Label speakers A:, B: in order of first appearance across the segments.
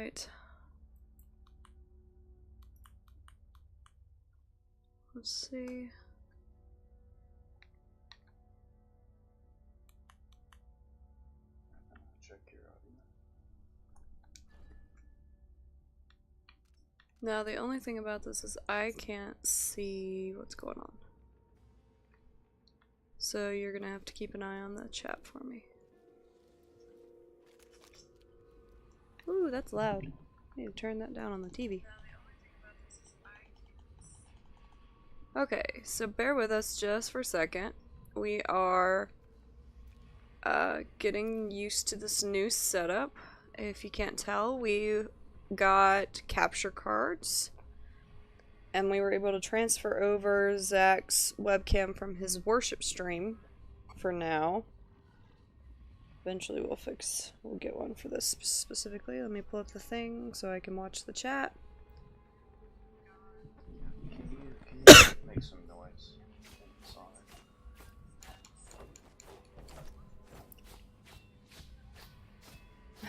A: Alright. Let's see.
B: Check your audio.
A: Now, the only thing about this is I can't see what's going on. So you're gonna have to keep an eye on the chat for me. Ooh, that's loud. I need to turn that down on the TV. Okay, so bear with us just for a second. We are getting used to this new setup. If you can't tell, we got capture cards. And we were able to transfer over Zach's webcam from his worship stream for now. Eventually we'll get one for this specifically. Let me pull up the thing so I can watch the chat.
B: Can you make some noise in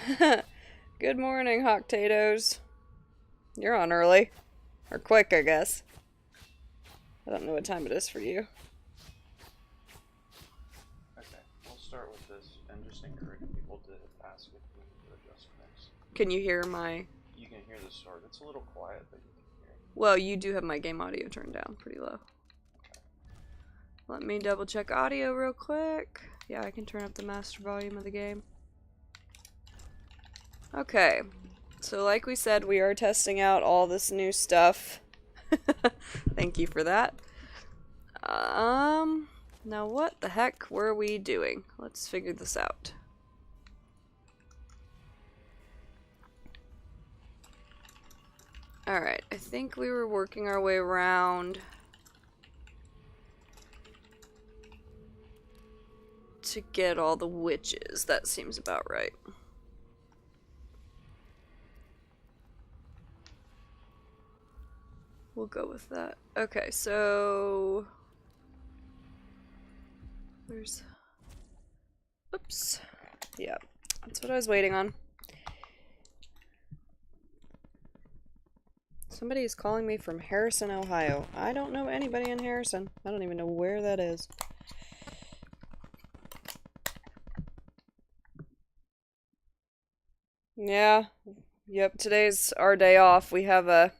B: Dishonored?
A: Good morning, Hot Tatoes. You're on early. Or quick, I guess. I don't know what time it is for you.
B: Okay, we'll start with this and just encourage people to ask if we need to adjust mix.
A: Can you hear my...
B: You can hear the start. It's a little quiet, but you can hear it.
A: Well, you do have my game audio turned down pretty low.
B: Okay.
A: Let me double check audio real quick. Yeah, I can turn up the master volume of the game. Okay. So like we said, we are testing out all this new stuff. Thank you for that. Now what the heck were we doing? Let's figure this out. Alright, I think we were working our way around to get all the witches. That seems about right. We'll go with that. Okay, so... Where's... Oops. Yeah, that's what I was waiting on. Somebody is calling me from Harrison, Ohio. I don't know anybody in Harrison. I don't even know where that is. Yeah. Yep, today's our day off. We have a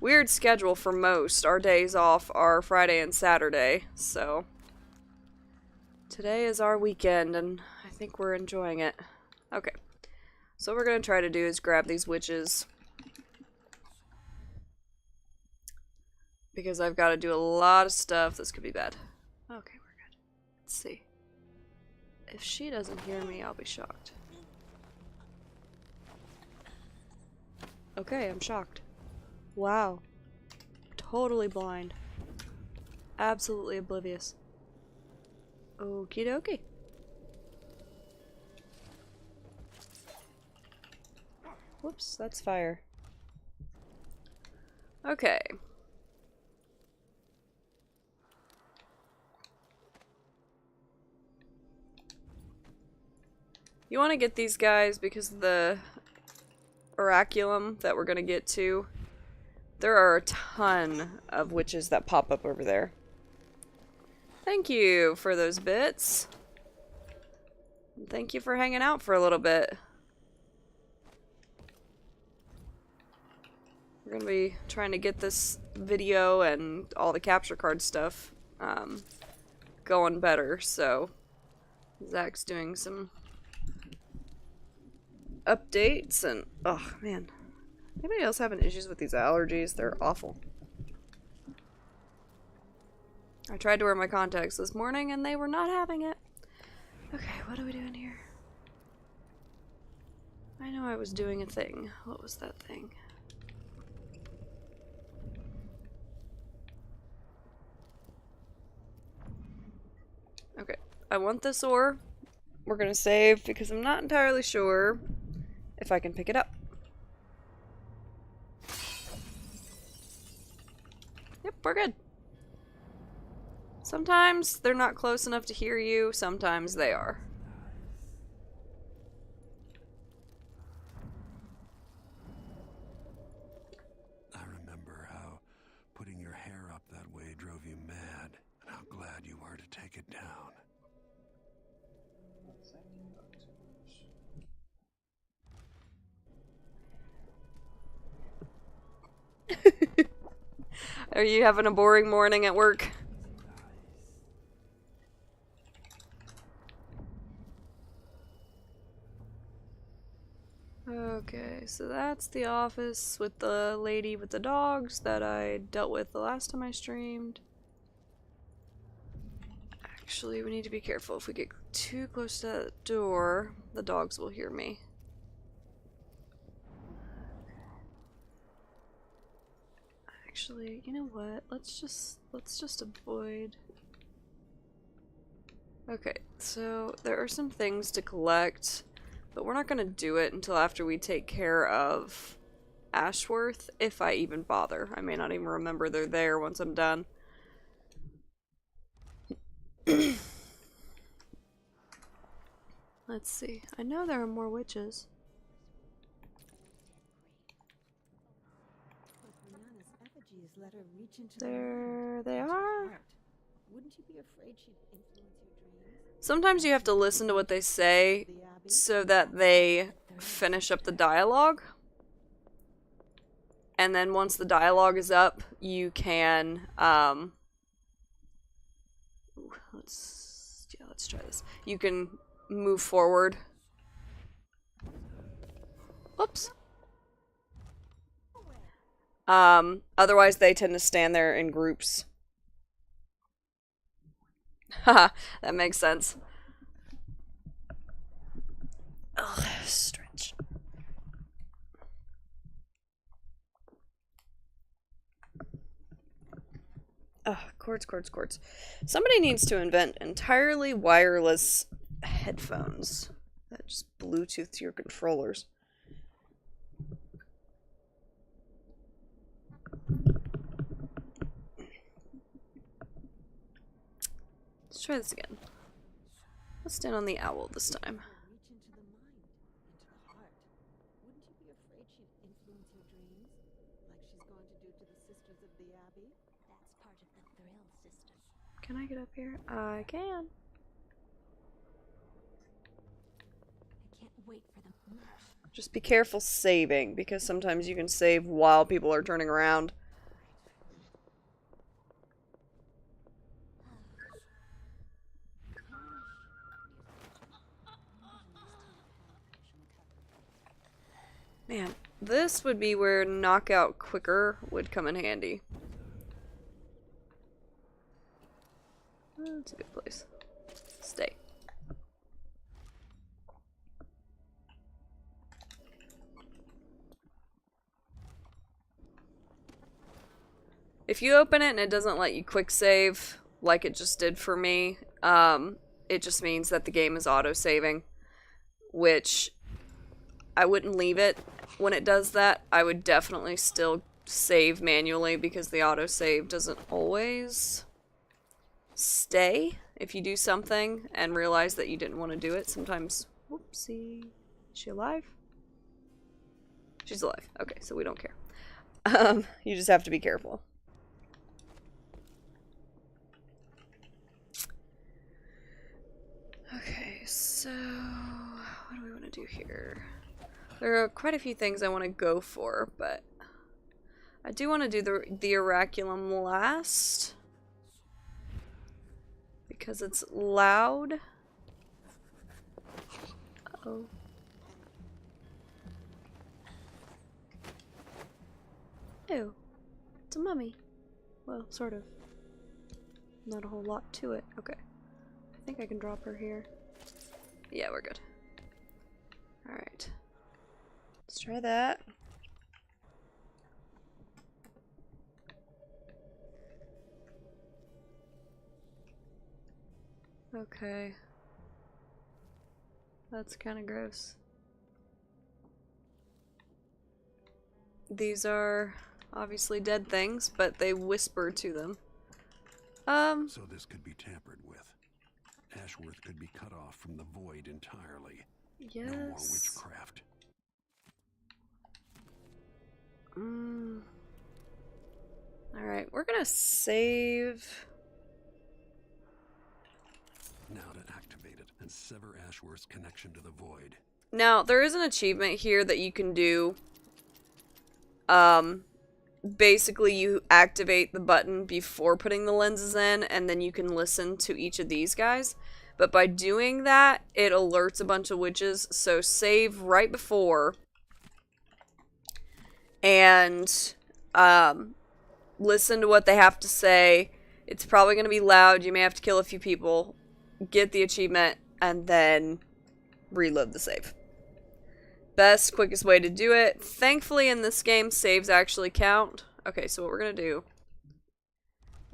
A: weird schedule for most. Our days off are Friday and Saturday, so today is our weekend, and I think we're enjoying it. Okay, so what we're gonna try to do is grab these witches, because I've got to do a lot of stuff. This could be bad. Okay, we're good. Let's see. If she doesn't hear me, I'll be shocked. Okay, I'm shocked. Wow. Totally blind. Absolutely oblivious. Okie dokie. Whoops, that's fire. Okay. You want to get these guys because the oraculum that we're going to get to, there are a ton of witches that pop up over there. Thank you for those bits. And thank you for hanging out for a little bit. We're going to be trying to get this video and all the capture card stuff going better, so Zach's doing some updates, and oh man, anybody else having issues with these allergies? They're awful. I tried to wear my contacts this morning and they were not having it. Okay, what are we doing here? I know I was doing a thing. What was that thing? Okay, I want this ore. We're gonna save because I'm not entirely sure if I can pick it up. Yep, we're good. Sometimes they're not close enough to hear you, sometimes they are. Are you having a boring morning at work? Okay, so that's the office with the lady with the dogs that I dealt with the last time I streamed. Actually, we need to be careful. If we get too close to that door, the dogs will hear me. Actually, you know what? Let's just avoid. Okay, so there are some things to collect, but we're not gonna do it until after we take care of Ashworth, if I even bother. I may not even remember they're there once I'm done. Let's see. I know there are more witches. There they are. Sometimes you have to listen to what they say so that they finish up the dialogue. And then once the dialogue is up, you can, let's try this. You can move forward. Whoops. Otherwise they tend to stand there in groups. Haha, that makes sense. Ugh, stretch. Ugh, cords. Somebody needs to invent entirely wireless headphones that just Bluetooth to your controllers. Let's try this again. Let's stand on the owl this time. Can I get up here? I can. Just be careful saving, because sometimes you can save while people are turning around. Man, this would be where knockout quicker would come in handy. That's a good place. Stay. If you open it and it doesn't let you quick save, like it just did for me, it just means that the game is auto-saving, which I wouldn't leave it when it does that. I would definitely still save manually because the autosave doesn't always stay if you do something and realize that you didn't want to do it. Sometimes, whoopsie. Is she alive? She's alive. Okay, so we don't care. You just have to be careful. Okay, so what do we want to do here? There are quite a few things I want to go for, but I do want to do the Oraculum last because it's loud. Uh-oh. Ew. It's a mummy. Well, sort of. Not a whole lot to it. Okay. I think I can drop her here. Yeah, we're good. Alright. Let's try that. Okay. That's kind of gross. These are obviously dead things, but they whisper to them.
C: So this could be tampered with. Ashworth could be cut off from the void entirely.
A: Yes.
C: No more witchcraft.
A: Alright, we're gonna save.
C: Now to activate it and sever Ashworth's connection to the void.
A: Now, there is an achievement here that you can do basically you activate the button before putting the lenses in, and then you can listen to each of these guys. But by doing that, it alerts a bunch of witches, so save right before, and listen to what they have to say. It's probably going to be loud, you may have to kill a few people, get the achievement, and then reload the save. Best, quickest way to do it. Thankfully in this game, saves actually count. Okay, so what we're going to do,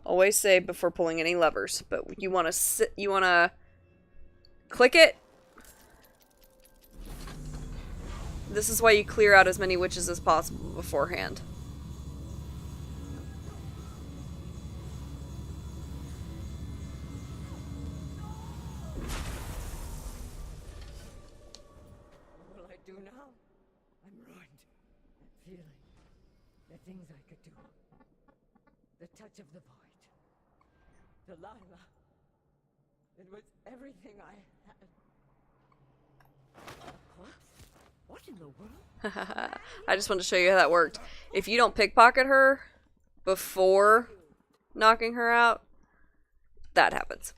A: always save before pulling any levers, but you want to click it. This is why you clear out as many witches as possible beforehand.
D: What will I do now? I'm ruined. Feeling the things I could do. The touch of the void. Delilah. It was everything I had. What in the world?
A: I just wanted to show you how that worked. If you don't pickpocket her before knocking her out, that happens.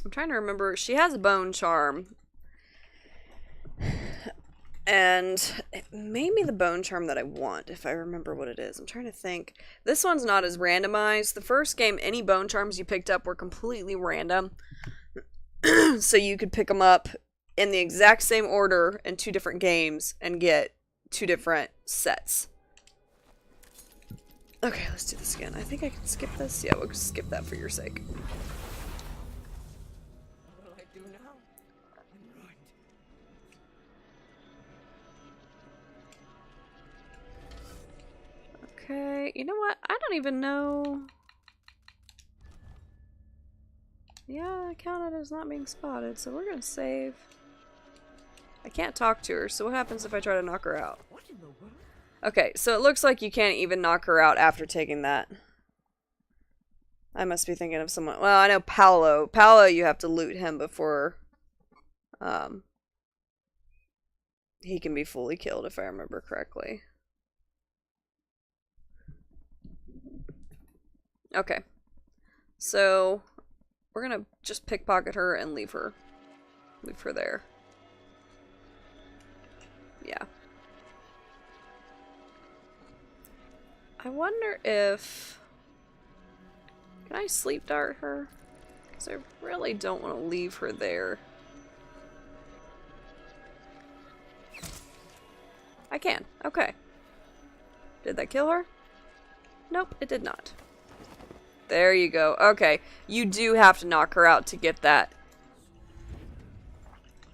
A: I'm trying to remember. She has a bone charm. And it may be the bone charm that I want, if I remember what it is. I'm trying to think. This one's not as randomized. The first game, any bone charms you picked up were completely random. So you could pick them up in the exact same order in 2 different games and get 2 different sets. Okay, let's do this again. I think I can skip this. Yeah, we'll skip that for your sake.
D: What will I do now? I'm ruined.
A: Okay, you know what? I don't even know. Yeah, I counted as not being spotted, so we're gonna save. I can't talk to her, so what happens if I try to knock her out?
D: What in the world?
A: Okay, so it looks like you can't even knock her out after taking that. I must be thinking of someone. Well, I know Paolo. Paolo, you have to loot him before he can be fully killed, if I remember correctly. Okay. So we're gonna just pickpocket her and leave her. Leave her there. Yeah. I wonder if... Can I sleep dart her? Because I really don't want to leave her there. I can. Okay. Did that kill her? Nope, it did not. There you go. Okay. You do have to knock her out to get that.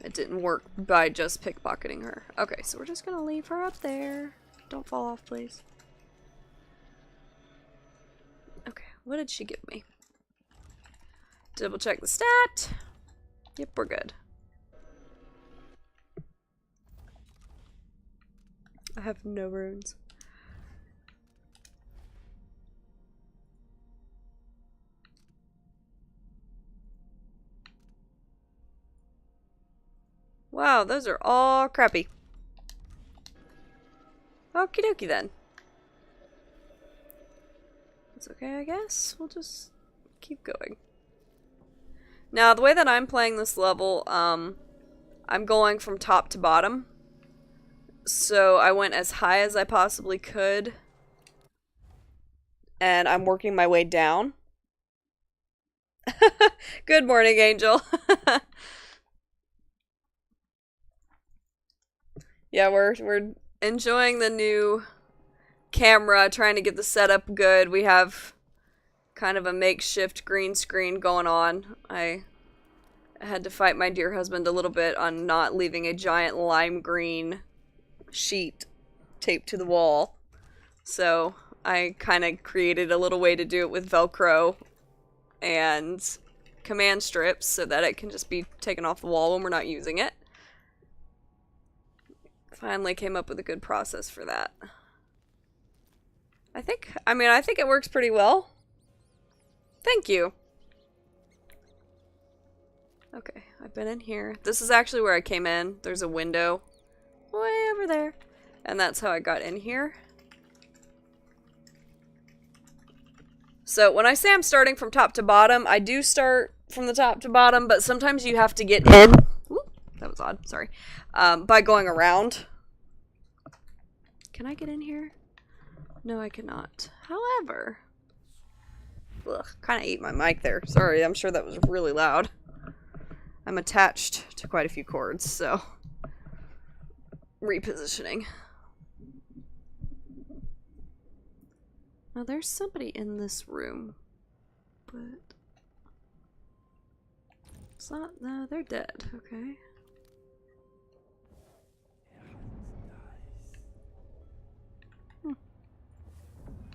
A: It didn't work by just pickpocketing her. Okay, so we're just gonna leave her up there. Don't fall off, please. Okay, what did she give me? Double check the stat. Yep, we're good. I have no runes. Wow, those are all crappy. Okie dokie then. It's okay, I guess. We'll just keep going. Now, the way that I'm playing this level, I'm going from top to bottom. So I went as high as I possibly could. And I'm working my way down. Good morning, Angel. Yeah, we're enjoying the new camera, trying to get the setup good. We have kind of a makeshift green screen going on. I had to fight my dear husband a little bit on not leaving a giant lime green sheet taped to the wall. So I kind of created a little way to do it with Velcro and command strips so that it can just be taken off the wall when we're not using it. Finally came up with a good process for that. I think it works pretty well. Thank you. Okay, I've been in here. This is actually where I came in. There's a window way over over there. And that's how I got in here. So when I say I'm starting from top to bottom, I do start from the top to bottom, but sometimes you have to get in. Ooh, that was odd, sorry. By going around. Can I get in here? No, I cannot. However, ugh, kind of ate my mic there. Sorry, I'm sure that was really loud. I'm attached to quite a few cords, so repositioning. Now there's somebody in this room, but it's not. No, they're dead. Okay.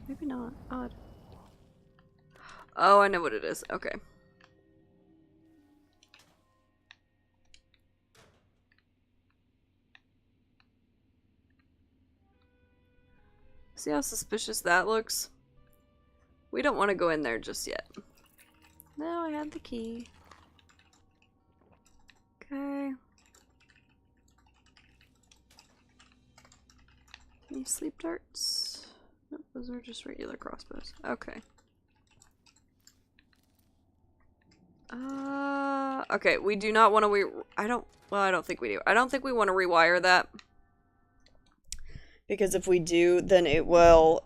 A: Maybe not. Odd. Oh, I know what it is. Okay. See how suspicious that looks? We don't want to go in there just yet. No, I had the key. Okay. Any sleep darts? Nope, those are just regular crossbows. Okay. Okay, we do not want to I don't think we do. I don't think we want to rewire that. Because if we do, then it will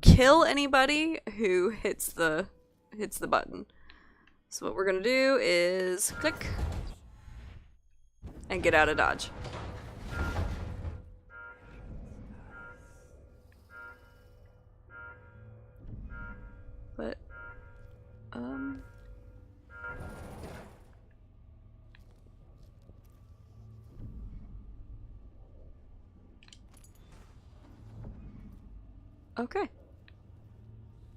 A: kill anybody who hits the button. So what we're gonna do is click and get out of dodge. But okay.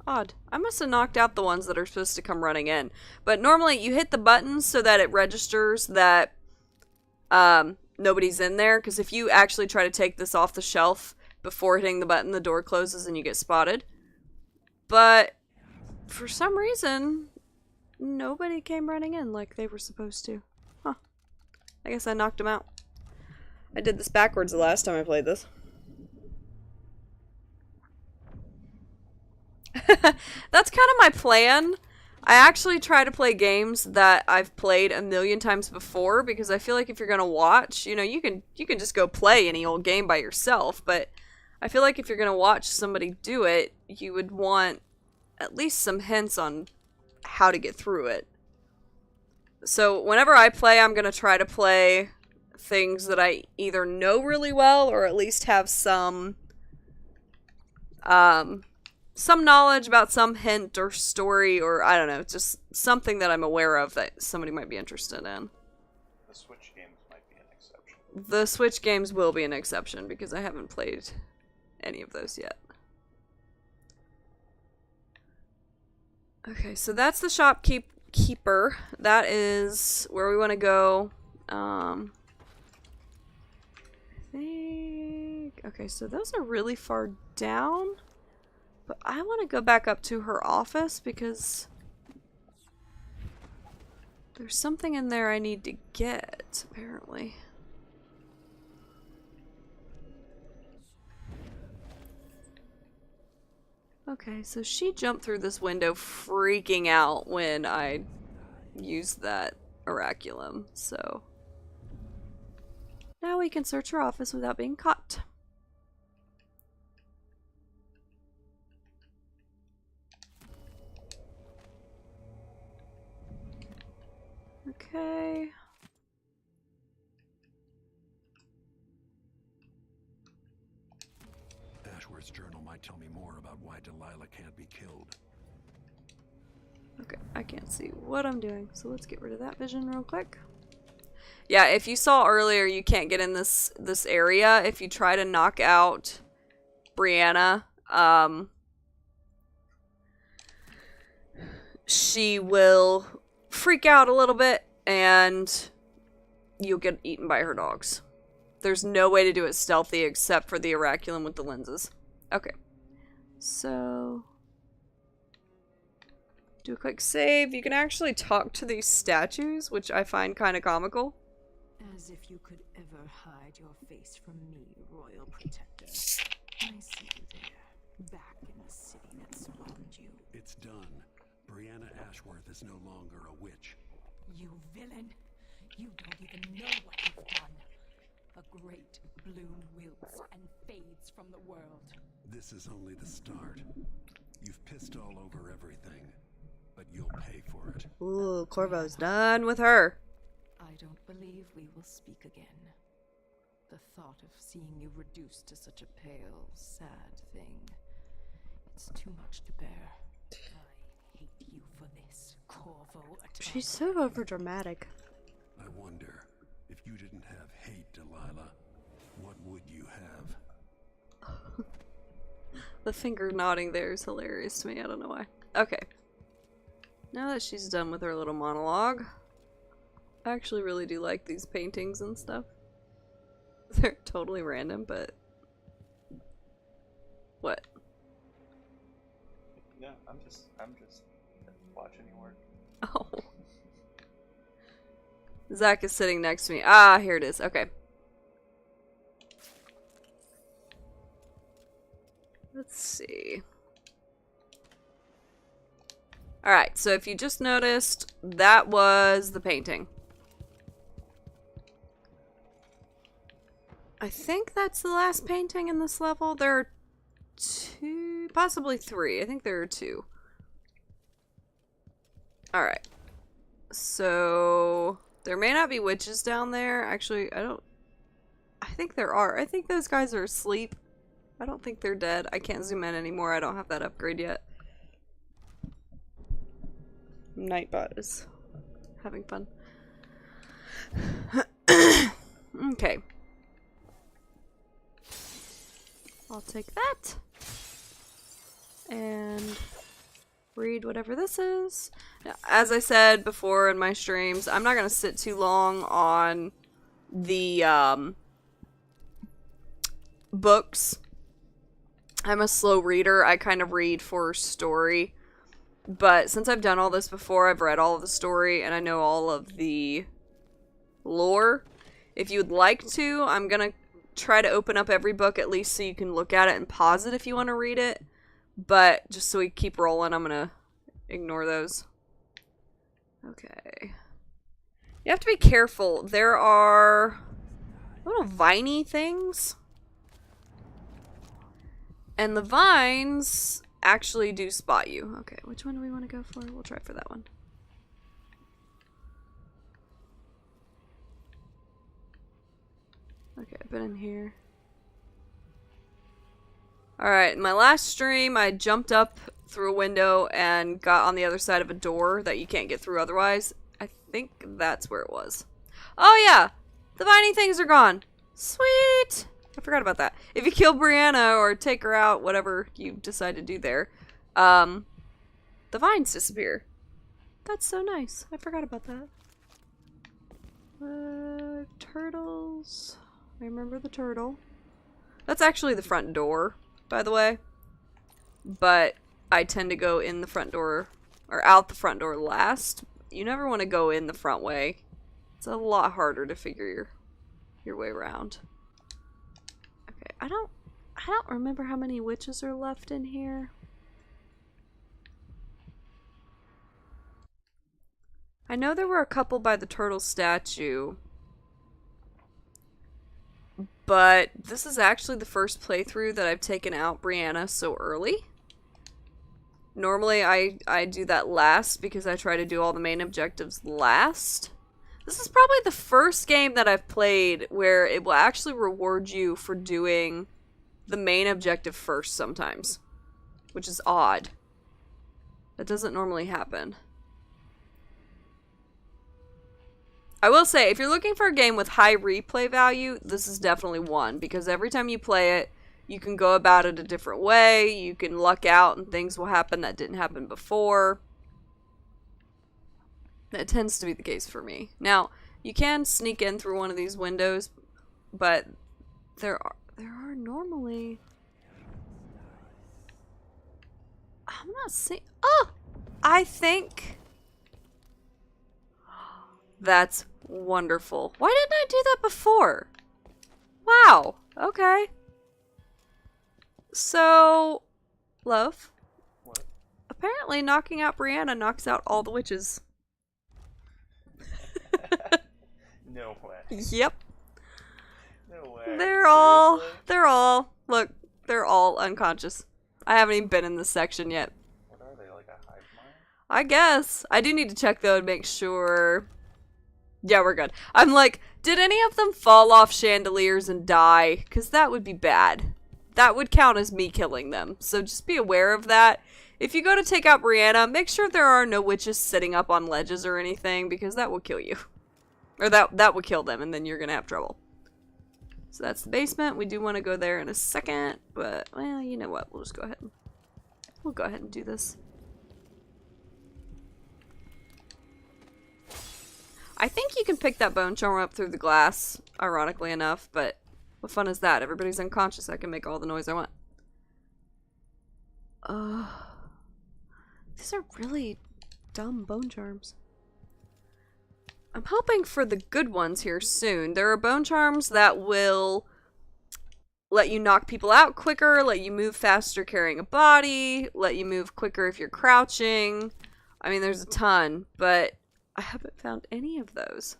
A: Odd. I must have knocked out the ones that are supposed to come running in. But normally you hit the button so that it registers that nobody's in there. Because if you actually try to take this off the shelf before hitting the button, the door closes and you get spotted. But for some reason, nobody came running in like they were supposed to. Huh. I guess I knocked them out. I did this backwards the last time I played this. That's kind of my plan. I actually try to play games that I've played a million times before because I feel like if you're gonna watch, you know, you can just go play any old game by yourself, but I feel like if you're gonna watch somebody do it, you would want at least some hints on how to get through it. So whenever I play, I'm gonna try to play things that I either know really well or at least have some knowledge about some hint or story or, I don't know, just something that I'm aware of that somebody might be interested in.
B: The Switch games might be an exception.
A: The Switch games will be an exception because I haven't played any of those yet. Okay, so that's the shopkeeper. That is where we want to go. I think... Okay, so those are really far down. But I want to go back up to her office because there's something in there I need to get, apparently. Okay, so she jumped through this window freaking out when I used that oraculum, so now we can search her office without being caught. Okay.
C: Ashworth's journal might tell me more about why Delilah can't be killed.
A: Okay, I can't see what I'm doing, so let's get rid of that vision real quick. Yeah, if you saw earlier, you can't get in this area. If you try to knock out Brianna, she will freak out a little bit and you'll get eaten by her dogs. There's no way to do it stealthy except for the oraculum with the lenses. Okay. So do a quick save. You can actually talk to these statues, which I find kind of comical.
D: And As if you could ever hide your face from me, Royal Protector. I see you there, back in the city that spawned you.
C: It's done. Brianna Ashworth is no longer a witch.
D: You villain! You don't even know what you've done. A great bloom wilts and fades from the world.
C: This is only the start. You've pissed all over everything, but you'll pay for it.
A: Ooh, Corvo's done with her.
D: I don't believe we will speak again. The thought of seeing you reduced to such a pale, sad thing. It's too much to bear. I hate you for this, Corvo.
A: She's so overdramatic.
C: I wonder, if you didn't have hate, Delilah, what would you have?
A: The finger nodding there is hilarious to me. I don't know why. Okay. Now that she's done with her little monologue, I actually really do like these paintings and stuff. They're totally random, but... What?
B: Yeah, I'm just watching you work.
A: Oh. Zach is sitting next to me. Ah, here it is. Okay. Let's see. Alright, so if you just noticed, that was the painting. I think that's the last painting in this level. There are 2, possibly 3. I think there are 2. Alright. So, there may not be witches down there. Actually, I think there are. I think those guys are asleep. I don't think they're dead. I can't zoom in anymore. I don't have that upgrade yet. Nightbot is having fun. Okay. I'll take that. And read whatever this is. Now, as I said before in my streams, I'm not going to sit too long on the books. I'm a slow reader. I kind of read for story. But since I've done all this before, I've read all of the story and I know all of the lore. If you would like to, I'm going to try to open up every book at least so you can look at it and pause it if you want to read it. But just so we keep rolling, I'm going to ignore those. Okay. You have to be careful. There are little viney things. And the vines actually do spot you. Okay, which one do we want to go for? We'll try for that one. Okay, I've been in here. Alright, in my last stream, I jumped up through a window and got on the other side of a door that you can't get through otherwise. I think that's where it was. Oh yeah! The viney things are gone! Sweet! I forgot about that. If you kill Brianna or take her out, whatever you decide to do there, the vines disappear. That's so nice. I forgot about that. Turtles. I remember the turtle. That's actually the front door, by the way. But I tend to go in the front door, or out the front door last. You never want to go in the front way. It's a lot harder to figure your way around. Okay, I don't remember how many witches are left in here. I know there were a couple by the turtle statue. But this is actually the first playthrough that I've taken out Brianna so early. Normally I do that last because I try to do all the main objectives last. This is probably the first game that I've played where it will actually reward you for doing the main objective first sometimes. Which is odd. That doesn't normally happen. I will say, if you're looking for a game with high replay value, this is definitely one. Because every time you play it, you can go about it a different way. You can luck out and things will happen that didn't happen before. That tends to be the case for me. Now, you can sneak in through one of these windows, but there are normally... I'm not seeing... Oh! I think... That's Wonderful. Why didn't I do that before? Wow. Okay. So, love.
B: What?
A: Apparently knocking out Brianna knocks out all the witches.
B: No way.
A: Yep.
B: No way.
A: They're all, look, they're all unconscious. I haven't even been in this section yet.
B: What are they, like a hive mind?
A: I guess. I do need to check though to make sure. Yeah, we're good. I'm like, did any of them fall off chandeliers and die? Because that would be bad. That would count as me killing them. So just be aware of that. If you go to take out Brianna, make sure there are no witches sitting up on ledges or anything, because that will kill you. Or that will kill them, and then you're going to have trouble. So that's the basement. We do want to go there in a second, but, well, you know what? We'll just go ahead and, we'll go ahead and do this. I think you can pick that bone charm up through the glass, ironically enough, but what fun is that? Everybody's unconscious. I can make all the noise I want. These are really dumb bone charms. I'm hoping for the good ones here soon. There are bone charms that will let you knock people out quicker, let you move faster carrying a body, let you move quicker if you're crouching. I mean, there's a ton, but I haven't found any of those.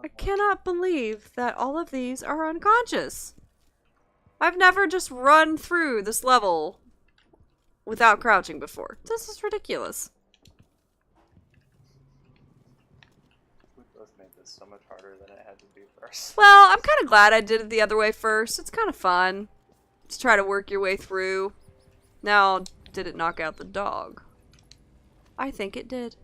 A: I cannot believe that all of these are unconscious. I've never just run through this level without crouching before. This is ridiculous.
B: We both made this so much harder than it had to be first.
A: Well, I'm kind of glad I did it the other way first. It's kind of fun to try to work your way through. Now, did it knock out the dog? I think it did.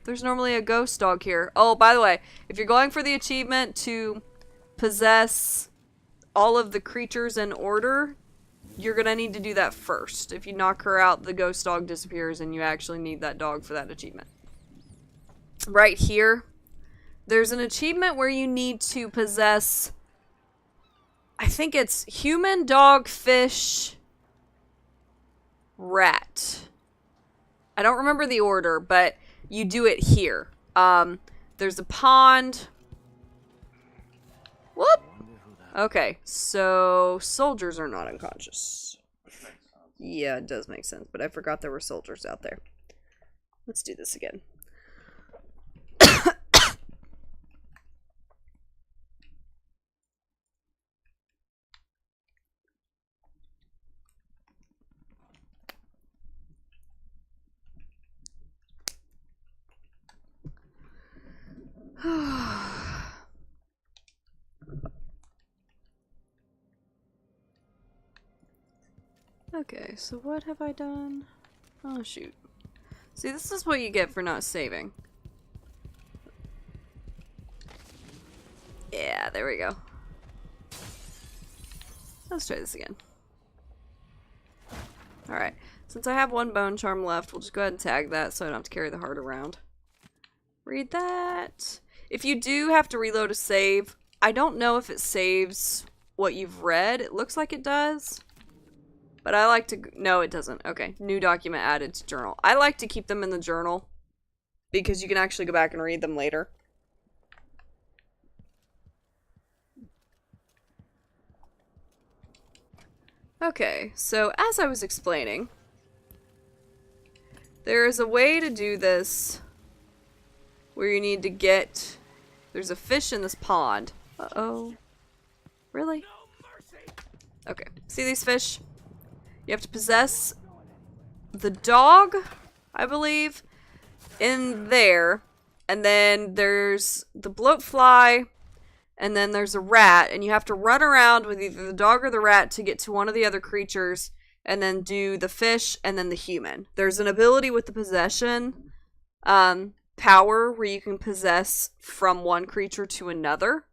A: There's normally a ghost dog here. Oh, by the way, if you're going for the achievement to possess all of the creatures in order, you're gonna need to do that first. If you knock her out, the ghost dog disappears and you actually need that dog for that achievement. Right here, there's an achievement where you need to possess, I think it's human, dog, fish, rat. I don't remember the order, but you do it here. There's a pond. Whoop! Okay, so soldiers are not unconscious. Yeah, it does make sense, but I forgot there were soldiers out there. Let's do this again. Okay, so what have I done? Oh, shoot. See, this is what you get for not saving. Yeah, there we go. Let's try this again. Alright, since I have one bone charm left, we'll just go ahead and tag that so I don't have to carry the heart around. Read that. If you do have to reload a save, I don't know if it saves what you've read. It looks like it does. But I like to... No, it doesn't. Okay. New document added to journal. I like to keep them in the journal because you can actually go back and read them later. Okay, so as I was explaining, there is a way to do this where you need to get... There's a fish in this pond. Uh-oh. Really? Okay. See these fish? You have to possess the dog, I believe, in there. And then there's the bloatfly, and then there's a rat. And you have to run around with either the dog or the rat to get to one of the other creatures, and then do the fish and then the human. There's an ability with the possession power where you can possess from one creature to another.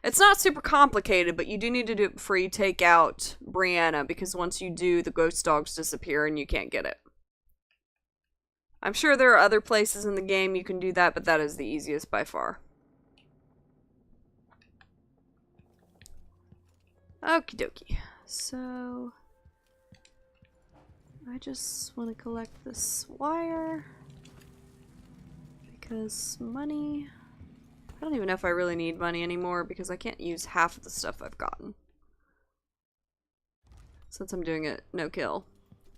A: It's not super complicated, but you do need to do it before you take out Brianna, because once you do, the ghost dogs disappear and you can't get it. I'm sure there are other places in the game you can do that, but that is the easiest by far. Okie dokie. So, I just want to collect this wire. Because money... I don't even know if I really need money anymore because I can't use half of the stuff I've gotten. Since I'm doing it no kill.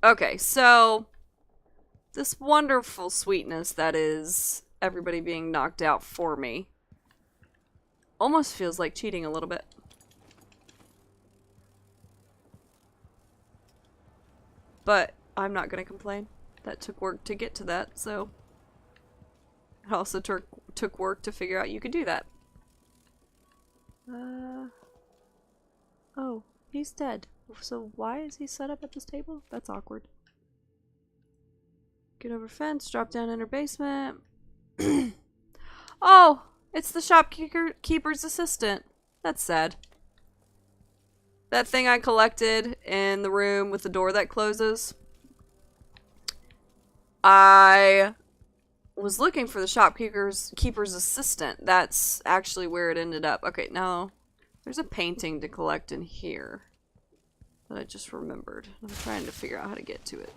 A: Okay, so... this wonderful sweetness that is everybody being knocked out for me almost feels like cheating a little bit. But I'm not gonna complain. That took work to get to that, so... it also took work to figure out you could do that. Oh, he's dead. So why is he set up at this table? That's awkward. Get over fence, drop down inner basement. Oh! It's the shopkeeper's assistant. That's sad. That thing I collected in the room with the door that closes. I was looking for the shopkeeper's assistant. That's actually where it ended up. Okay, now there's a painting to collect in here that I just remembered. I'm trying to figure out how to get to it.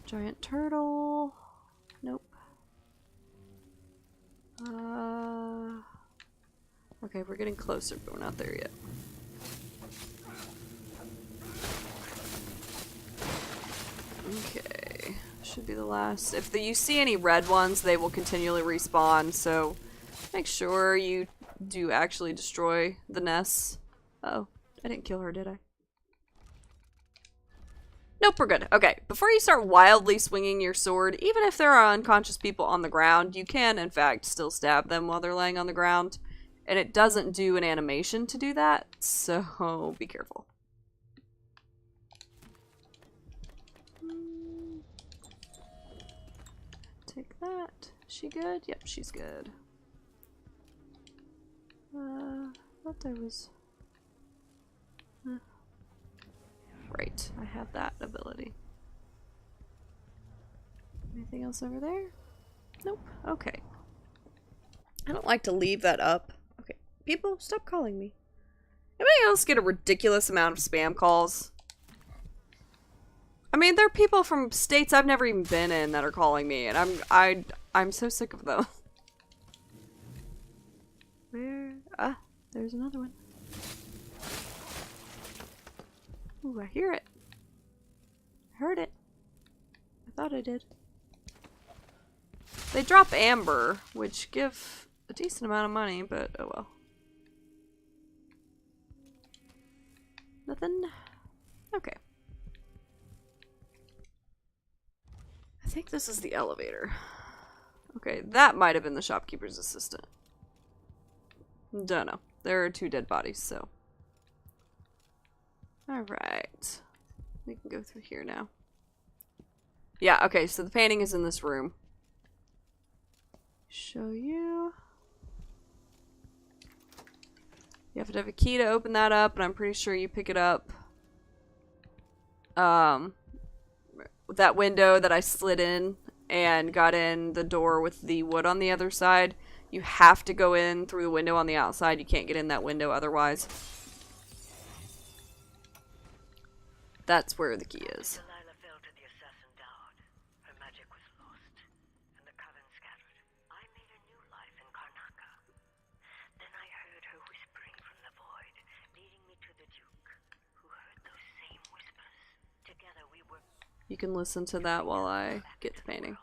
A: Giant turtle. Nope. Okay, we're getting closer, but we're not there yet. Okay. Should be the last. If you see any red ones, they will continually respawn, so make sure you do actually destroy the nests. Uh-oh. I didn't kill her, did I? Nope, we're good. Okay, before you start wildly swinging your sword, even if there are unconscious people on the ground, you can, in fact, still stab them while they're laying on the ground. And it doesn't do an animation to do that, so be careful. Take that. Is she good? Yep, she's good. I thought there was... Right, I have that ability. Anything else over there? Nope. Okay. I don't like to leave that up. Okay. People, stop calling me. Anybody else get a ridiculous amount of spam calls? I mean, there are people from states I've never even been in that are calling me, and I'm so sick of them. Where? Ah, there's another one. Ooh, I hear it. I heard it. I thought I did. They drop amber, which give a decent amount of money, but oh well. Nothing? Okay. I think this is the elevator. Okay, that might have been the shopkeeper's assistant. Don't know. There are 2 dead bodies, so... Alright. We can go through here now. Yeah, okay, so the painting is in this room. Show you. You have to have a key to open that up, and I'm pretty sure you pick it up. That window that I slid in and got in the door with the wood on the other side. You have to go in through the window on the outside. You can't get in that window otherwise. That's where the key is.
D: Delilah fell to the assassin Dowd. Her magic was lost, and the coven scattered. I made a new life in Karnaca. Then I heard her whispering from the void, leading me to the Duke, who heard those same whispers. Together we were...
A: You can listen to that while I get the painting.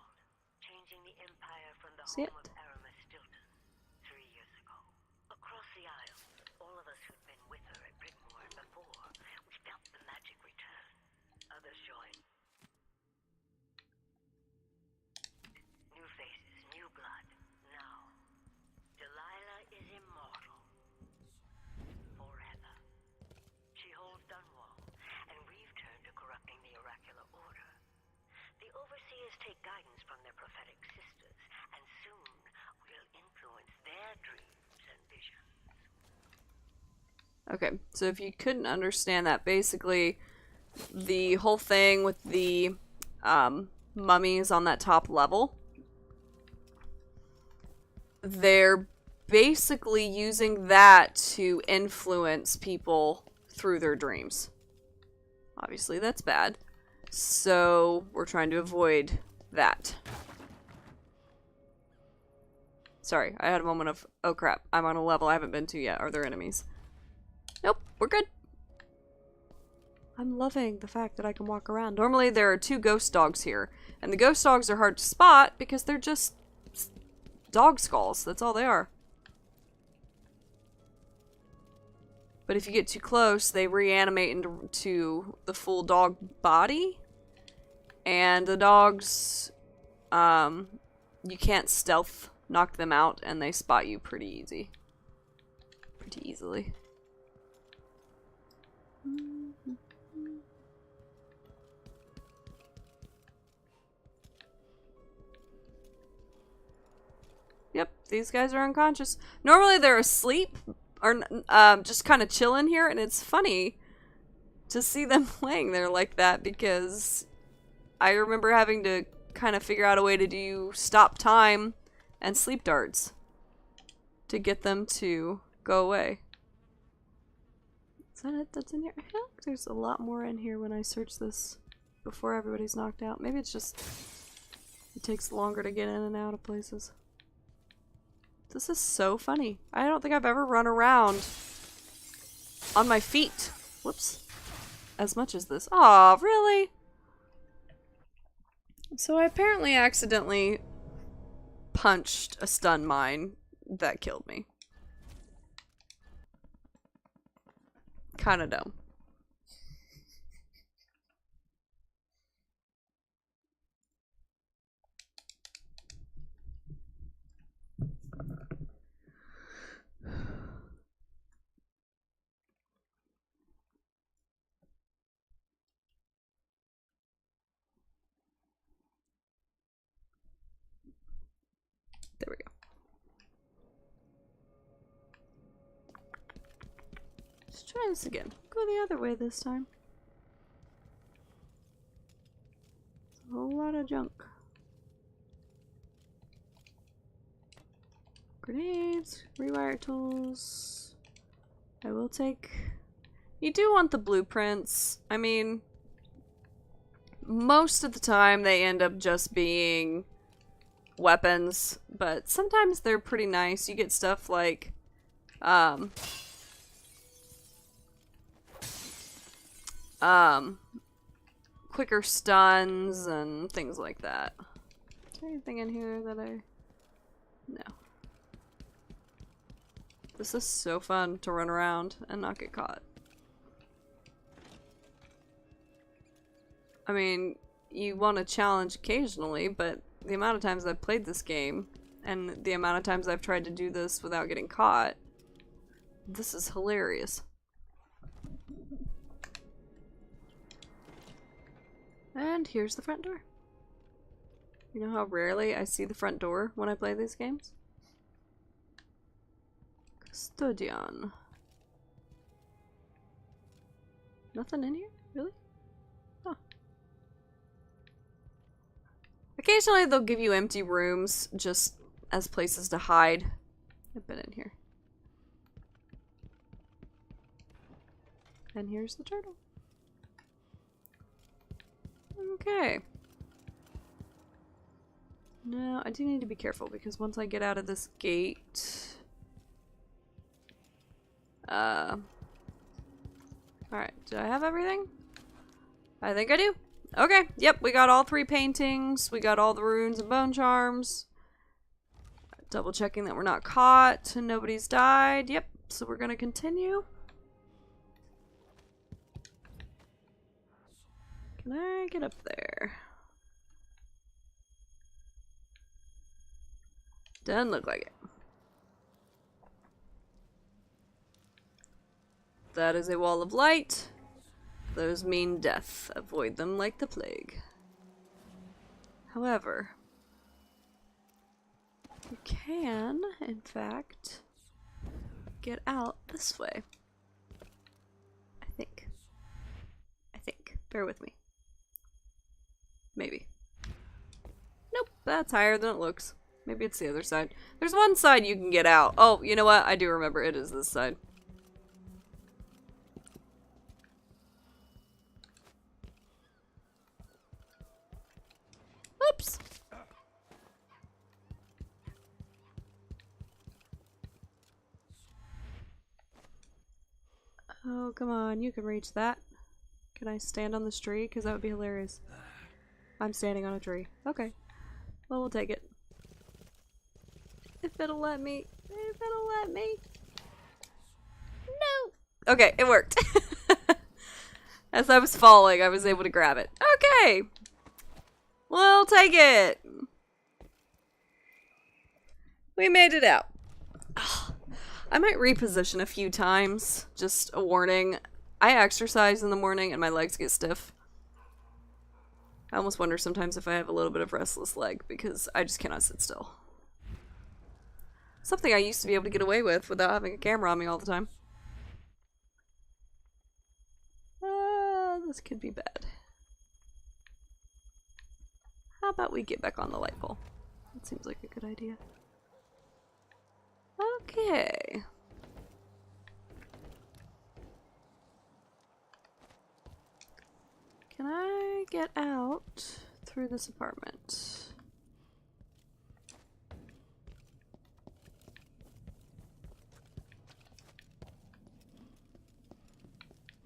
D: Changing the empire from the
A: See it?
D: home of Aramis Stilton 3 years ago. Across the aisle, all of us who'd been with her at Brigmore and before, we felt the magic return. Others joined. New faces, new blood. Now, Delilah is immortal. Forever. She holds Dunwall, and we've turned to corrupting the oracular order. The overseers take guidance from their prophetic sisters, and soon we'll influence their dreams and visions.
A: Okay, so if you couldn't understand that, basically the whole thing with the mummies on that top level, they're basically using that to influence people through their dreams. Obviously that's bad, so we're trying to avoid that. Sorry, I had a moment of, oh crap, I'm on a level I haven't been to yet. Are there enemies? Nope, we're good. I'm loving the fact that I can walk around. Normally there are 2 ghost dogs here, and the ghost dogs are hard to spot because they're just dog skulls. That's all they are. But if you get too close, they reanimate into the full dog body. And the dogs, you can't stealth knock them out, and they spot you pretty easily. Yep, these guys are unconscious. Normally they're asleep, or just kind of chilling here, and it's funny to see them laying there like that, because I remember having to kind of figure out a way to do stop time and sleep darts to get them to go away. Is that it that's in here? I feel like there's a lot more in here when I search this before everybody's knocked out. Maybe it's just it takes longer to get in and out of places. This is so funny. I don't think I've ever run around on my feet. Whoops. As much as this. Aw, really? So I apparently accidentally punched a stun mine that killed me. Kinda dumb. There we go. Let's try this again. Go the other way this time. It's a whole lot of junk. Grenades, rewire tools. I will take... You do want the blueprints. I mean, most of the time they end up just being weapons, but sometimes they're pretty nice. You get stuff like quicker stuns and things like that. Is there anything in here that no. This is so fun to run around and not get caught. I mean, you want to challenge occasionally, but the amount of times I've played this game, and the amount of times I've tried to do this without getting caught, this is hilarious. And here's the front door. You know how rarely I see the front door when I play these games? Custodian. Nothing in here? Really? Huh. Occasionally they'll give you empty rooms just as places to hide. I've been in here. And here's the turtle. Okay. No, I do need to be careful because once I get out of this gate... Alright, do I have everything? I think I do. Okay, yep, we got all 3 paintings. We got all the runes and bone charms. Double checking that we're not caught and nobody's died. Yep, so we're gonna continue. Can I get up there? Doesn't look like it. That is a wall of light. Those mean death. Avoid them like the plague. However, you can, in fact, get out this way. I think. Bear with me. Maybe. Nope, that's higher than it looks. Maybe it's the other side. There's one side you can get out. Oh, you know what? I do remember. It is this side. Oops. Oh, come on. You can reach that. Can I stand on this tree? Because that would be hilarious. I'm standing on a tree. Okay. Well, we'll take it. If it'll let me. If it'll let me. No! Okay, it worked. As I was falling, I was able to grab it. Okay! We'll take it! We made it out. Ugh. I might reposition a few times. Just a warning. I exercise in the morning and my legs get stiff. I almost wonder sometimes if I have a little bit of restless leg because I just cannot sit still. Something I used to be able to get away with without having a camera on me all the time. This could be bad. How about we get back on the light pole? That seems like a good idea. Okay. Can I get out through this apartment?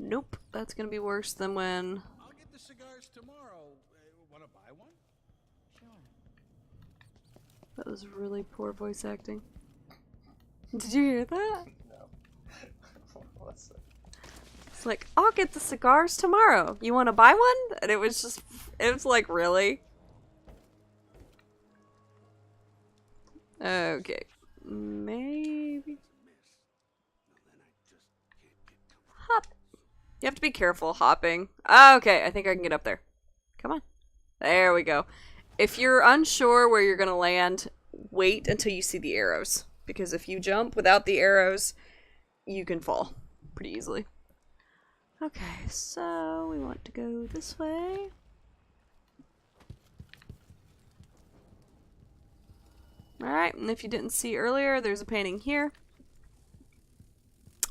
A: Nope, that's gonna be worse than when...
C: I'll get the cigars tomorrow. Wanna buy one?
D: Sure.
A: That was really poor voice acting. Did you hear that?
B: No. What's that?
A: It's like, I'll get the cigars tomorrow. You wanna buy one? And it was just, it was like, really? Okay. Maybe. Hop. You have to be careful hopping. Okay, I think I can get up there. Come on. There we go. If you're unsure where you're gonna land, wait until you see the arrows. Because if you jump without the arrows, you can fall pretty easily. Okay, so we want to go this way. Alright, and if you didn't see earlier, there's a painting here.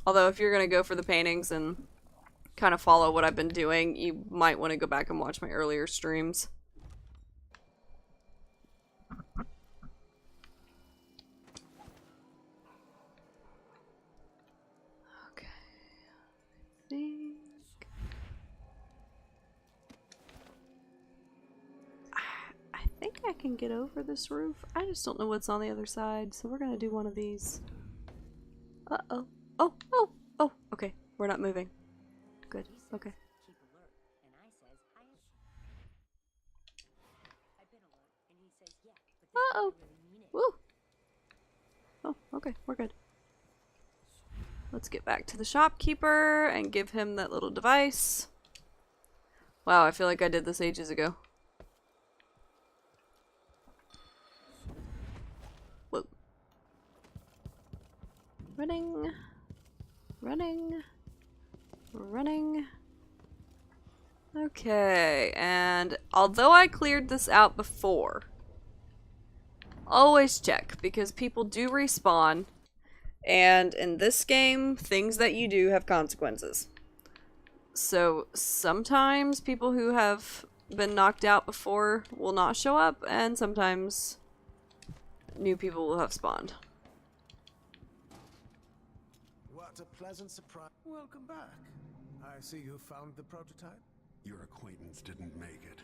A: Although if you're gonna go for the paintings and kind of follow what I've been doing, you might want to go back and watch my earlier streams. Okay. I think I can get over this roof. I just don't know what's on the other side, so we're gonna do one of these. Uh-oh. Oh, oh, oh, okay. We're not moving. Good. Okay.
D: Keep alert, and I says I've been alert, and he says yeah, but this
A: Uh-oh.
D: doesn't really mean it.
A: Woo! Oh, okay. We're good. Let's get back to the shopkeeper and give him that little device. Wow, I feel like I did this ages ago. Whoa. Running. Running. Running. Okay, and although I cleared this out before, always check, because people do respawn, and in this game, things that you do have consequences. So sometimes people who have been knocked out before will not show up, and sometimes new people will have spawned.
E: What a pleasant surprise. Welcome back. I see you found the prototype.
C: Your acquaintance didn't make it.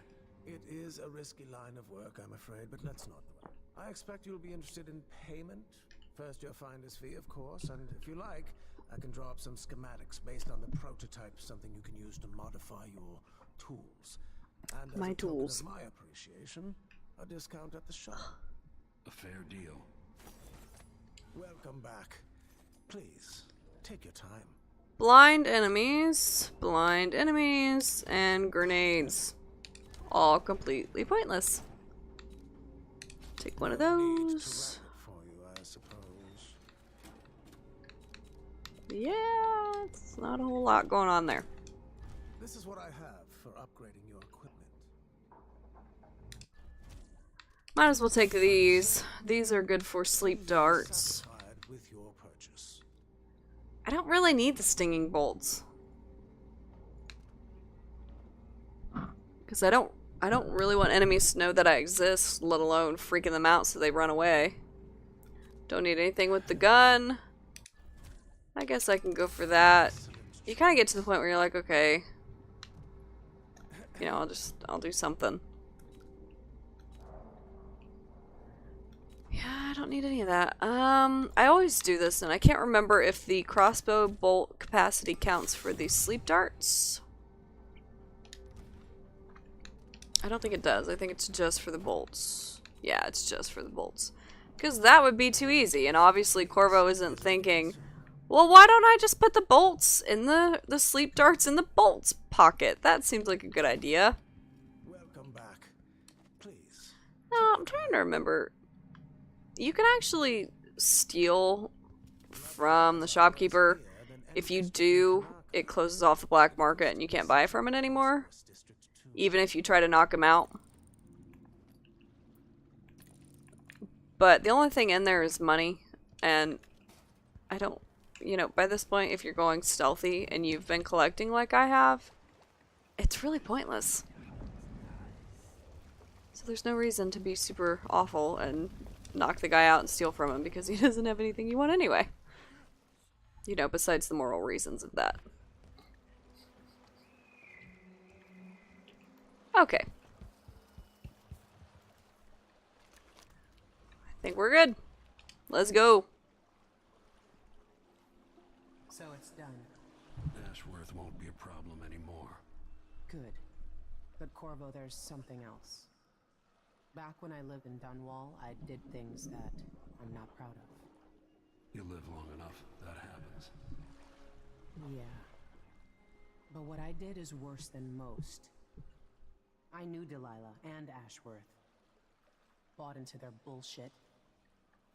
E: It is a risky line of work, I'm afraid, but let's not dwell. I expect you'll be interested in payment. First your finder's fee, of course, and if you like, I can draw up some schematics based on the prototype, something you can use to modify your tools. And as
A: My
E: a token
A: tools.
E: of my appreciation, a discount at the shop.
C: A fair deal.
E: Welcome back. Please, take your time.
A: Blind enemies, and grenades. All completely pointless. Take one of
E: Need to
A: those.
E: wrap it for you, I suppose.
A: Yeah, it's not a whole lot going on there.
E: This is what I have for upgrading your equipment.
A: Might as well take these. These are good for sleep darts.
E: Satisfied with your purchase.
A: I don't really need the stinging bolts. Because I don't really want enemies to know that I exist, let alone freaking them out so they run away. Don't need anything with the gun. I guess I can go for that.
E: Excellent
A: you kind of get to the point where you're like, okay, you know, I'll do something. Yeah, I don't need any of that. I always do this, and I can't remember if the crossbow bolt capacity counts for the sleep darts. I don't think it does. I think it's just for the bolts. Yeah, it's just for the bolts. Because that would be too easy, and obviously Corvo isn't thinking, well, why don't I just put the bolts in the sleep darts in the bolts pocket? That seems like a good idea.
E: Welcome back. Please.
A: No, I'm trying to remember. You can actually steal from the shopkeeper. If you do, it closes off the black market and you can't buy from it anymore. Even if you try to knock him out. But the only thing in there is money. And I don't, you know, by this point, if you're going stealthy and you've been collecting like I have, it's really pointless. So there's no reason to be super awful and knock the guy out and steal from him because he doesn't have anything you want anyway. You know, besides the moral reasons of that. Okay. I think we're good. Let's go.
F: So it's done.
C: Ashworth won't be a problem anymore.
F: Good. But Corvo, there's something else. Back when I lived in Dunwall, I did things that I'm not proud of.
C: You live long enough, that happens.
F: Yeah. But what I did is worse than most. I knew Delilah and Ashworth. Bought into their bullshit,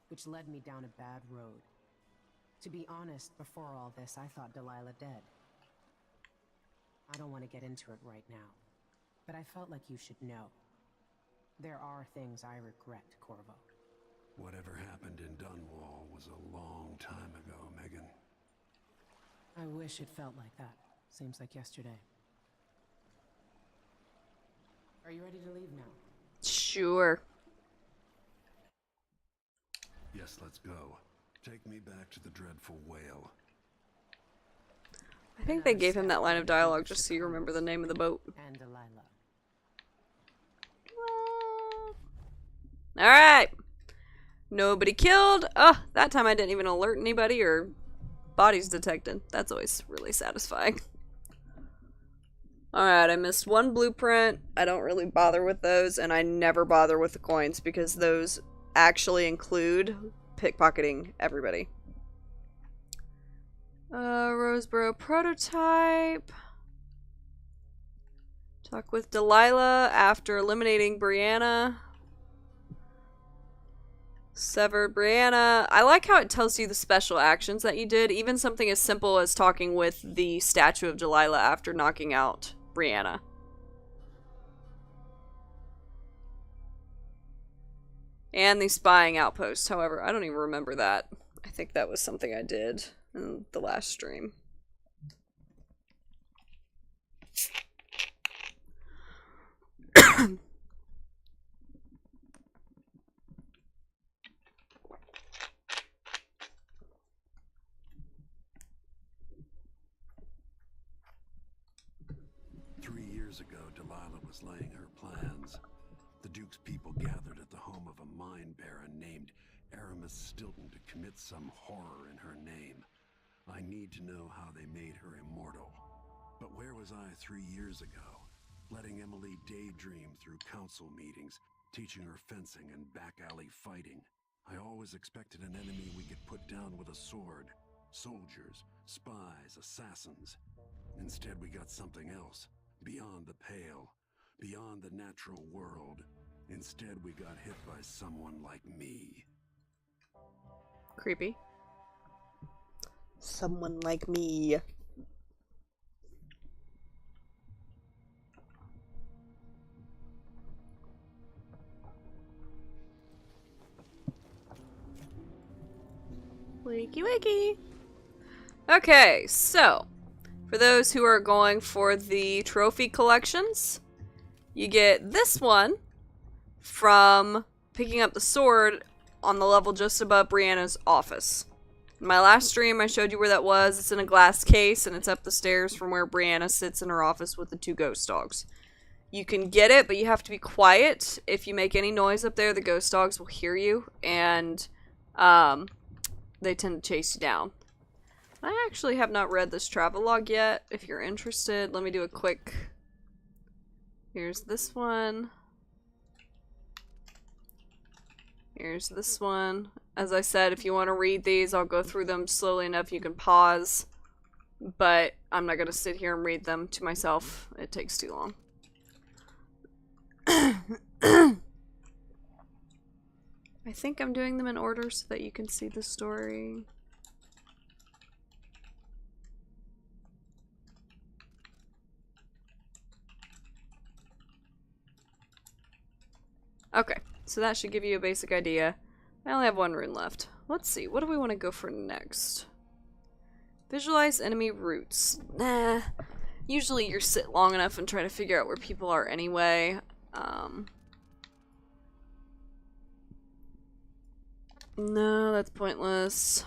F: which led me down a bad road. To be honest, before all this, I thought Delilah dead. I don't want to get into it right now, but I felt like you should know. There are things I regret, Corvo.
C: Whatever happened in Dunwall was a long time ago, Megan.
F: I wish it felt like that. Seems like yesterday. Are you ready to leave now?
A: Sure.
C: Yes, let's go. Take me back to the dreadful whale.
A: I think they gave him that line of dialogue just so you remember the name of the boat.
F: And Delilah.
A: Alright. Nobody killed. Oh, that time I didn't even alert anybody or bodies detected. That's always really satisfying. Alright, I missed one blueprint. I don't really bother with those, and I never bother with the coins because those actually include pickpocketing everybody. Roseboro prototype. Talk with Delilah after eliminating Brianna. Severed Brianna. I like how it tells you the special actions that you did. Even something as simple as talking with the statue of Delilah after knocking out Brianna. And the spying outpost. However, I don't even remember that. I think that was something I did in the last stream.
C: Ago, Delilah was laying her plans. The Duke's people gathered at the home of a mine baron named Aramis Stilton to commit some horror in her name. I need to know how they made her immortal. But where was I 3 years ago? Letting Emily daydream through council meetings, teaching her fencing and back alley fighting. I always expected an enemy we could put down with a sword. Soldiers, spies, assassins. Instead, we got something else. Beyond the pale, beyond the natural world. Instead, we got hit by someone like me.
A: Creepy. Someone like me. Wakey wakey. Okay, so for those who are going for the trophy collections, you get this one from picking up the sword on the level just above Brianna's office. In my last stream, I showed you where that was. It's in a glass case, and it's up the stairs from where Brianna sits in her office with the 2 ghost dogs. You can get it, but you have to be quiet. If you make any noise up there, the ghost dogs will hear you, and they tend to chase you down. I actually have not read this travelogue yet. If you're interested, let me do a quick... Here's this one. Here's this one. As I said, if you want to read these, I'll go through them slowly enough you can pause. But I'm not going to sit here and read them to myself. It takes too long. I think I'm doing them in order so that you can see the story. Okay, so that should give you a basic idea. I only have 1 rune left. Let's see, what do we want to go for next? Visualize enemy routes. Nah. Usually you sit long enough and try to figure out where people are anyway. No, that's pointless.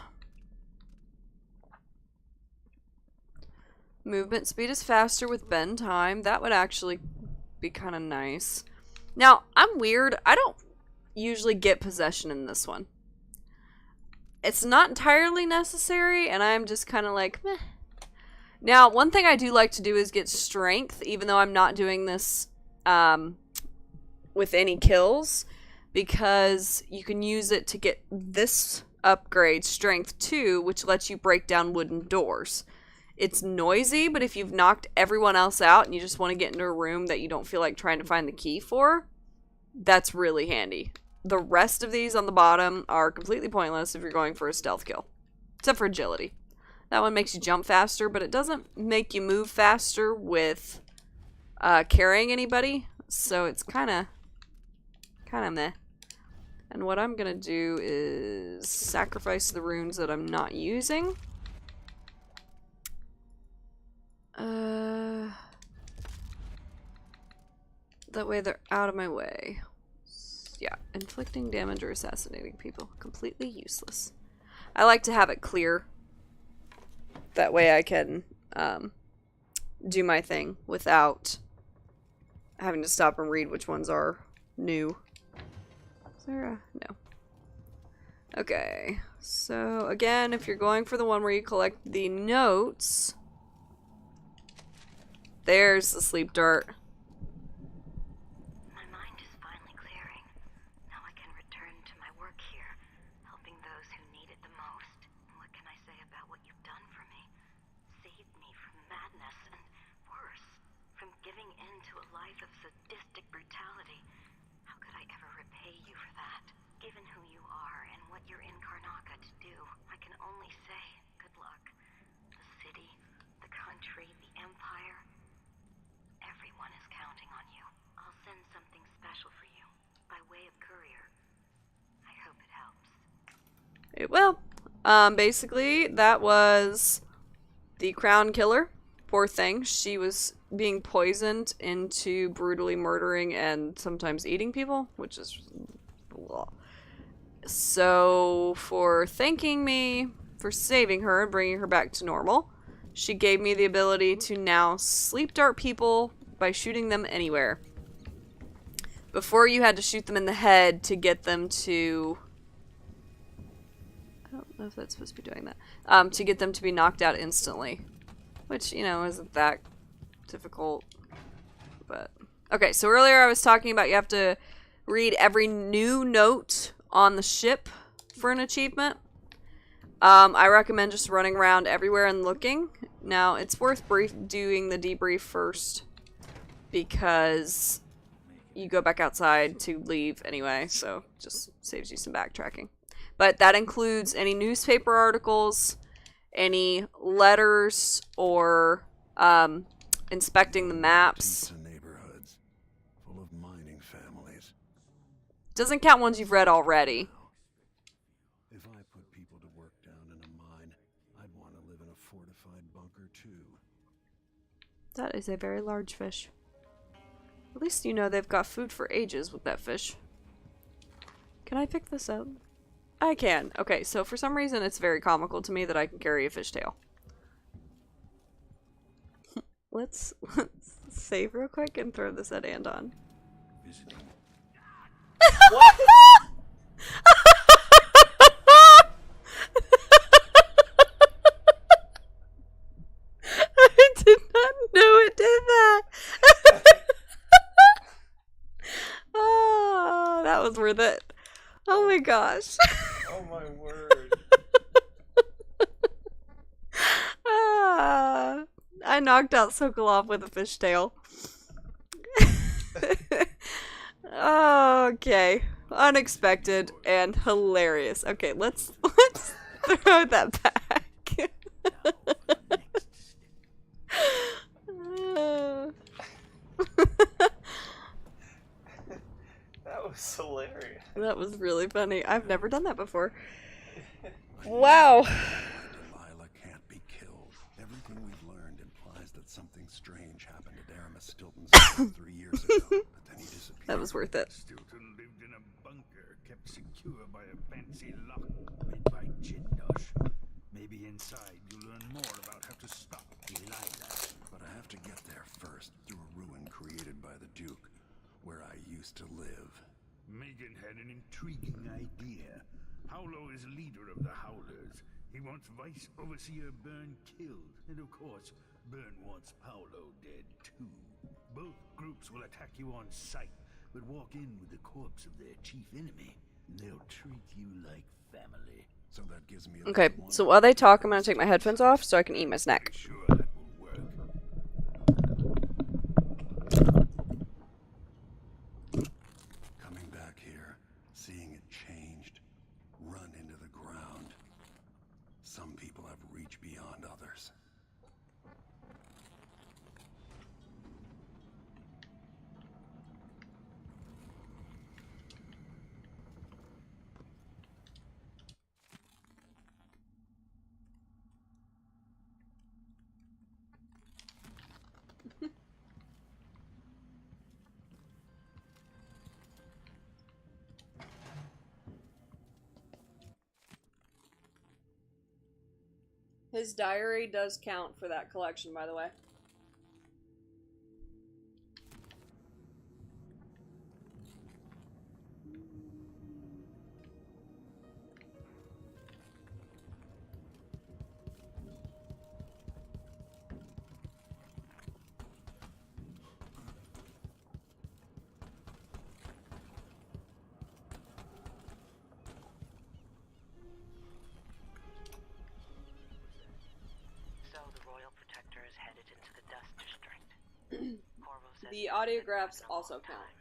A: Movement speed is faster with bend time. That would actually be kind of nice. Now, I'm weird. I don't usually get possession in this one. It's not entirely necessary, and I'm just kind of like, meh. Now, one thing I do like to do is get strength, even though I'm not doing this with any kills, because you can use it to get this upgrade, Strength 2, which lets you break down wooden doors. It's noisy, but if you've knocked everyone else out and you just want to get into a room that you don't feel like trying to find the key for, that's really handy. The rest of these on the bottom are completely pointless if you're going for a stealth kill. Except for agility. That one makes you jump faster, but it doesn't make you move faster with carrying anybody. So it's kind of meh. And what I'm going to do is sacrifice the runes that I'm not using. That way they're out of my way. Yeah, inflicting damage or assassinating people. Completely useless. I like to have it clear. That way I can do my thing without having to stop and read which ones are new. Is there a... No. Okay. So, again, if you're going for the one where you collect the notes... There's the sleep dart.
G: My mind is finally clearing. Now I can return to my work here, helping those who need it the most. What can I say about what you've done for me? Saved me from madness and worse, from giving in to a life of sadistic brutality. How could I ever repay you for that? Given who you are and what you're in Karnaca to do, I can only say good luck. The city, the country, the empire... Everyone is counting on you. I'll send something special for you, by way of courier. I hope it helps.
A: It will. Basically, that was the crown killer. Poor thing. She was being poisoned into brutally murdering and sometimes eating people, which is... blah. So, for thanking me for saving her and bringing her back to normal, she gave me the ability to now sleep dart people by shooting them anywhere. Before, you had to shoot them in the head to get them to... I don't know if that's supposed to be doing that. To get them to be knocked out instantly. Which, you know, isn't that difficult. But... Okay, so earlier I was talking about you have to read every new note on the ship for an achievement. I recommend just running around everywhere and looking. Now, it's worth doing the debrief first, because you go back outside to leave anyway, so just saves you some backtracking. But that includes any newspaper articles, any letters, or inspecting the maps.
C: Neighborhoods full of mining families.
A: Doesn't count ones you've read already.
C: If I put people to work down in a mine, I'd want to live in a fortified bunker too.
A: That is a very large fish. At least you know they've got food for ages with that fish. Can I pick this up? I can. Okay, so for some reason it's very comical to me that I can carry a fishtail. Let's save real quick and throw this at Andon.
B: What?
A: I did not know it did that. Oh, that was worth it. Oh my gosh.
B: Oh my word.
A: Ah, I knocked out Sokolov with a fishtail. Okay. Unexpected and hilarious. Okay, let's throw that back.
B: That was hilarious.
A: That was really funny. I've never done that before. Wow.
C: Delilah can't be killed. Everything we've learned implies that something strange happened at Aramis Stilton's house 3 years ago, but then he disappeared.
A: That was worth it.
H: Stilton lived in a bunker kept secure by a fancy lock made by Jindosh. Maybe inside you'll learn more about how to stop Delilah.
C: But I have to get there first, through a ruin created by the Duke, where I used to live.
H: Megan had an intriguing idea. Howlo is leader of the Howlers. He wants Vice Overseer Byrne killed, and of course, Byrne wants Paolo dead too. Both groups will attack you on sight, but walk in with the corpse of their chief enemy. They'll treat you like family.
C: So that gives me a
A: Okay,
C: little
A: so while they talk, I'm gonna take my headphones off so I can eat my snack.
H: Sure that will work.
C: coming back here, seeing it changed, run into the ground. Some people have reached beyond others.
A: His diary does count for that collection, by the way.
G: So the Royal Protector is headed into the Dust District. Corvo says
A: The audiographs also count.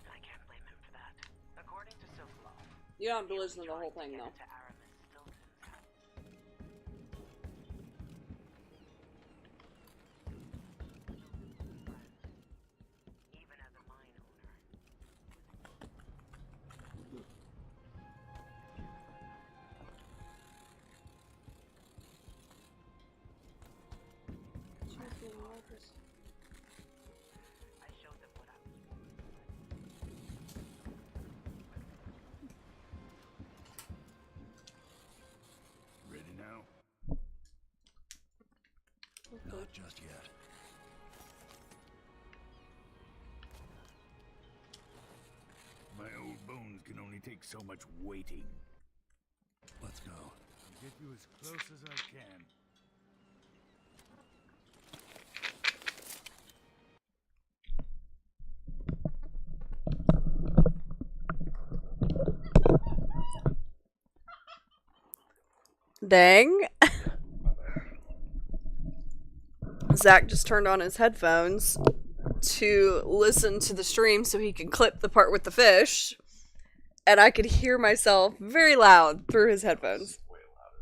G: I can't blame him for that. According to Sokolov,
A: You don't have to listen to the whole thing, though.
G: to Aramis Stilton's house. Even as a mine owner. I showed them what I was
H: Ready now?
C: Not just yet.
H: My old bones can only take so much waiting.
C: Let's go.
H: I'll get you as close as I can.
A: Dang. Zach just turned on his headphones to listen to the stream so he could clip the part with the fish. And I could hear myself very loud through his headphones.
B: Way louder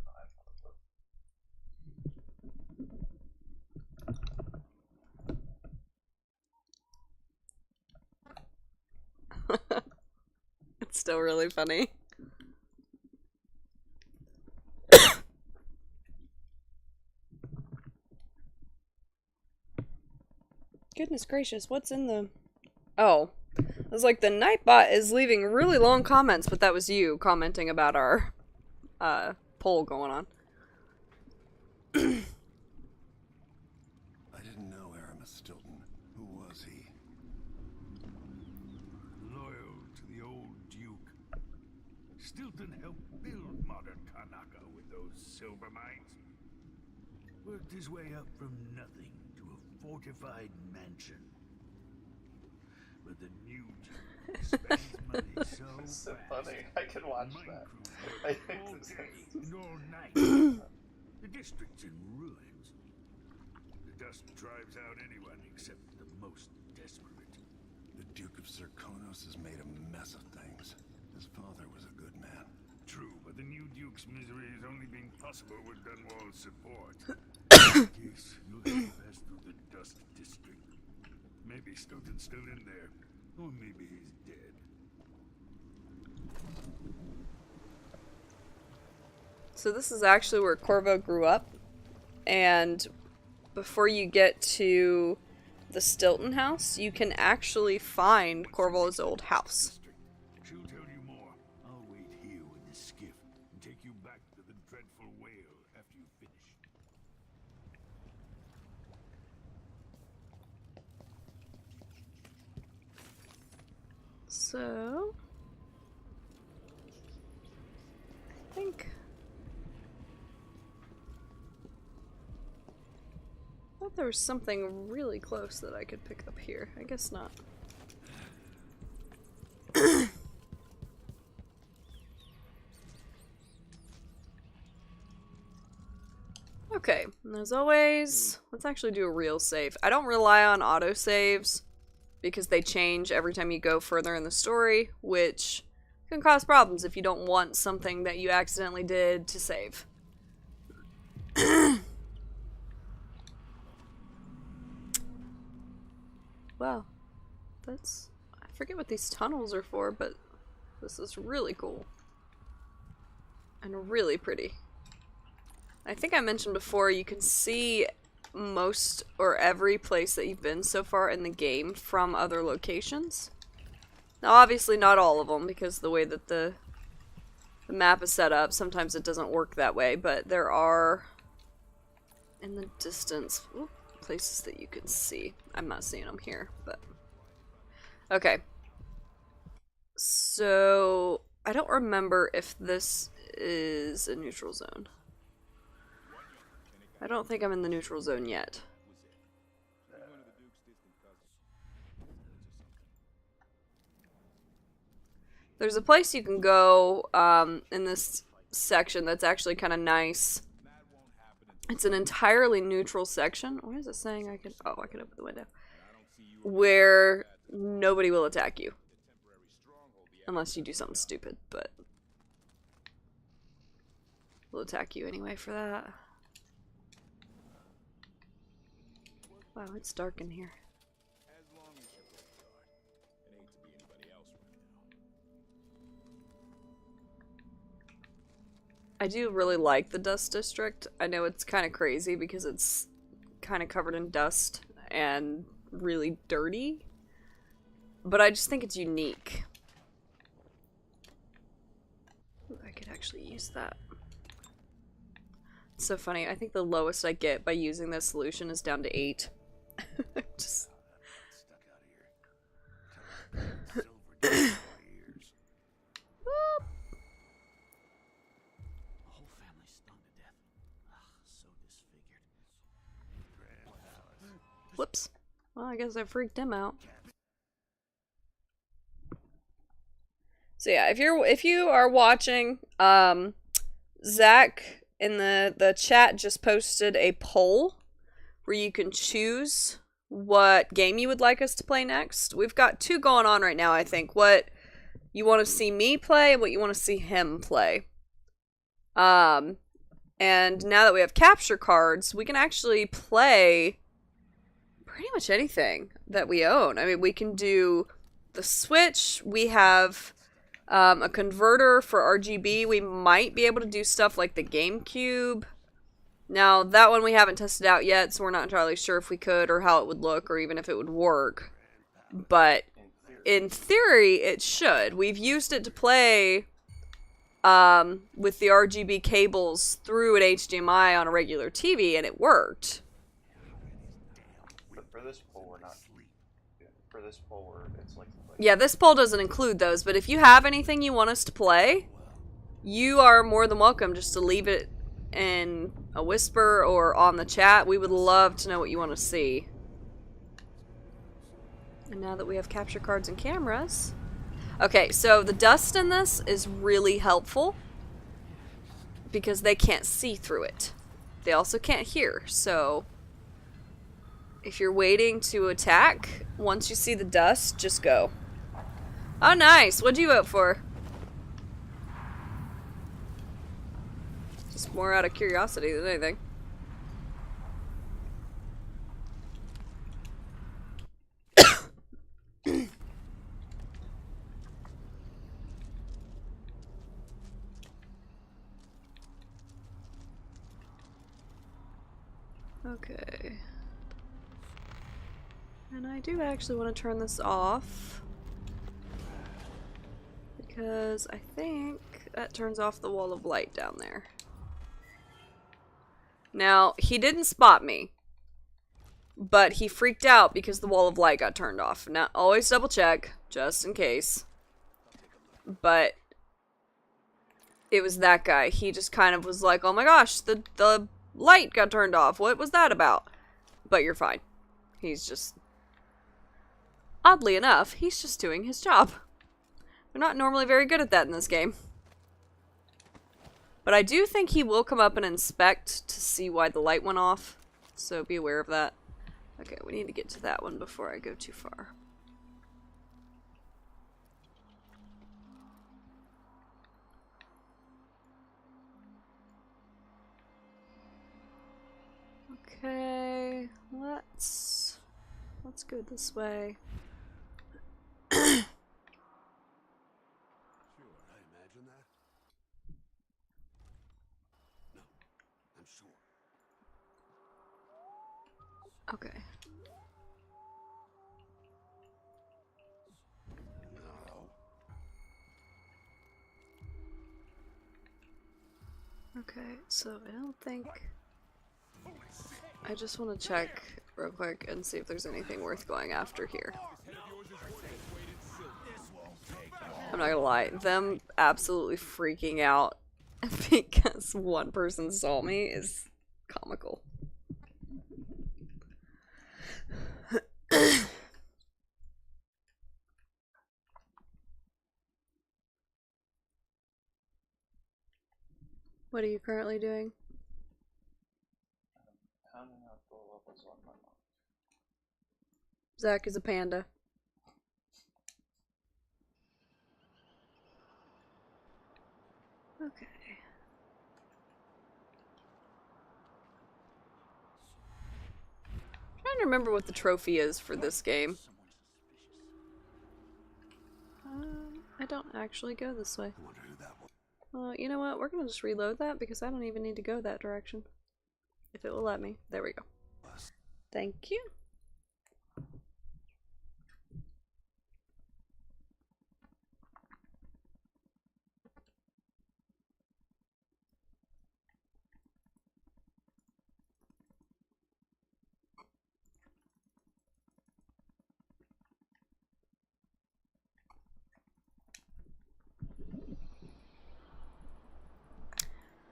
B: than I thought.
A: It's still really funny. Goodness gracious, what's in the... Oh. I was like, the Nightbot is leaving really long comments, but that was you commenting about our poll going on.
C: I didn't know Aramis Stilton. Who was he?
H: Loyal to the old Duke. Stilton helped build modern Karnaca with those silver mines. Worked his way up from nothing to a fortified mansion. But the new Duke spends money so
B: It's so
H: fast.
B: funny. I can watch
H: Mine
B: that.
H: crews
B: I
H: work
B: think
H: all
B: this
H: day
B: is...
H: and all night. The district's in ruins. The dust drives out anyone except the most desperate.
C: The Duke of Serkonos has made a mess of things. His father was a good man.
H: True, but the new Duke's misery has only been possible with Dunwall's support. In case you'll have to pass through the dust district. Maybe Stilton's still in there, or maybe he's dead.
A: So this is actually where Corvo grew up, and before you get to the Stilton house, you can actually find Corvo's old house.
H: She'll tell you more. I'll wait here with the skiff and take you back to the dreadful whale after you finish.
A: So, I think... I thought there was something really close that I could pick up here. I guess not. Okay, and as always, let's actually do a real save. I don't rely on autosaves because they change every time you go further in the story, which can cause problems if you don't want something that you accidentally did to save. Wow, that's... I forget what these tunnels are for, but this is really cool. And really pretty. I think I mentioned before, you can see most or every place that you've been so far in the game from other locations. Now obviously not all of them, because the way that the map is set up, sometimes it doesn't work that way, but there are, in the distance, places that you can see. I'm not seeing them here, but... Okay. So, I don't remember if this is a neutral zone. I don't think I'm in the neutral zone yet. There's a place you can go in this section that's actually kind of nice. It's an entirely neutral section. What is it saying? I could open the window. Where nobody will attack you. Unless you do something stupid, but we'll attack you anyway for that. Wow, it's dark in here. I do really like the Dust District. I know it's kind of crazy because it's kind of covered in dust and really dirty, but I just think it's unique. Ooh, I could actually use that. It's so funny. I think the lowest I get by using this solution is down to 8. Just... Whoops. Well, I guess I freaked him out. So yeah, if you are watching, Zach in the chat just posted a poll where you can choose what game you would like us to play next. We've got 2 going on right now, I think. What you want to see me play and what you want to see him play. And now that we have capture cards, we can actually play pretty much anything that we own. I mean, we can do the Switch. We have a converter for RGB. We might be able to do stuff like the GameCube. Now, that one we haven't tested out yet, so we're not entirely sure if we could or how it would look or even if it would work. But in theory, it should. We've used it to play with the RGB cables through an HDMI on a regular TV, and it worked.
B: But for this poll, we're not. For this poll, it's like.
A: Yeah, this poll doesn't include those, but if you have anything you want us to play, you are more than welcome just to leave it in a whisper or on the chat. We would love to know what you want to see. And now that we have capture cards and cameras... Okay, so the dust in this is really helpful because they can't see through it. They also can't hear, so if you're waiting to attack, once you see the dust, just go. Oh, nice! What'd you vote for? Just more out of curiosity than anything. Okay. And I do actually want to turn this off. Because I think that turns off the wall of light down there. Now, he didn't spot me. But he freaked out because the wall of light got turned off. Now, always double check, just in case. But it was that guy. He just kind of was like, oh my gosh, the light got turned off. What was that about? But you're fine. He's just... Oddly enough, he's just doing his job. We're not normally very good at that in this game. But I do think he will come up and inspect to see why the light went off. So be aware of that. Okay, we need to get to that one before I go too far. Okay, let's go this way.
C: Sure, I imagine that. No, I'm sure.
A: Okay.
C: No.
A: Okay, so I don't think... I just want to check real quick and see if there's anything worth going after here. I'm not gonna lie, them absolutely freaking out because one person saw me is comical. What are you currently doing?
B: Pounding out the levels on my mom.
A: Zach is a panda. Okay. I'm trying to remember what the trophy is for this game. I don't actually go this way.
C: I wonder who that was.
A: Well, you know what? We're gonna just reload that because I don't even need to go that direction. If it will let me. There we go. Thank you.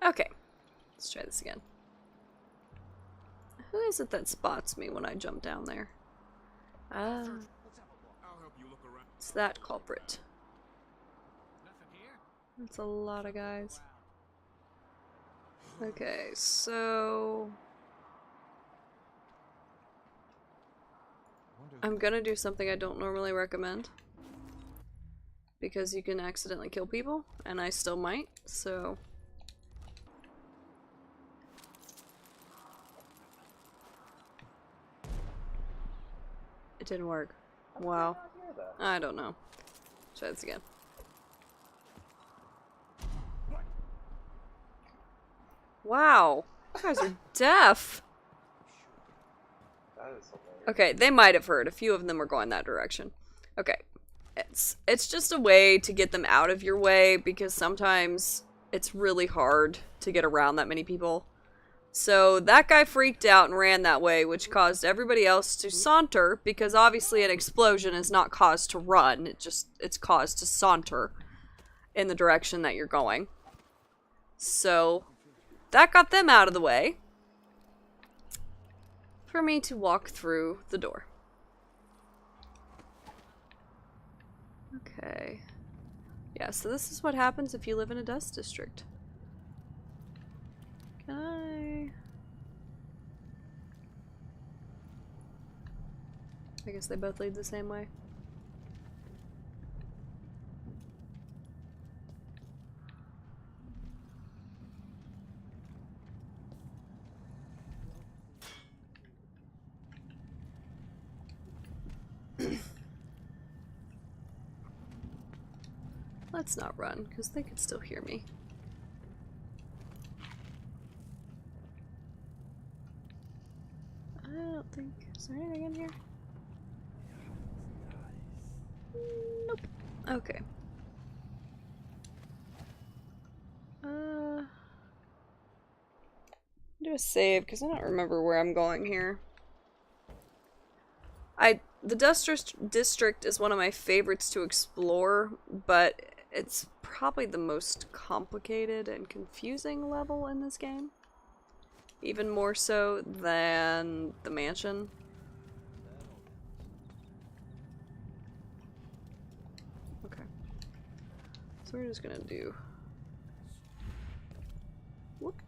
A: Okay, let's try this again. Who is it that spots me when I jump down there? Ah, it's that culprit. That's a lot of guys. Okay, so... I'm gonna do something I don't normally recommend. Because you can accidentally kill people, and I still might, so... It didn't work. Wow. I don't know. Try this again. Wow. You guys are deaf.
B: That is hilarious.
A: Okay, they might have heard. A few of them were going that direction. Okay. It's just a way to get them out of your way, because sometimes it's really hard to get around that many people. So that guy freaked out and ran that way, which caused everybody else to saunter, because obviously an explosion is not caused to run, it's caused to saunter in the direction that you're going. So that got them out of the way for me to walk through the door. Okay. Yeah, so this is what happens if you live in a dust district. Can I guess they both lead the same way. Let's not run, because they could still hear me. I don't think... Is there anything in here? Nope. Okay. Do a save, because I don't remember where I'm going here. The Dust District is one of my favorites to explore, but it's probably the most complicated and confusing level in this game. Even more so than the mansion. Okay. So we're just gonna do... Whoop.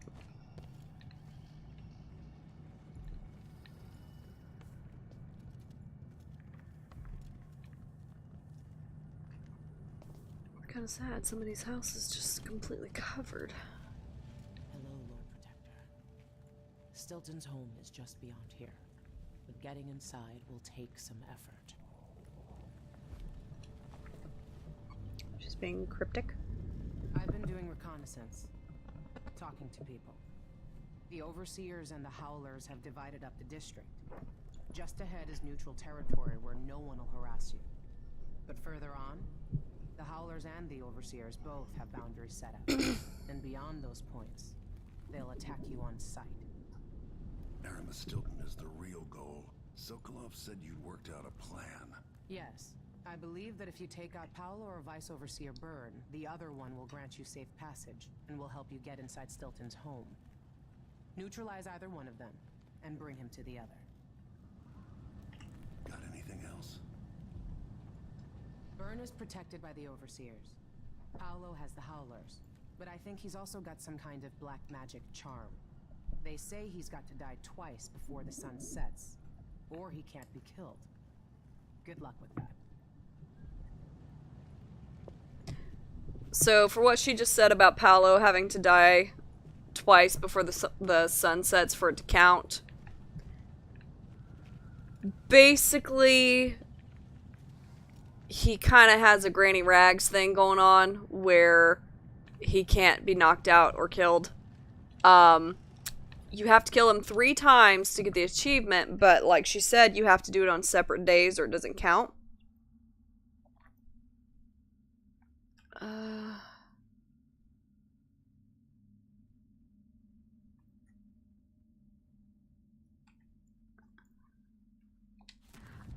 A: Kind of sad. Somebody's house is just completely covered.
F: Hello, Lord Protector. Stilton's home is just beyond here, but getting inside will take some effort.
A: She's being cryptic.
F: I've been doing reconnaissance, talking to people. The Overseers and the Howlers have divided up the district. Just ahead is neutral territory where no one will harass you. But further on, the Howlers and the Overseers both have boundaries set up. And beyond those points, they'll attack you on sight.
C: Aramis Stilton is the real goal. Sokolov said you'd worked out a plan.
F: Yes. I believe that if you take out Paolo or Vice Overseer Byrne, the other one will grant you safe passage, and will help you get inside Stilton's home. Neutralize either one of them, and bring him to the other.
C: Got anything else?
F: Byrne is protected by the Overseers. Paolo has the Howlers, but I think he's also got some kind of black magic charm. They say he's got to die twice before the sun sets, or he can't be killed. Good luck with that.
A: So, for what she just said about Paolo having to die twice before the sun sets for it to count, basically, he kind of has a Granny Rags thing going on where he can't be knocked out or killed. You have to kill him 3 times to get the achievement, but like she said, you have to do it on separate days or it doesn't count.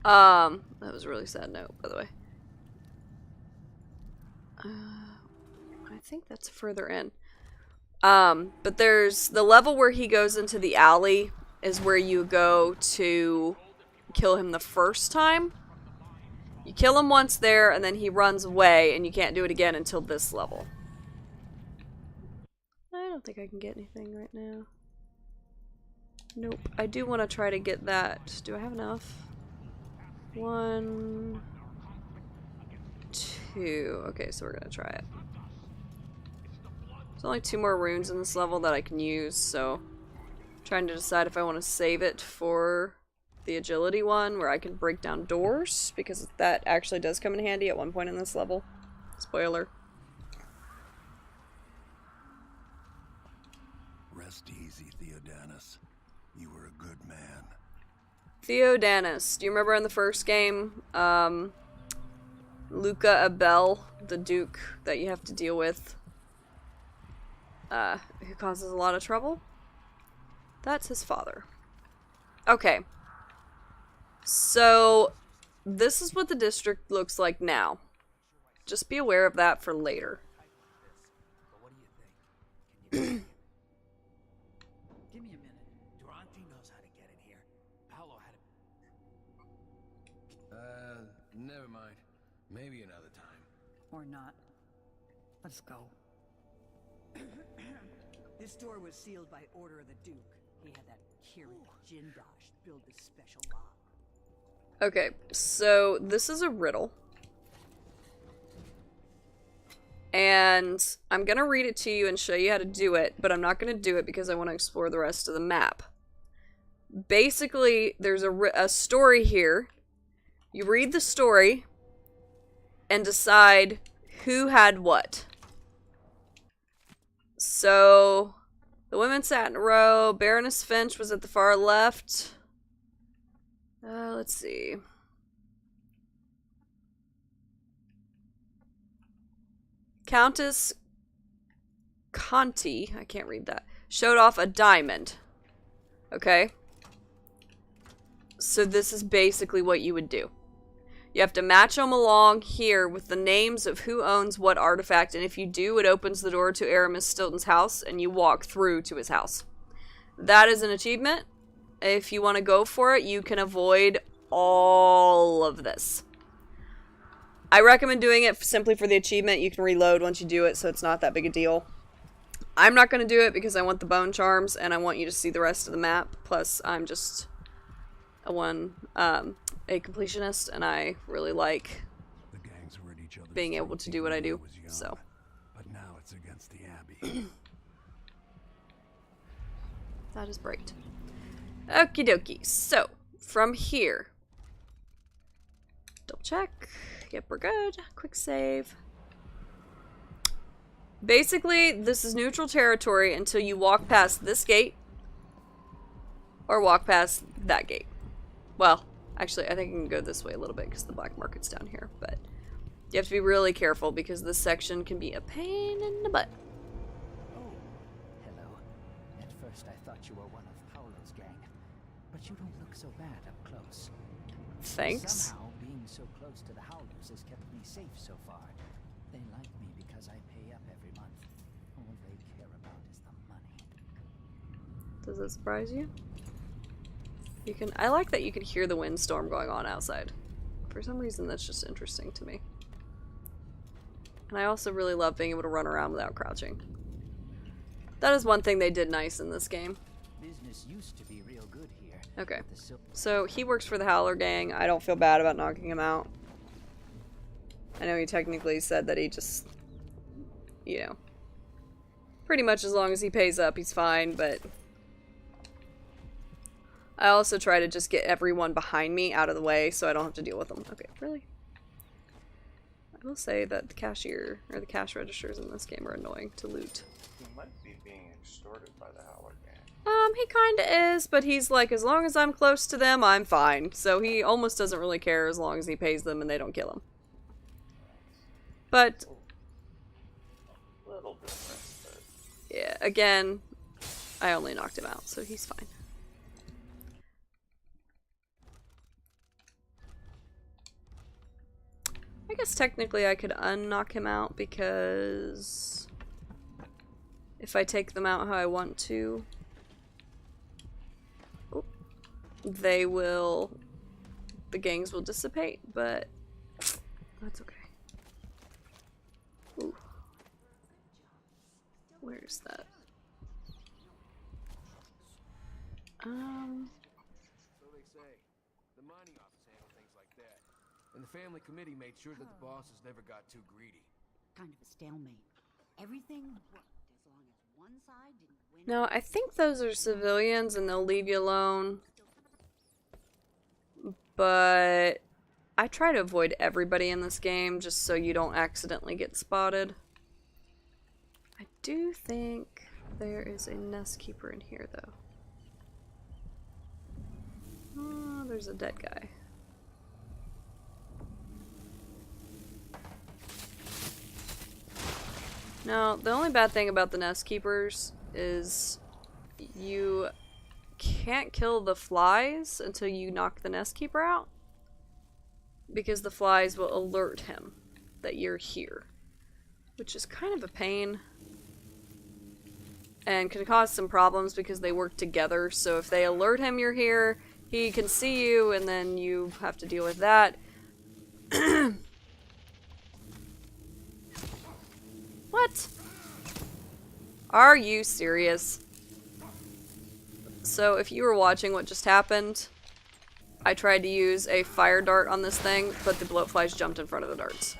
A: That was a really sad note, by the way. I think that's further in. But there's the level where he goes into the alley is where you go to kill him the first time. You kill him once there, and then he runs away, and you can't do it again until this level. I don't think I can get anything right now. Nope. I do want to try to get that. Do I have enough? 1, 2. Okay, so we're gonna try it. There's only 2 more runes in this level that I can use, so I'm trying to decide if I want to save it for the agility one where I can break down doors, because that actually does come in handy at one point in this level. Spoiler.
C: Rest easy, Theodanis. You were a good man.
A: Theodanis. Do you remember in the first game, Luca Abel, the Duke that you have to deal with, who causes a lot of trouble. That's his father. Okay. So, this is what the district looks like now. Just be aware of that for later.
I: What do you think? Give me a minute. Durante knows how to get in here. Paolo had it.
J: Never mind. Maybe another time.
K: Or not. Let's go.
D: This door was sealed by order of the Duke. He had that Kieran Jindosh build this special lock.
A: Okay, so this is a riddle. And I'm gonna read it to you and show you how to do it, but I'm not gonna do it because I want to explore the rest of the map. Basically, there's a story here. You read the story and decide who had what. So, the women sat in a row. Baroness Finch was at the far left. Let's see. Countess Kaitie, I can't read that, showed off a diamond. Okay? So this is basically what you would do. You have to match them along here with the names of who owns what artifact, and if you do, it opens the door to Aramis Stilton's house, and you walk through to his house. That is an achievement. If you want to go for it, you can avoid all of this. I recommend doing it simply for the achievement. You can reload once you do it, so it's not that big a deal. I'm not going to do it because I want the bone charms, and I want you to see the rest of the map. Plus, I'm just a completionist, and I really like being able to do what I do. So,
C: but now it's against the Abbey.
A: that is bright. Okie dokie. So, from here, double check. Yep, we're good. Quick save. Basically, this is neutral territory until you walk past this gate or walk past that gate. Well, actually, I think I can go this way a little bit because the black market's down here, but you have to be really careful because this section can be a pain in the butt.
I: Oh, hello. At first I thought you were one of Paolo's gang, but you don't look so bad up close.
A: Thanks.
I: Somehow, being so close to the Howlers has kept me safe so far. They like me because I pay up every month. All they care about is the money.
A: Does that surprise you? I like that you can hear the windstorm going on outside. For some reason, that's just interesting to me. And I also really love being able to run around without crouching. That is one thing they did nice in this game.
I: Business used to be real good here.
A: Okay. So, he works for the Howler gang. I don't feel bad about knocking him out. I know he technically said that he just, you know, pretty much as long as he pays up, he's fine, but I also try to just get everyone behind me out of the way so I don't have to deal with them. Okay, really? I will say that the cashier, or the cash registers in this game are annoying to loot.
B: He might be being extorted by the Howler gang.
A: He kinda is, but he's like, as long as I'm close to them, I'm fine. So he almost doesn't really care as long as he pays them and they don't kill him. But
B: A little different, but
A: yeah, again, I only knocked him out, so he's fine. I guess technically I could unknock him out because if I take them out how I want to, the gangs will dissipate, but that's okay. Ooh. Where's that?
J: So they say. The mining office handle things like that. And the family committee made sure that the bosses never got too greedy.
K: Kind of a stalemate. Everything worked as long as one side didn't win.
A: No, I think those are civilians and they'll leave you alone. But I try to avoid everybody in this game just so you don't accidentally get spotted. I do think there is a nest keeper in here though. Oh, there's a dead guy. Now, the only bad thing about the Nest Keepers is you can't kill the flies until you knock the Nest Keeper out, because the flies will alert him that you're here, which is kind of a pain and can cause some problems because they work together. So if they alert him you're here, he can see you, and then you have to deal with that. What? Are you serious? So if you were watching what just happened, I tried to use a fire dart on this thing, but the bloatflies jumped in front of the darts.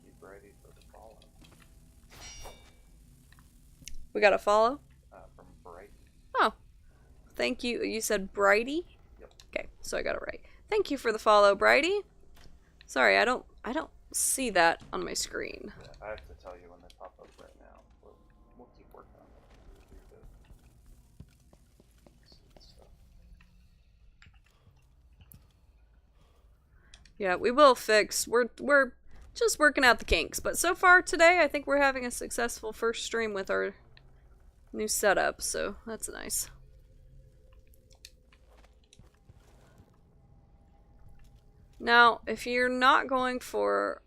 B: Keep ready for the follow.
A: We got a follow?
B: From Bright.
A: Oh. Thank you. You said Brighty?
B: Yep.
A: Okay, so I got it right. Thank you for the follow, Brighty. Sorry, I don't see that on my screen.
B: Yeah, I have to tell you when they pop up right now. We'll keep working on it.
A: Yeah, we will fix. We're just working out the kinks, but so far today I think we're having a successful first stream with our new setup, so that's nice. Now, if you're not going for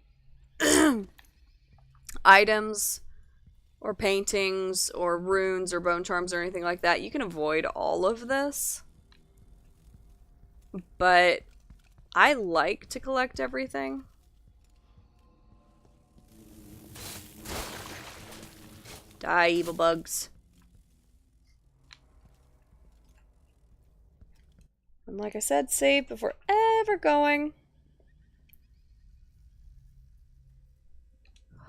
A: items or paintings or runes or bone charms or anything like that, you can avoid all of this. But I like to collect everything. Die, evil bugs. And like I said, save before ever going.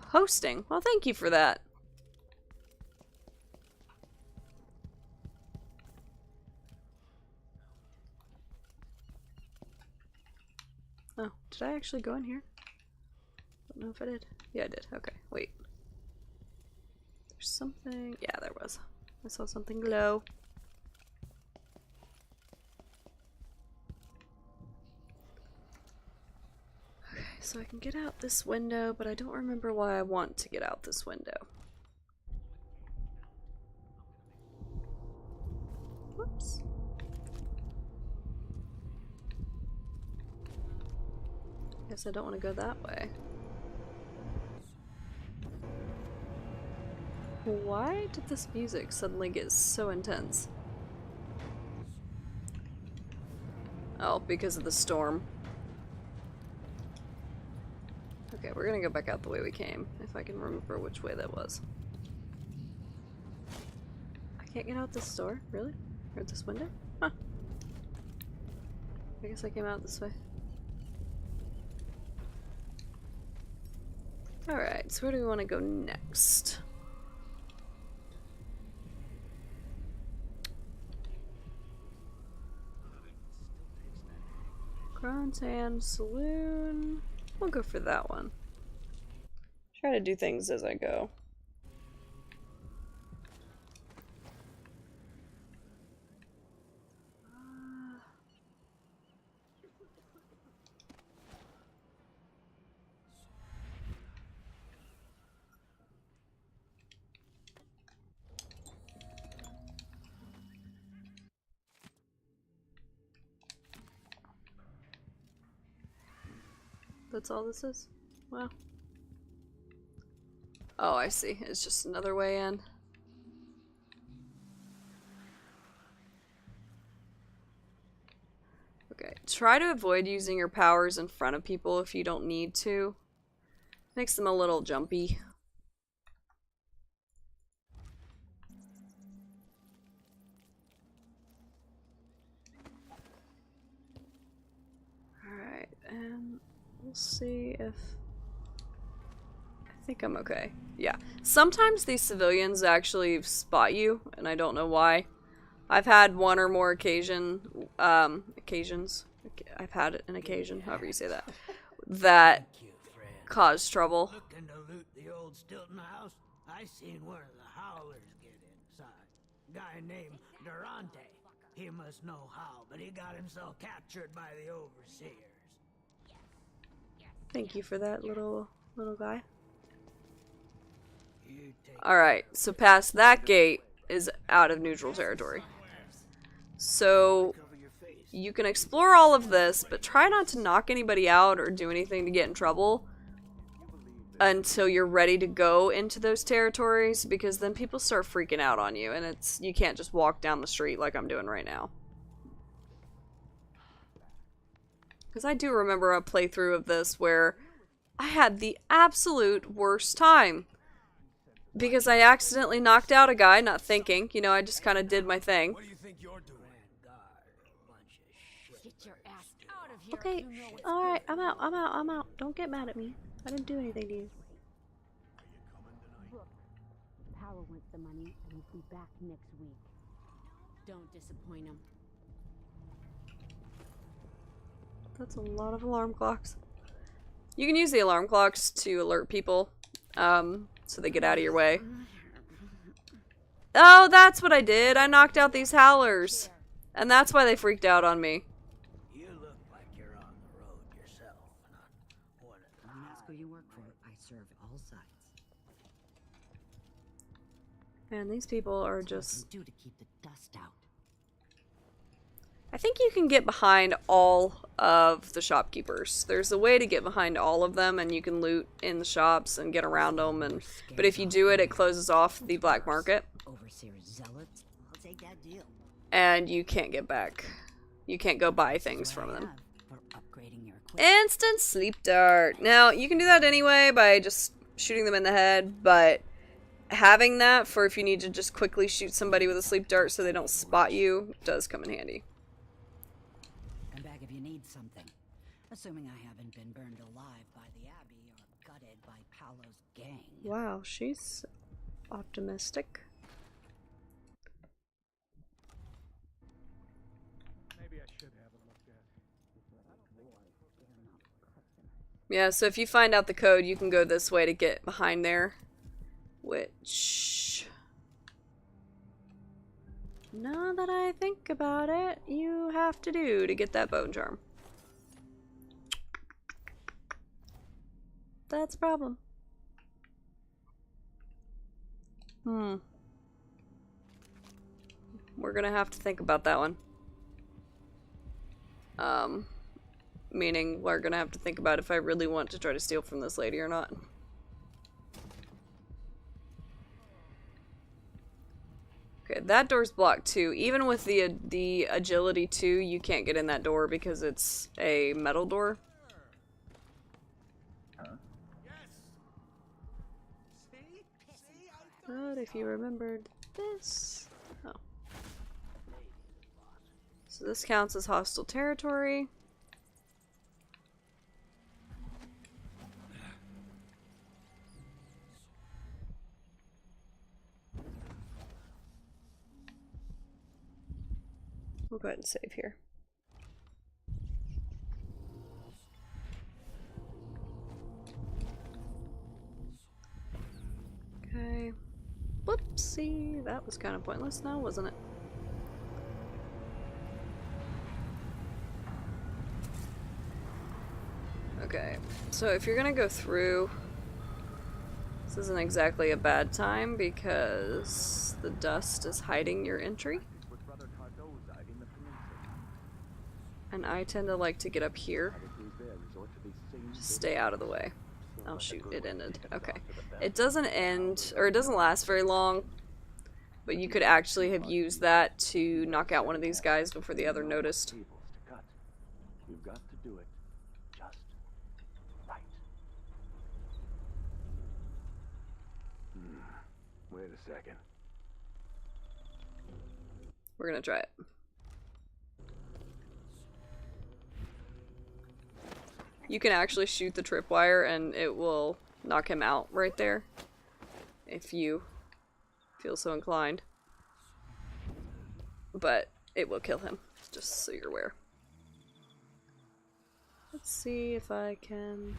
A: Hosting. Well, thank you for that. Oh, did I actually go in here? I don't know if I did. Yeah, I did. Okay, wait. There's something. Yeah, there was. I saw something glow. Okay, so I can get out this window, but I don't remember why I want to get out this window. Whoops. Guess I don't want to go that way. Why did this music suddenly get so intense? Oh, because of the storm. Okay, we're gonna go back out the way we came, if I can remember which way that was. I can't get out this door? Really? Or this window? Huh. I guess I came out this way. Alright, so where do we want to go next? Gruntan Saloon. We'll go for that one. Try to do things as I go. That's all this is? Wow. Oh, I see. It's just another way in. Okay. Try to avoid using your powers in front of people if you don't need to. Makes them a little jumpy. Alright, and we'll see if... I think I'm okay. Yeah. Sometimes these civilians actually spot you, and I don't know why. I've had one or more occasions. I've had an occasion, however you say that, that caused trouble.
L: Looking to loot the old Stilton house? I seen one of the howlers get inside. Guy named Durante. He must know how, but he got himself captured by the overseers.
A: Thank you for that, little guy. Alright, so past that gate is out of neutral territory. So you can explore all of this, but try not to knock anybody out or do anything to get in trouble until you're ready to go into those territories, because then people start freaking out on you, and you can't just walk down the street like I'm doing right now. Because I do remember a playthrough of this where I had the absolute worst time. Because I accidentally knocked out a guy, not thinking. You know, I just kind of did my thing. Okay, alright, I'm out. Don't get mad at me. I didn't do anything to you.
K: Look, Paolo wants the money and he'll be back next week.
F: Don't disappoint him.
A: That's a lot of alarm clocks. You can use the alarm clocks to alert people, so they get out of your way. Oh, that's what I did. I knocked out these howlers. And that's why they freaked out on me.
L: You look like you're on the road yourself, not one of the...
K: Don't ask who you work for. I serve all sides.
A: Man, these people are just...
K: Do to keep the dust out.
A: I think you can get behind all of the shopkeepers. There's a way to get behind all of them, and you can loot in the shops and get around them. But if you do it, it closes off the black market.
K: Overseer zealots. I'll take that deal.
A: And you can't get back. You can't go buy things from them.
K: For upgrading your equipment.
A: Instant sleep dart. Now, you can do that anyway by just shooting them in the head, but having that for if you need to just quickly shoot somebody with a sleep dart so they don't spot you does come in handy.
K: Come back if you need something. Assuming I haven't been burned alive by the Abbey or gutted by Paolo's gang.
A: Wow, she's optimistic.
J: Maybe I should have it looked at.
A: Yeah, so if you find out the code, you can go this way to get behind there. Which... now that I think about it, you have to do to get that bone charm. That's a problem. We're gonna have to think about that one. Meaning we're gonna have to think about if I really want to try to steal from this lady or not. Okay, that door's blocked too. Even with the agility 2, you can't get in that door because it's a metal door. But if you remembered this... oh. So this counts as hostile territory. We'll go ahead and save here. Okay. Whoopsie, that was kind of pointless now, wasn't it? Okay, so if you're gonna go through, this isn't exactly a bad time because the dust is hiding your entry. And I tend to like to get up here. Just stay out of the way. Oh shoot, it ended. Okay. It doesn't end, or it doesn't last very long, but you could actually have used that to knock out one of these guys before the other noticed.
M: You've got to do it just right. Wait a second.
A: We're gonna try it. You can actually shoot the tripwire and it will knock him out right there if you feel so inclined. But it will kill him, just so you're aware. Let's see if I can...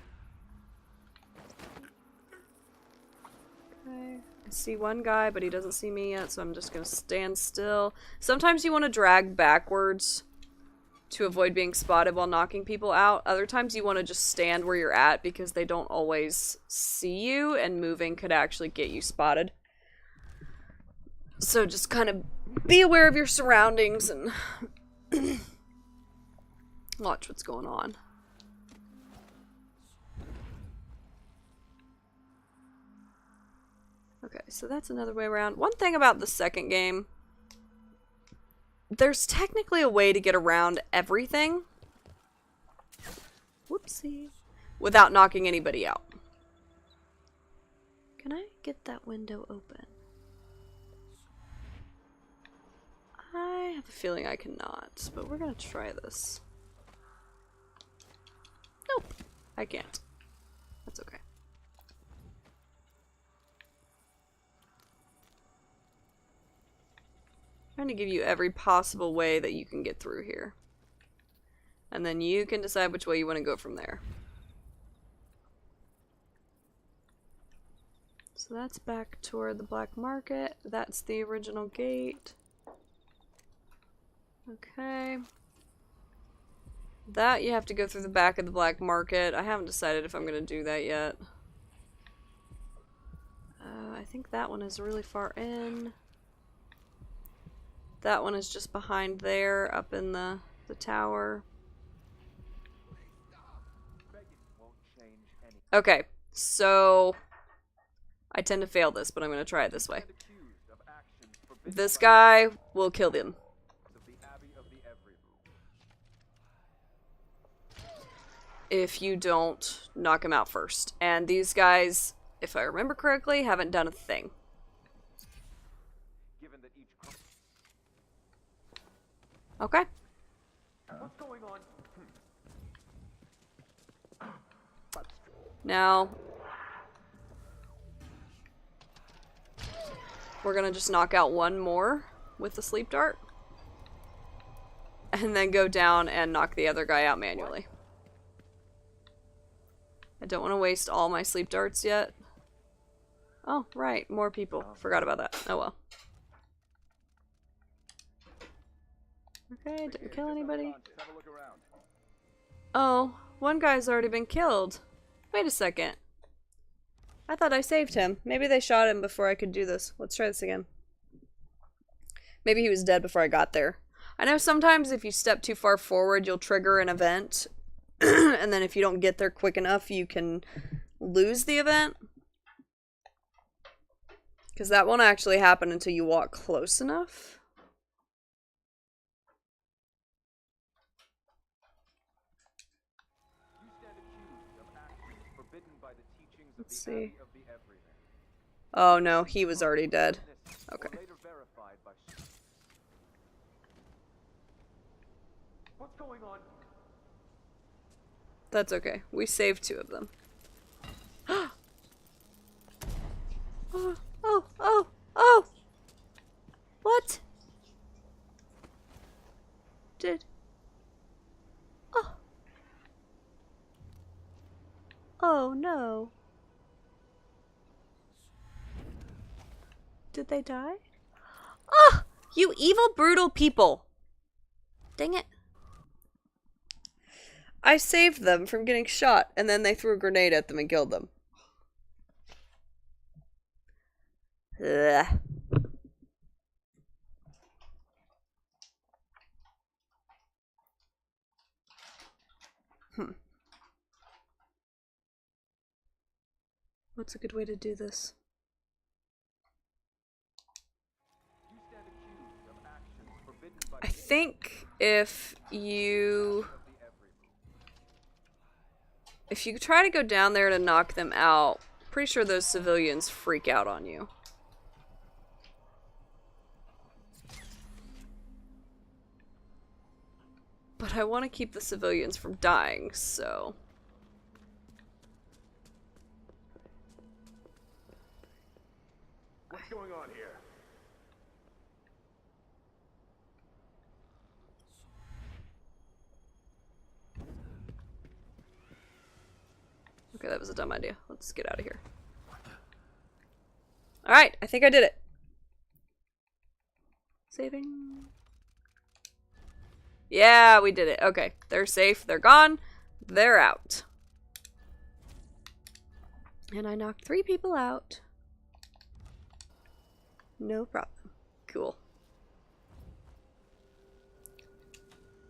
A: okay. I see one guy, but he doesn't see me yet, so I'm just gonna stand still. Sometimes you want to drag backwards to avoid being spotted while knocking people out. Other times you want to just stand where you're at because they don't always see you, and moving could actually get you spotted. So just kind of be aware of your surroundings and watch what's going on. Okay, so that's another way around. One thing about the second game, there's technically a way to get around everything. Whoopsie. Without knocking anybody out. Can I get that window open? I have a feeling I cannot, but we're gonna try this. Nope, I can't. That's okay. I'm trying to give you every possible way that you can get through here. And then you can decide which way you want to go from there. So that's back toward the black market. That's the original gate. Okay. That you have to go through the back of the black market. I haven't decided if I'm going to do that yet. I think that one is really far in. That one is just behind there, up in the tower. Okay, so I tend to fail this, but I'm going to try it this way. This guy will kill them. If you don't knock him out first. And these guys, if I remember correctly, haven't done a thing. Okay.
J: What's going on?
A: Now, we're gonna just knock out one more with the sleep dart. And then go down and knock the other guy out manually. I don't want to waste all my sleep darts yet. Oh, right, more people. Forgot about that. Oh well. Okay, didn't kill anybody. Oh, one guy's already been killed. Wait a second. I thought I saved him. Maybe they shot him before I could do this. Let's try this again. Maybe he was dead before I got there. I know sometimes if you step too far forward, you'll trigger an event. And then if you don't get there quick enough, you can lose the event. Because that won't actually happen until you walk close enough. Let's see. Oh no, he was already dead. Okay.
J: What's going on?
A: That's okay. We saved 2 of them. Oh! What? Oh no. Did they die? Ah! You evil, brutal people! Dang it. I saved them from getting shot, and then they threw a grenade at them and killed them. Ugh. What's a good way to do this? I think if you try to go down there to knock them out, pretty sure those civilians freak out on you. But I want to keep the civilians from dying, so...
J: What's going on here?
A: Okay, that was a dumb idea. Let's get out of here. Alright, I think I did it. Saving. Yeah, we did it. Okay, they're safe. They're gone. They're out. And I knocked 3 people out. No problem. Cool.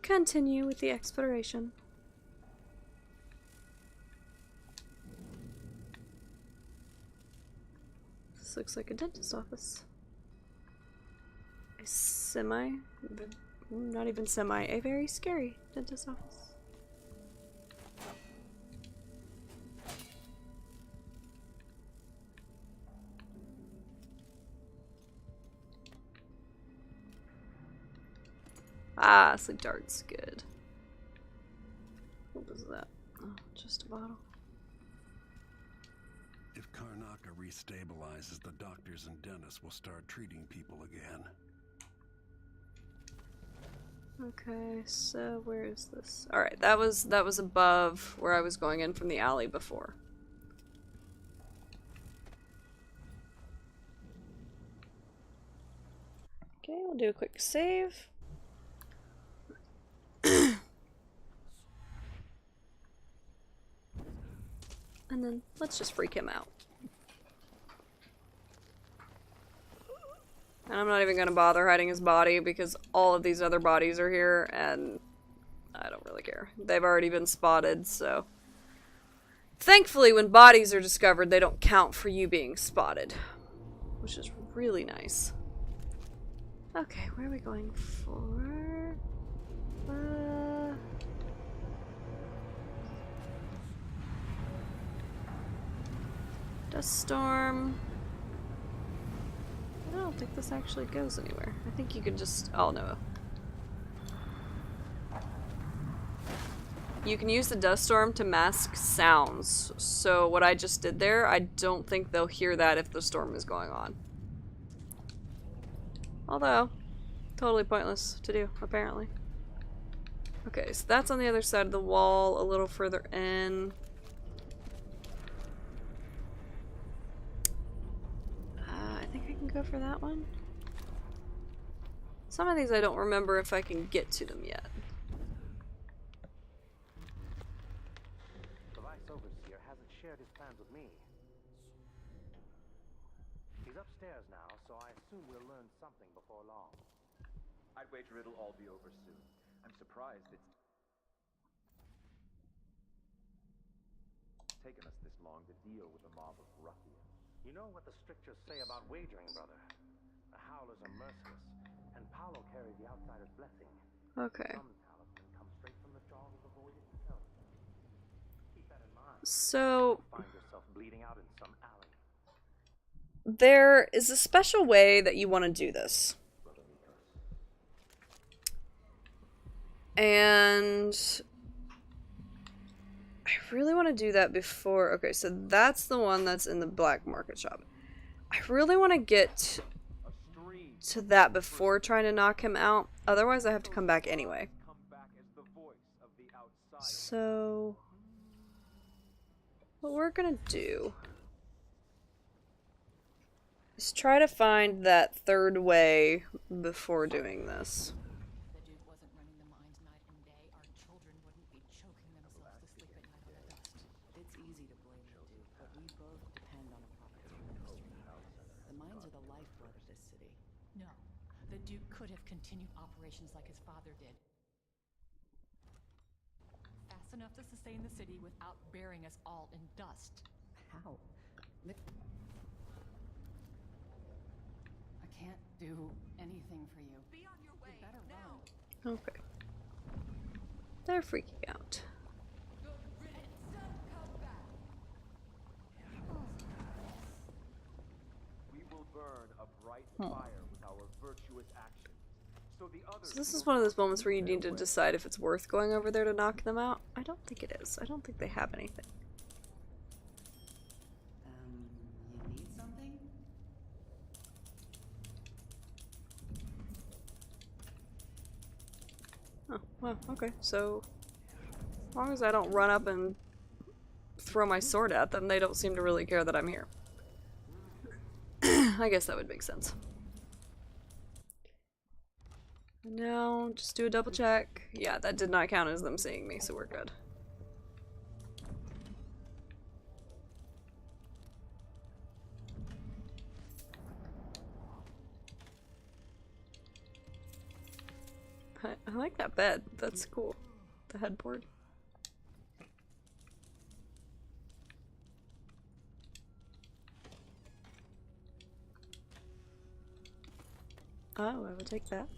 A: Continue with the exploration. This looks like a dentist office. Not even semi, a very scary dentist office. Ah, sleep dart's good. What was that? Oh, just a bottle.
C: If Karnaka restabilizes, the doctors and dentists will start treating people again.
A: Okay, so where is this? Alright, that was above where I was going in from the alley before. Okay, we'll do a quick save. And then let's just freak him out. And I'm not even gonna bother hiding his body because all of these other bodies are here and I don't really care. They've already been spotted, so. Thankfully, when bodies are discovered, they don't count for you being spotted. Which is really nice. Okay, where are we going for? Dust storm. I don't think this actually goes anywhere. I think you can just... Oh, no. You can use the dust storm to mask sounds. So what I just did there, I don't think they'll hear that if the storm is going on. Although, totally pointless to do, apparently. Okay, so that's on the other side of the wall, a little further in. I think I can go for that one. Some of these I don't remember if I can get to them yet.
N: The Vice Overseer hasn't shared his plans with me. He's upstairs now, so I assume we'll learn something before long.
O: I'd wager it'll all be over soon. I'm surprised it's taken us this long to deal with a mob of ruffians.
N: You know what the strictures say about wagering, brother. The Howlers are merciless, and Paolo carries the outsider's blessing.
A: Okay.
N: Some talisman comes straight from the jaws of the void itself. Keep that in mind.
A: So...
N: Find yourself bleeding out in some alley.
A: There is a special way that you want to do this. And... I really want to do that before... Okay, so that's the one that's in the black market shop. I really want to get to that before trying to knock him out. Otherwise, I have to come back anyway. So... what we're gonna do is try to find that third way before doing this.
P: Could have continued operations like his father did. Fast enough to sustain the city without burying us all in dust.
F: How? I can't do anything for you.
P: Be on your way.
F: You better run.
A: Okay. They're freaking out.
O: We will burn a bright fire with our virtuous actions.
A: So this is one of those moments where you need to decide if it's worth going over there to knock them out. I don't think it is. I don't think they have anything.
F: You need something?
A: Oh, well, okay. So, as long as I don't run up and throw my sword at them, they don't seem to really care that I'm here. I guess that would make sense. No, just do a double check. Yeah, that did not count as them seeing me, so we're good. I like that bed. That's cool. The headboard. Oh, I will take that.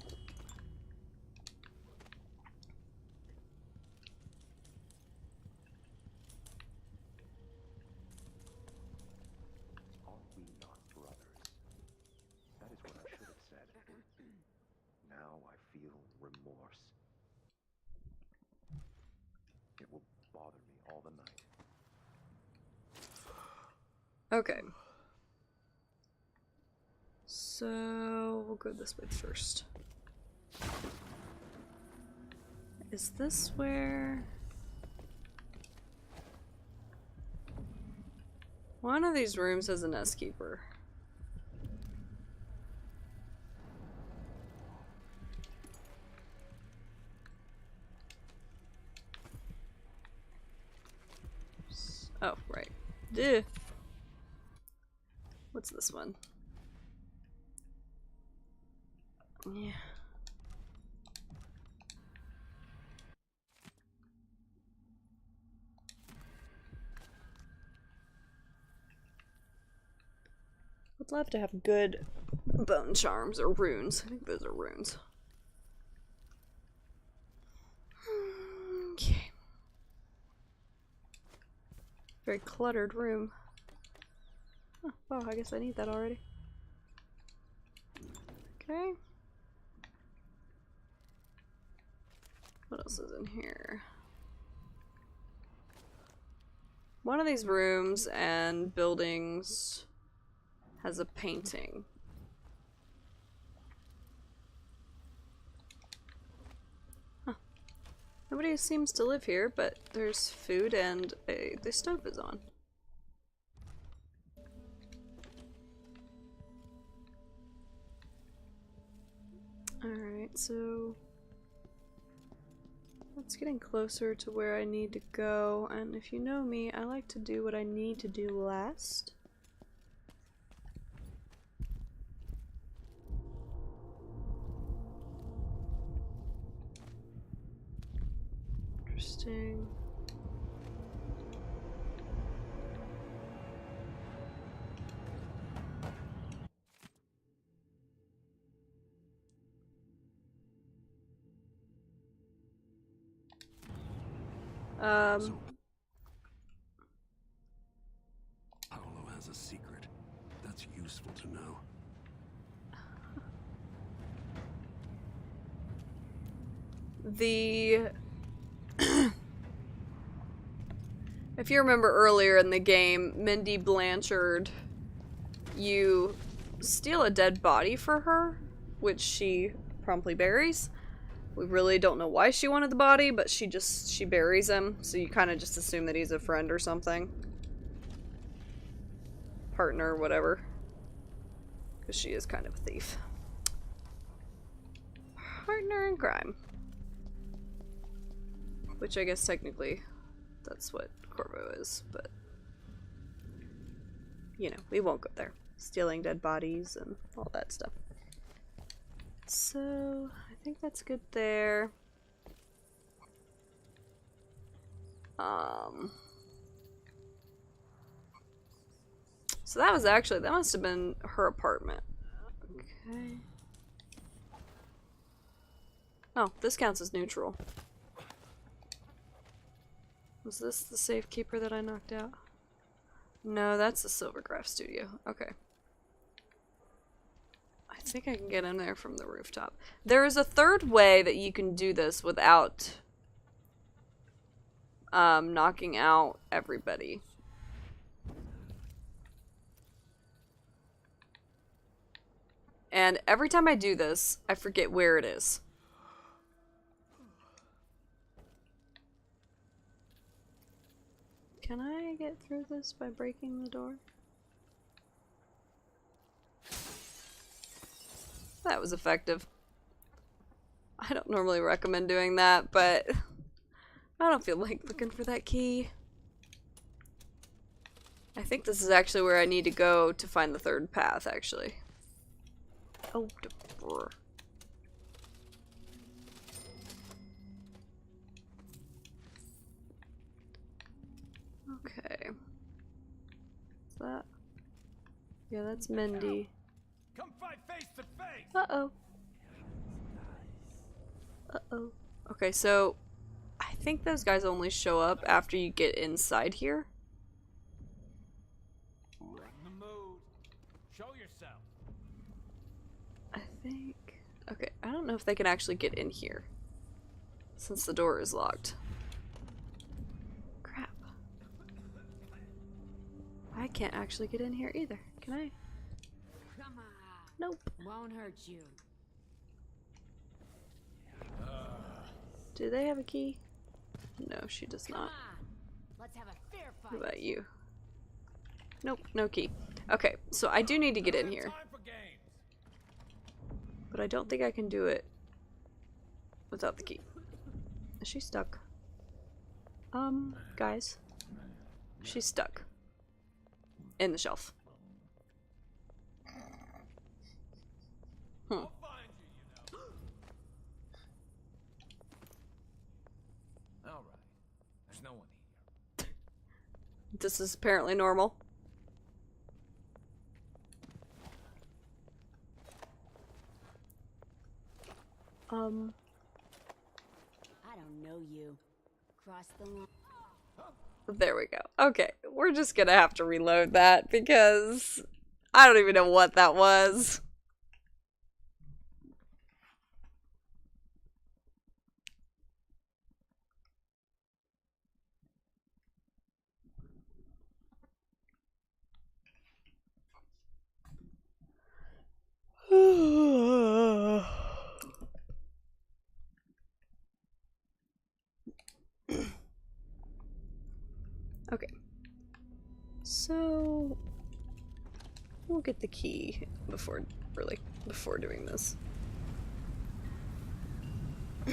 M: Are we not brothers? That is what I should have said. Now I feel remorse. It will bother me all the night.
A: Okay. So we'll go this way first. Is this where... One of these rooms has a nest keeper. Oh, right. Duh. What's this one? Yeah. Would love to have good bone charms or runes. I think those are runes. Okay. Very cluttered room. Oh, wow, I guess I need that already. Okay. What else is in here? One of these rooms and buildings has a painting. Huh. Nobody seems to live here, but there's food and the stove is on. Alright, so it's getting closer to where I need to go, and if you know me, I like to do what I need to do last. Interesting.
C: Paolo has a secret. That's useful to know.
A: If you remember earlier in the game, Mindy Blanchard, you steal a dead body for her, which she promptly buries. We really don't know why she wanted the body, but she buries him, so you kind of just assume that he's a friend or something. Partner, whatever. Because she is kind of a thief. Partner in crime. Which I guess technically that's what Corvo is, but you know, we won't go there. Stealing dead bodies and all that stuff. So, I think that's good there. So that must have been her apartment. Okay. Oh, this counts as neutral. Was this the safekeeper that I knocked out? No, that's the Silvergraph studio. Okay. I think I can get in there from the rooftop. There is a third way that you can do this without knocking out everybody. And every time I do this, I forget where it is. Can I get through this by breaking the door? That was effective. I don't normally recommend doing that, but I don't feel like looking for that key. I think this is actually where I need to go to find the third path, actually. Oh, brr. Okay. What's that? Yeah, that's Mindy.
J: Come fight face to face.
A: Uh-oh. Uh-oh. Okay, so I think those guys only show up after you get inside here.
J: The mood. Show yourself.
A: I think... Okay, I don't know if they can actually get in here, since the door is locked. Crap. I can't actually get in here either. Can I?
K: Come on.
A: Nope.
K: Won't hurt you.
A: Do they have a key? No, she does not.
K: Let's have a fair fight.
A: What about you? Nope, no key. Okay, so I do need to get in here. But I don't think I can do it without the key. Is she stuck? Guys. She's stuck. In the shelf. Hmm.
J: Alright. There's no one here.
A: This is apparently normal.
K: I don't know you. Cross the line.
A: There we go. Okay, we're just gonna have to reload that because I don't even know what that was. Okay. So we'll get the key before doing this. I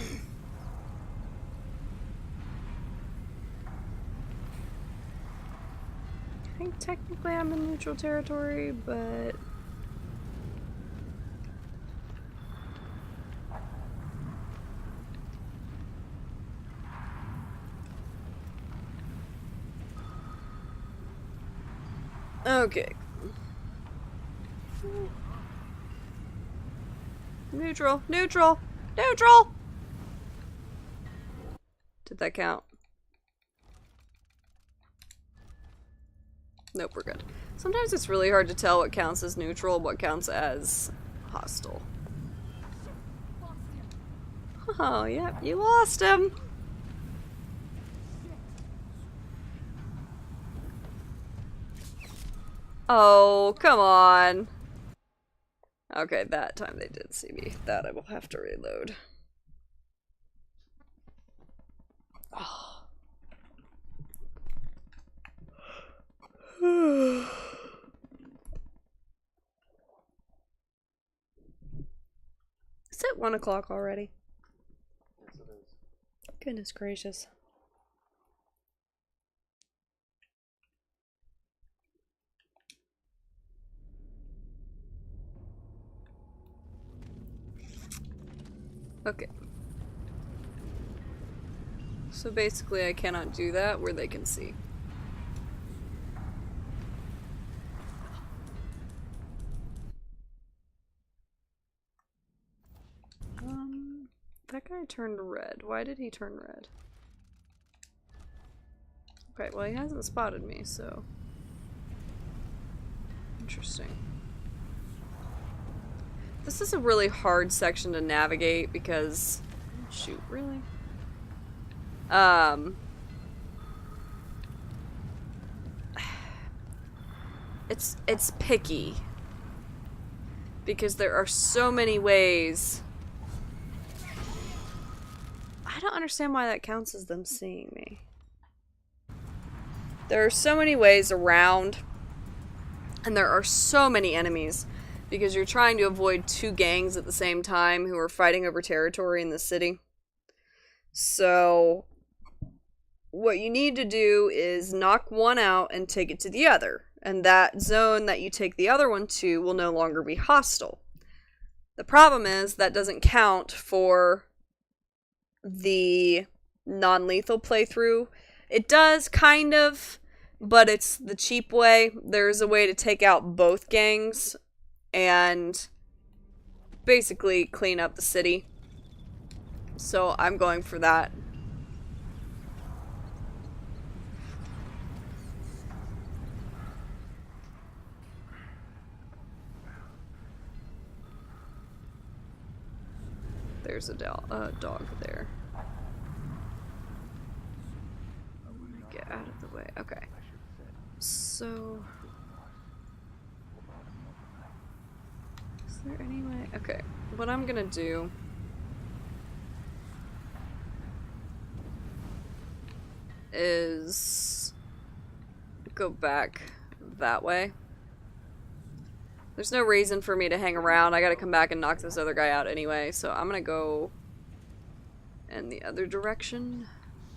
A: think technically I'm in neutral territory, but okay. Neutral, neutral, neutral! Did that count? Nope, we're good. Sometimes it's really hard to tell what counts as neutral and what counts as hostile. Oh, yep, you lost him! Oh, come on. Okay, that time they did see me. That I will have to reload. Oh. Is it 1 o'clock already?
B: Yes, it is.
A: Goodness gracious. Okay. So basically I cannot do that where they can see. That guy turned red. Why did he turn red? Okay, well he hasn't spotted me, so... Interesting. This is a really hard section to navigate because... Shoot, really? It's picky. Because there are so many ways... I don't understand why that counts as them seeing me. There are so many ways around, and there are so many enemies, because you're trying to avoid two gangs at the same time who are fighting over territory in the city. So what you need to do is knock one out and take it to the other. And that zone that you take the other one to will no longer be hostile. The problem is that doesn't count for the non-lethal playthrough. It does, kind of, but it's the cheap way. There's a way to take out both gangs and basically clean up the city. So I'm going for that. There's a dog there. Get out of the way. Okay. So... is there any way? Okay. What I'm gonna do... is... go back that way. There's no reason for me to hang around. I gotta come back and knock this other guy out anyway, so I'm gonna go in the other direction.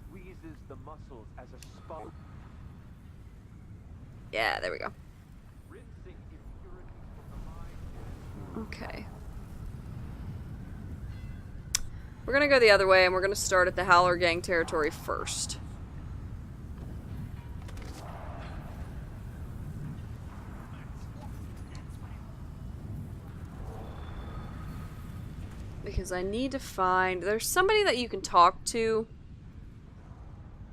O: Squeezes the muscles as a sponge.
A: Yeah, there we go. Okay. We're gonna go the other way, and we're gonna start at the Howler Gang territory first. Because I need to find... there's somebody that you can talk to.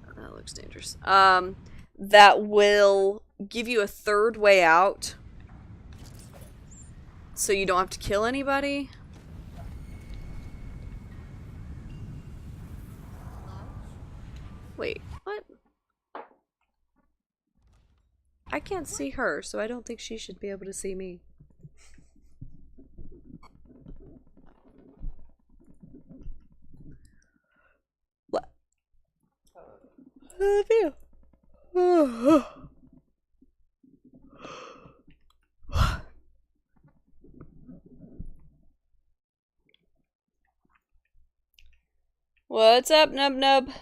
A: Oh, that looks dangerous. That will give you a third way out. So you don't have to kill anybody. Wait, what? I can't see her, so I don't think she should be able to see me. What? I love you. What's up, Nub Nub? I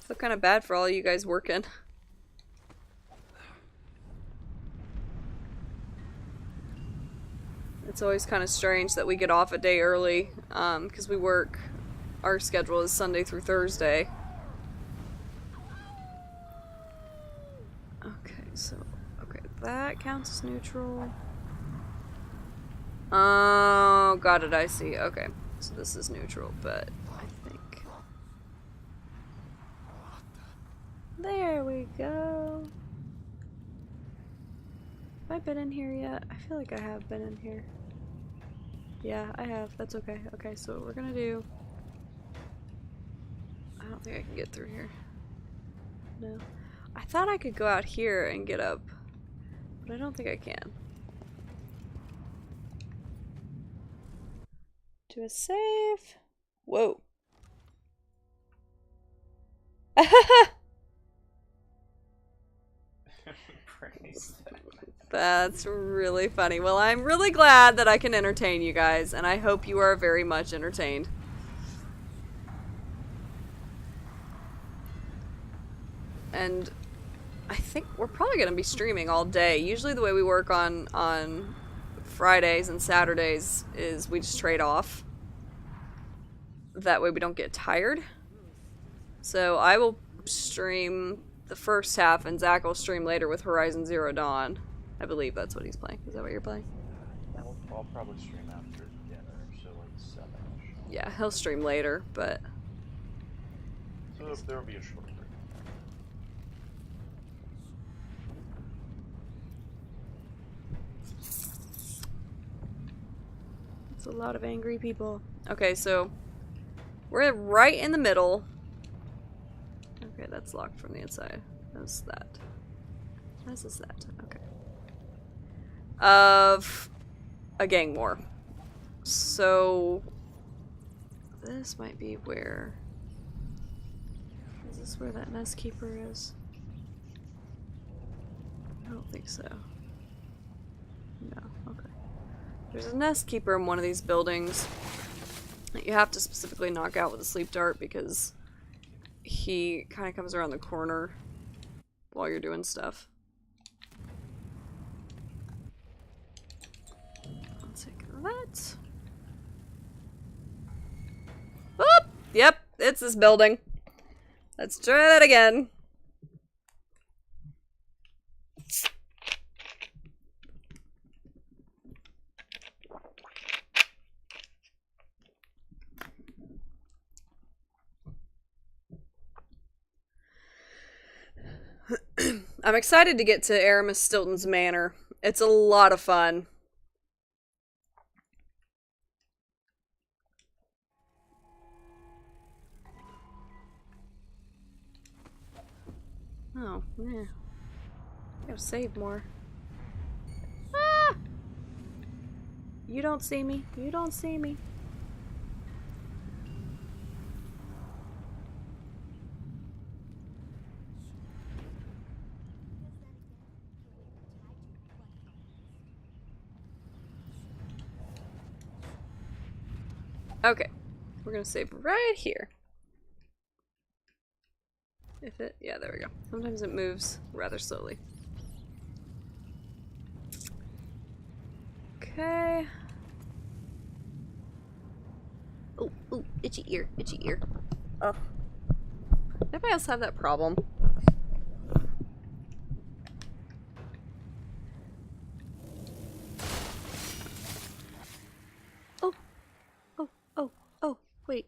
A: feel kind of bad for all you guys working. It's always kind of strange that we get off a day early, because we work, our schedule is Sunday through Thursday. Okay, so, okay, that counts as neutral. Oh, got it, I see. Okay, so this is neutral, but I think... there we go. Have I been in here yet? I feel like I have been in here. Yeah, I have. That's okay. Okay, so what we're gonna do... I don't think I can get through here. No. I thought I could go out here and get up, but I don't think I can. Do a save. Whoa. That's really funny. Well, I'm really glad that I can entertain you guys, and I hope you are very much entertained. And I think we're probably going to be streaming all day. Usually the way we work on Fridays and Saturdays is we just trade off. That way we don't get tired. So I will stream the first half, and Zach will stream later with Horizon Zero Dawn. I believe that's what he's playing. Is that what you're playing?
B: I'll probably stream after dinner, so like 7-ish.
A: Yeah, he'll stream later, but...
B: so there will be a short break.
A: It's a lot of angry people. Okay, so... we're right in the middle. Okay, that's locked from the inside. How's that? How's that? Okay. Of a gang war. So this might be where... is this where that mess keeper is? I don't think so. No, okay. There's a nest keeper in one of these buildings that you have to specifically knock out with a sleep dart because he kind of comes around the corner while you're doing stuff. I'll take that. Whoop! Yep, it's this building. Let's try that again. I'm excited to get to Aramis Stilton's manor. It's a lot of fun. Oh, yeah. Gotta save more. Ah! You don't see me. You don't see me. Okay. We're gonna save right here. If it, yeah, there we go. Sometimes it moves rather slowly. Okay. Oh, oh, itchy ear, itchy ear. Oh. Everybody else have that problem? Oh, oh, oh, oh, wait.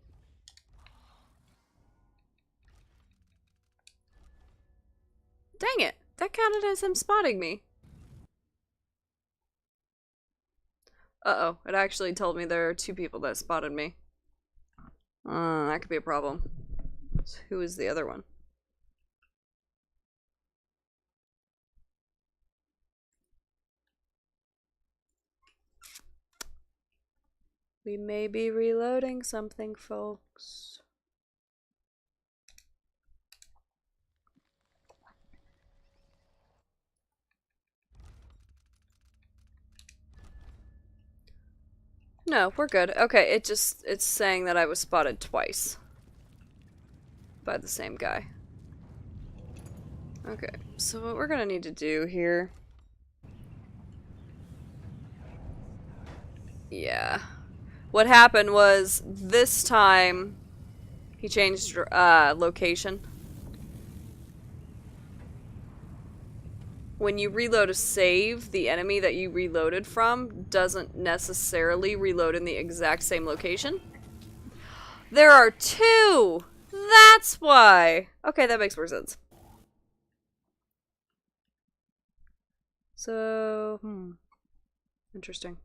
A: Dang it! That counted as him spotting me. Uh-oh, it actually told me there are 2 people that spotted me. That could be a problem. So who is the other one? We may be reloading something, folks. No, we're good. Okay, it's saying that I was spotted twice. By the same guy. Okay, so what we're gonna need to do here... Yeah. What happened was, this time, he changed location. When you reload a save, the enemy that you reloaded from doesn't necessarily reload in the exact same location. There are 2! That's why! Okay, that makes more sense. So, interesting.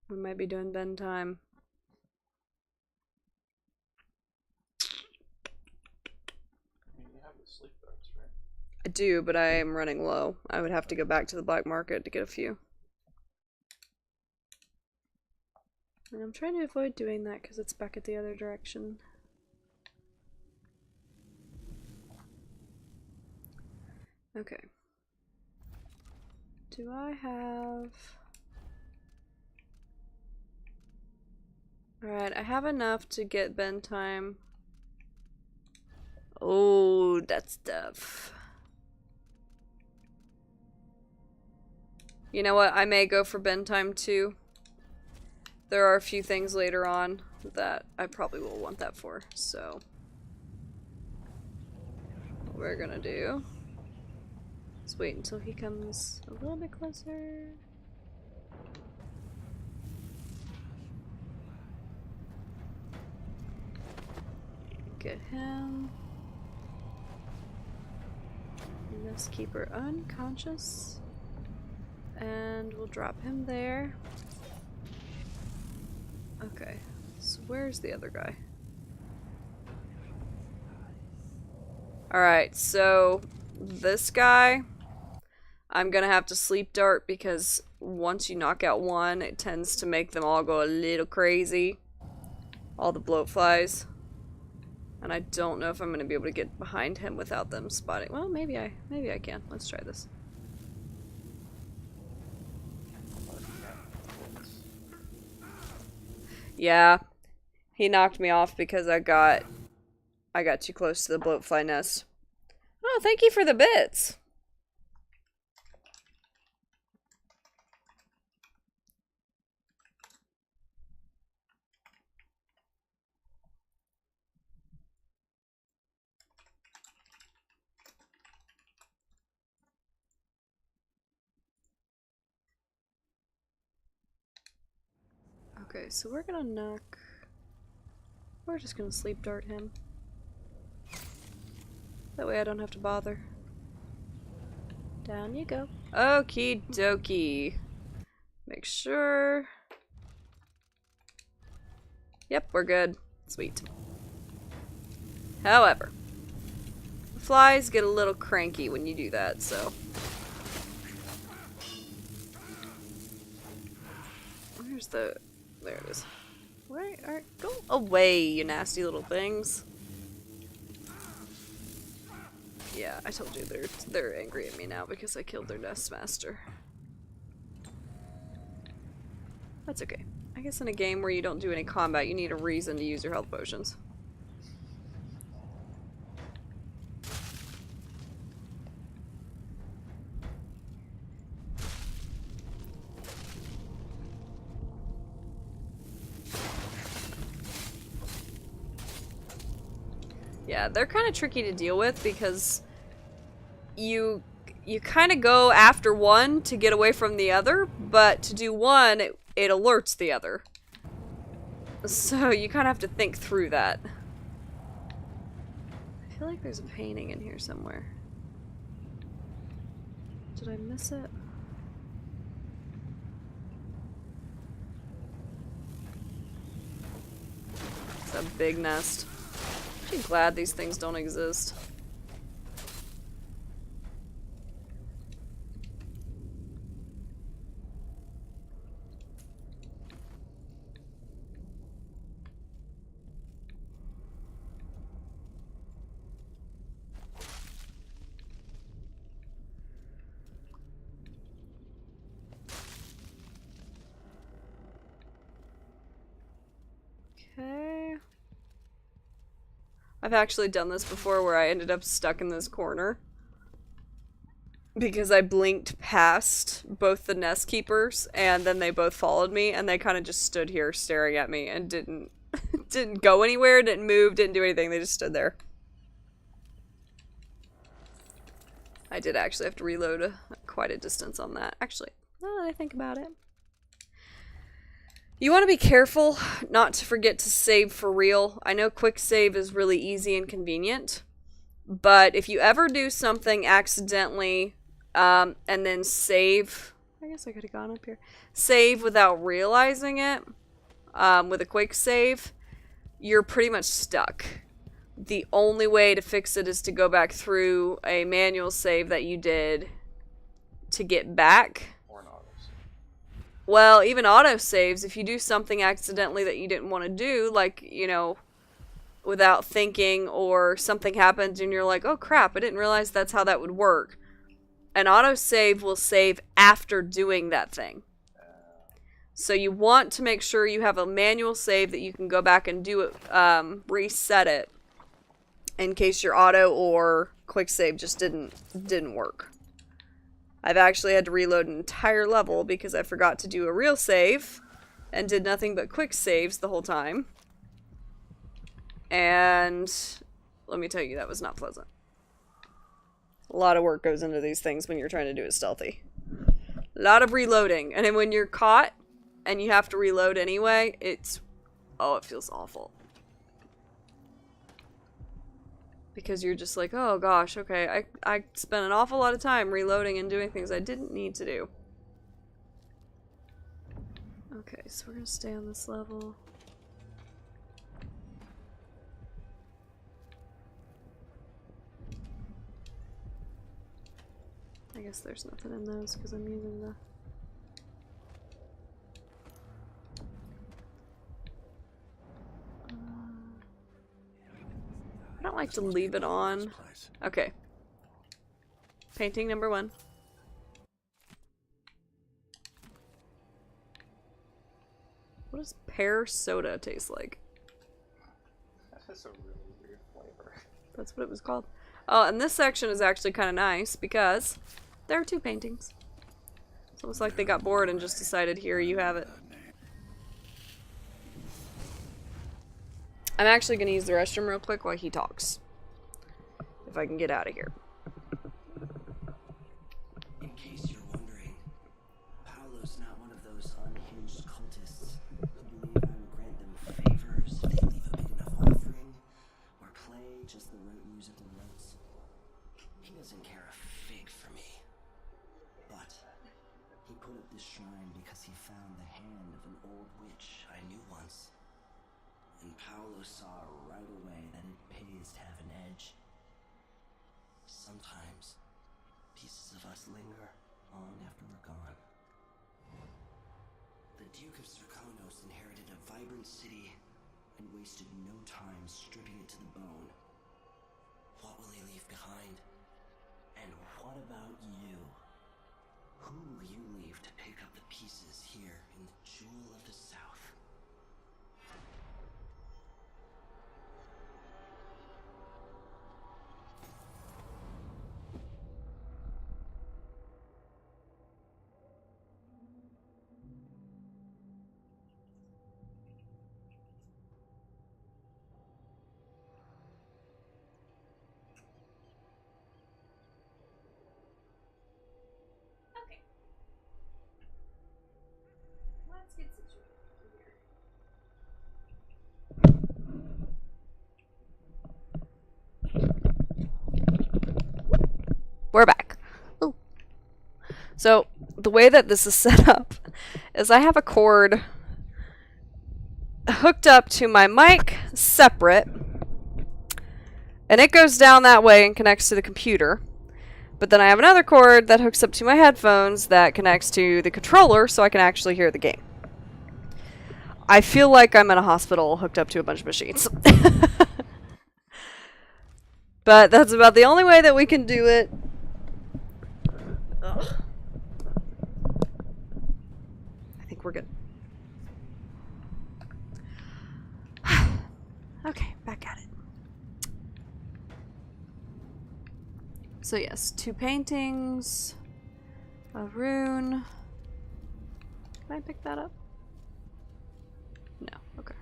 A: We might be doing Ben time.
B: You have the sleep darts, right?
A: I do, but I am running low. I would have to go back to the black market to get a few. And I'm trying to avoid doing that because it's back at the other direction. Okay. Do I have... Alright, I have enough to get Ben time. Oh, that's tough. You know what? I may go for Ben time too. There are a few things later on that I probably will want that for, so... What we're gonna do... Let's wait until he comes a little bit closer. Get him. Let's keep her unconscious. And we'll drop him there. Okay, so where's the other guy? Alright, so this guy, I'm gonna have to sleep dart because once you knock out one, it tends to make them all go a little crazy. All the bloat flies. And I don't know if I'm gonna be able to get behind him without them spotting. Well, maybe I can. Let's try this. Yeah, he knocked me off because I got too close to the bloatfly nest. Oh, thank you for the bits. Okay, so we're gonna knock. We're just gonna sleep dart him. That way I don't have to bother. Down you go. Okie dokie. Make sure. Yep, we're good. Sweet. However, flies get a little cranky when you do that, so. Where's the... There it is. Where are... Go away, you nasty little things. Yeah, I told you they're angry at me now because I killed their nest master. That's okay. I guess in a game where you don't do any combat, you need a reason to use your health potions. Yeah, they're kind of tricky to deal with because you kind of go after one to get away from the other, but to do one, it alerts the other. So you kind of have to think through that. I feel like there's a painting in here somewhere. Did I miss it? It's a big nest. I'm glad these things don't exist. Okay. I've actually done this before where I ended up stuck in this corner because I blinked past both the nest keepers and then they both followed me and they kind of just stood here staring at me and didn't go anywhere, didn't move, didn't do anything. They just stood there. I did actually have to reload quite a distance on that. Actually, now that I think about it. You want to be careful not to forget to save for real. I know quick save is really easy and convenient, but if you ever do something accidentally and then save, I guess I could have gone up here, save without realizing it with a quick save, you're pretty much stuck. The only way to fix it is to go back through a manual save that you did to get back. Well, even autosaves, if you do something accidentally that you didn't want to do, like, you know, without thinking, or something happens and you're like, oh crap, I didn't realize that's how that would work. An autosave will save after doing that thing. So you want to make sure you have a manual save that you can go back and do it, reset it, in case your auto or quick save just didn't work. I've actually had to reload an entire level because I forgot to do a real save and did nothing but quick saves the whole time. And let me tell you, that was not pleasant. A lot of work goes into these things when you're trying to do it stealthy. A lot of reloading. And then when you're caught and you have to reload anyway, it feels awful. Because you're just like, oh gosh, okay, I spent an awful lot of time reloading and doing things I didn't need to do. Okay, so we're gonna stay on this level. I guess there's nothing in those because I'm using the... like to leave it on. Okay. Painting number 1. What does pear soda taste like?
B: That's a really weird flavor.
A: That's what it was called. Oh, and this section is actually kind of nice because there are 2 paintings. It's almost like they got bored and just decided, here, you have it. I'm actually going to use the restroom real quick while he talks. If I can get out of here.
Q: In case you're wondering, Paolo's not one of those unhinged cultists who believe I will grant them favors if they leave a big enough offering, or play just the right musical notes. He doesn't care a fig for me. But he put up this shrine because he found the hand of an old witch I knew once. And Paolo saw right away that it pays to have an edge. Sometimes, pieces of us linger long after we're gone. The Duke of Zirconos inherited a vibrant city and wasted no time stripping it to the bone. What will he leave behind? And what about you? Who will you leave to pick up the pieces here in the Jewel of the South?
A: Let's get situated here. We're back. Ooh. So, the way that this is set up is I have a cord hooked up to my mic separate, and it goes down that way and connects to the computer. But then I have another cord that hooks up to my headphones that connects to the controller so I can actually hear the game. I feel like I'm in a hospital hooked up to a bunch of machines. But that's about the only way that we can do it. Ugh. I think we're good. Okay, back at it. So yes, 2 paintings, a rune. Can I pick that up? No, okay.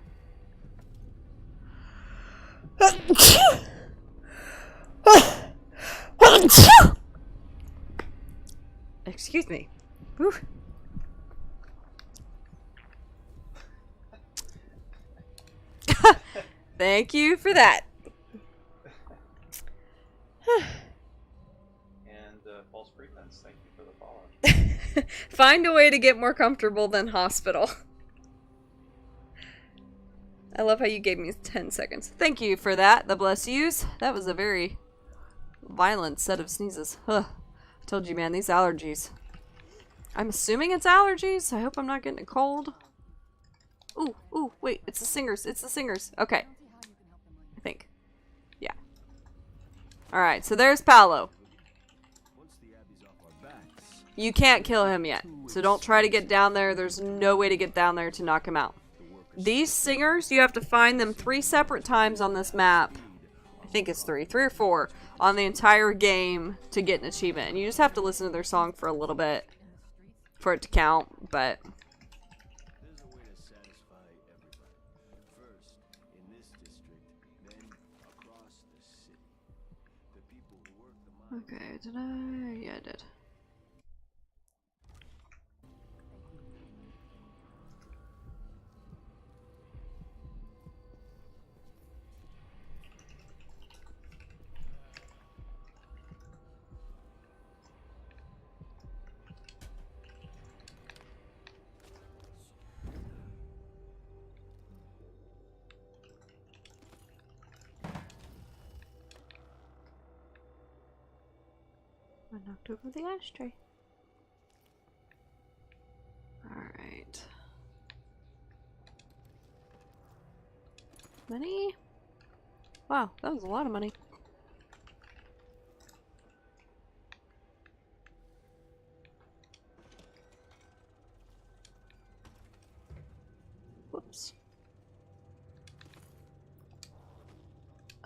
A: Excuse me. Whew. Thank you for that.
B: And false pretense, thank you for the follow.
A: Find a way to get more comfortable than hospital. I love how you gave me 10 seconds. Thank you for that, the bless yous. That was a very violent set of sneezes. Ugh. I told you, man, these allergies. I'm assuming it's allergies. I hope I'm not getting a cold. Ooh, ooh, wait, it's the singers. It's the singers. Okay. I think. Yeah. Alright, so there's Paolo. You can't kill him yet, so don't try to get down there. There's no way to get down there to knock him out. These singers, you have to find them 3 separate times on this map. I think it's 3 or 4 on the entire game to get an achievement. And you just have to listen to their song for a little bit for it to count, but... Okay, did I? Yeah, I did. I knocked over the ashtray. Alright. Money? Wow, that was a lot of money. Whoops.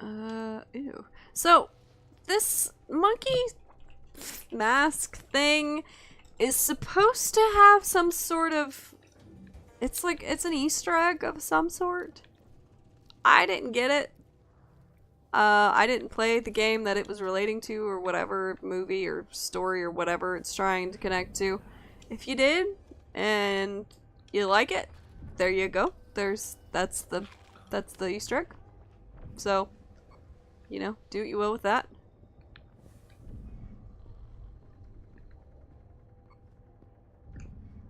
A: Ew. So, this monkey mask thing is supposed to have some sort of... It's like, it's an Easter egg of some sort. I didn't get it. I didn't play the game that it was relating to or whatever movie or story or whatever it's trying to connect to. If you did, and you like it, there you go. That's the Easter egg. So, you know, do what you will with that.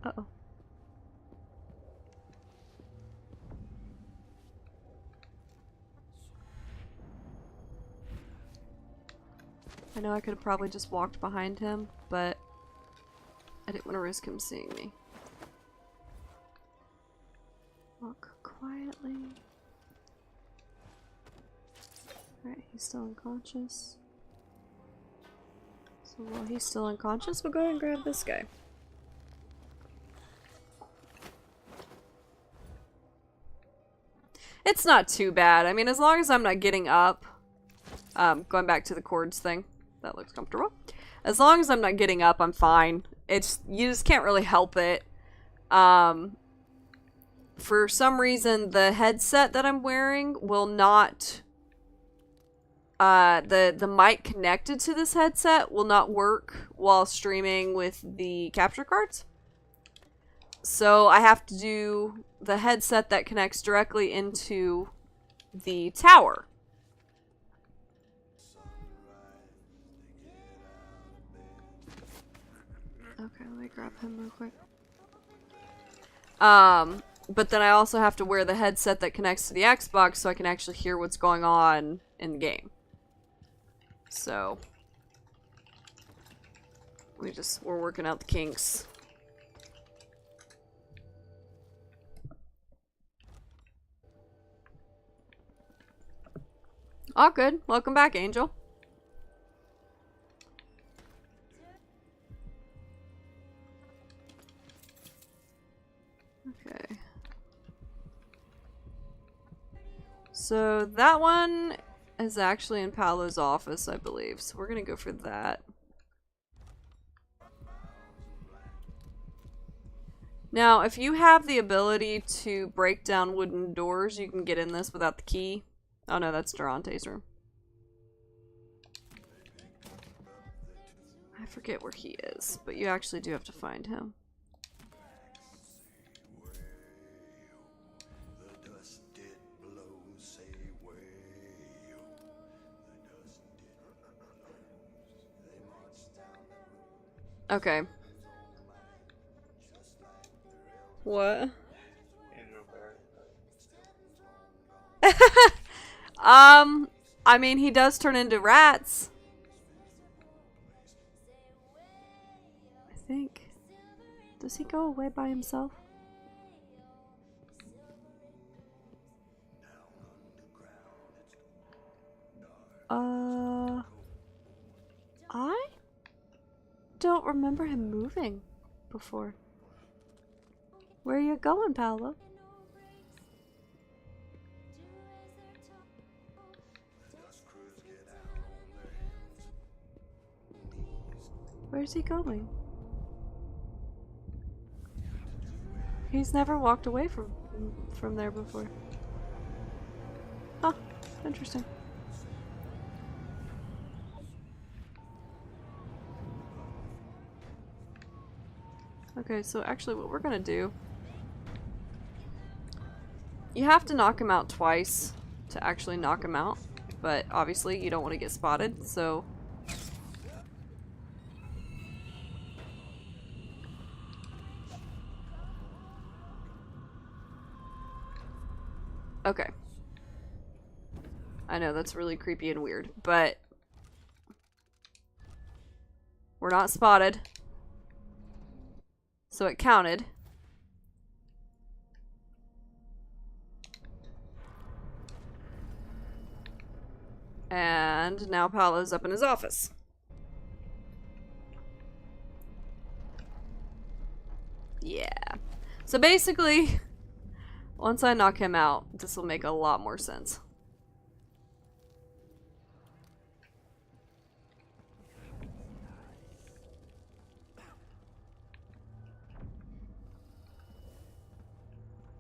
A: Uh-oh. I know I could have probably just walked behind him, but I didn't want to risk him seeing me. Walk quietly. Alright, he's still unconscious. So while he's still unconscious, we'll go ahead and grab this guy. It's not too bad. I mean, as long as I'm not getting up. Going back to the cords thing. That looks comfortable. As long as I'm not getting up, I'm fine. It's, you just can't really help it. For some reason, the headset that I'm wearing will not... the mic connected to this headset will not work while streaming with the capture cards. So I have to do the headset that connects directly into the tower. Okay, let me grab him real quick. But then I also have to wear the headset that connects to the Xbox so I can actually hear what's going on in the game. So we're working out the kinks. All good. Welcome back, Angel. Okay. So that one is actually in Paolo's office, I believe. So we're gonna go for that. Now, if you have the ability to break down wooden doors, you can get in this without the key. Oh no, that's Durante's room. I forget where he is, but you actually do have to find him. Okay. What? I mean, he does turn into rats. I think. Does he go away by himself? I don't remember him moving before. Where are you going, Paolo? Where's he going? He's never walked away from there before. Huh, interesting. Okay, so actually what we're gonna do... You have to knock him out twice to actually knock him out, but obviously you don't want to get spotted, so... Okay. I know, that's really creepy and weird, but... We're not spotted. So it counted. And now Paolo's up in his office. Yeah. So basically, once I knock him out, this will make a lot more sense.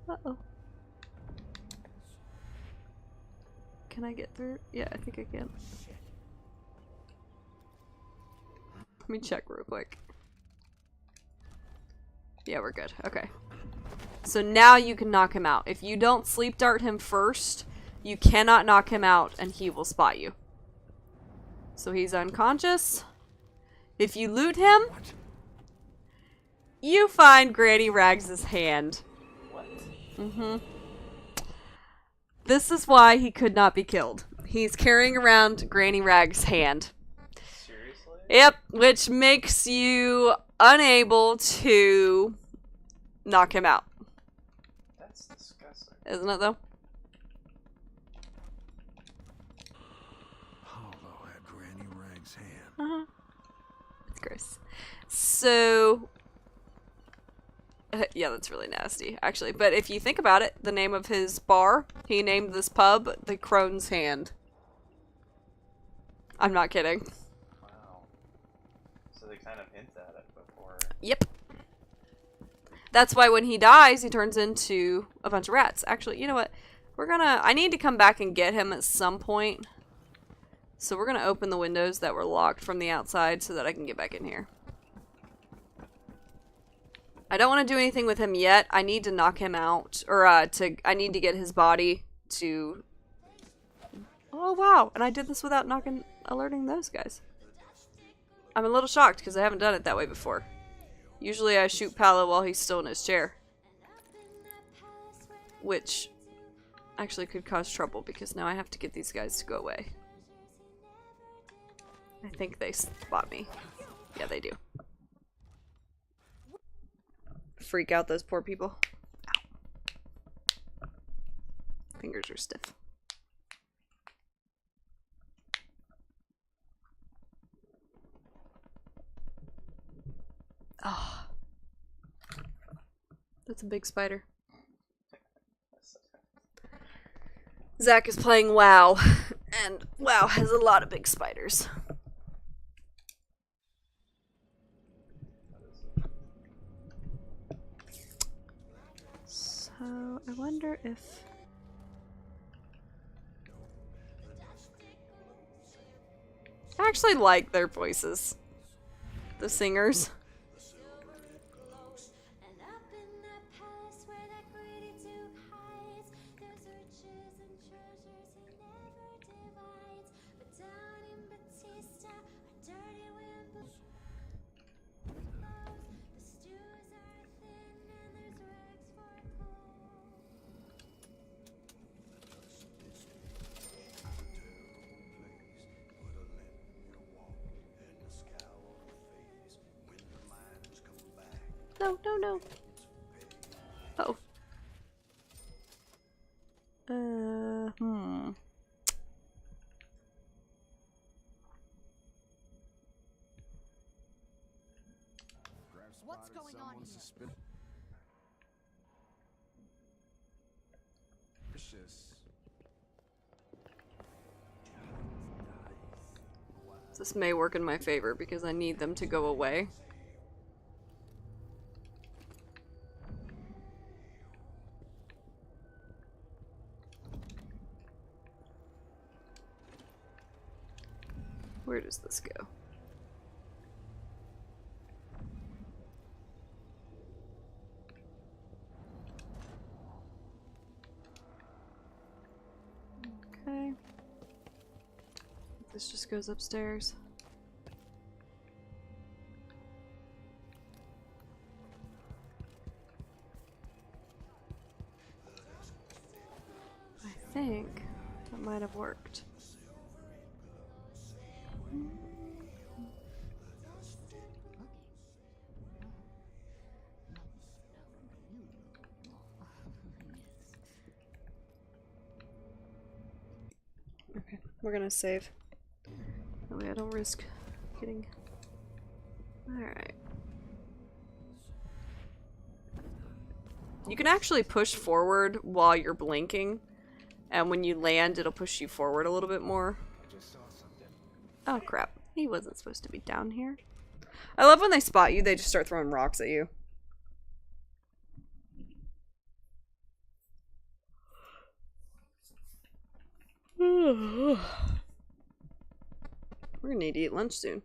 A: Uh-oh. Can I get through? Yeah, I think I can. Let me check real quick. Yeah, we're good. Okay. So now you can knock him out. If you don't sleep dart him first, you cannot knock him out and he will spot you. So he's unconscious. If you loot him, you find Granny Rags' hand.
B: What?
A: Mm-hmm. This is why he could not be killed. He's carrying around Granny Rags' hand.
B: Seriously?
A: Yep, which makes you unable to knock him out.
B: That's disgusting.
A: Isn't it, though?
C: Paolo had Granny Rags' hand.
A: Uh-huh. It's gross. So... yeah, that's really nasty, actually. But if you think about it, the name of his bar, he named this pub the Crone's Hand. I'm not kidding.
B: Wow. So they kind of hint at it before.
A: Yep. That's why when he dies, he turns into a bunch of rats. Actually, you know what? I need to come back and get him at some point. So we're gonna open the windows that were locked from the outside so that I can get back in here. I don't want to do anything with him yet. I need to knock him out, or I need to get his body to... Oh wow, and I did this without alerting those guys. I'm a little shocked because I haven't done it that way before. Usually I shoot Paolo while he's still in his chair. Which actually could cause trouble because now I have to get these guys to go away. I think they spot me. Yeah, they do. Freak out those poor people. Ow. Fingers are stiff. Oh. That's a big spider. Zach is playing WoW, and WoW has a lot of big spiders. So, I wonder if... I actually like their voices. The singers. No, no, no. Uh-oh.
P: What's going on here?
A: This may work in my favor because I need them to go away. Where does this go? Okay. This just goes upstairs. I think that might have worked. Okay, We're gonna save. That way I don't risk getting... Alright. You can actually push forward while you're blinking, and when you land it'll push you forward a little bit more. Oh crap, he wasn't supposed to be down here. I love when they spot you, they just start throwing rocks at you. We're gonna need to eat lunch soon.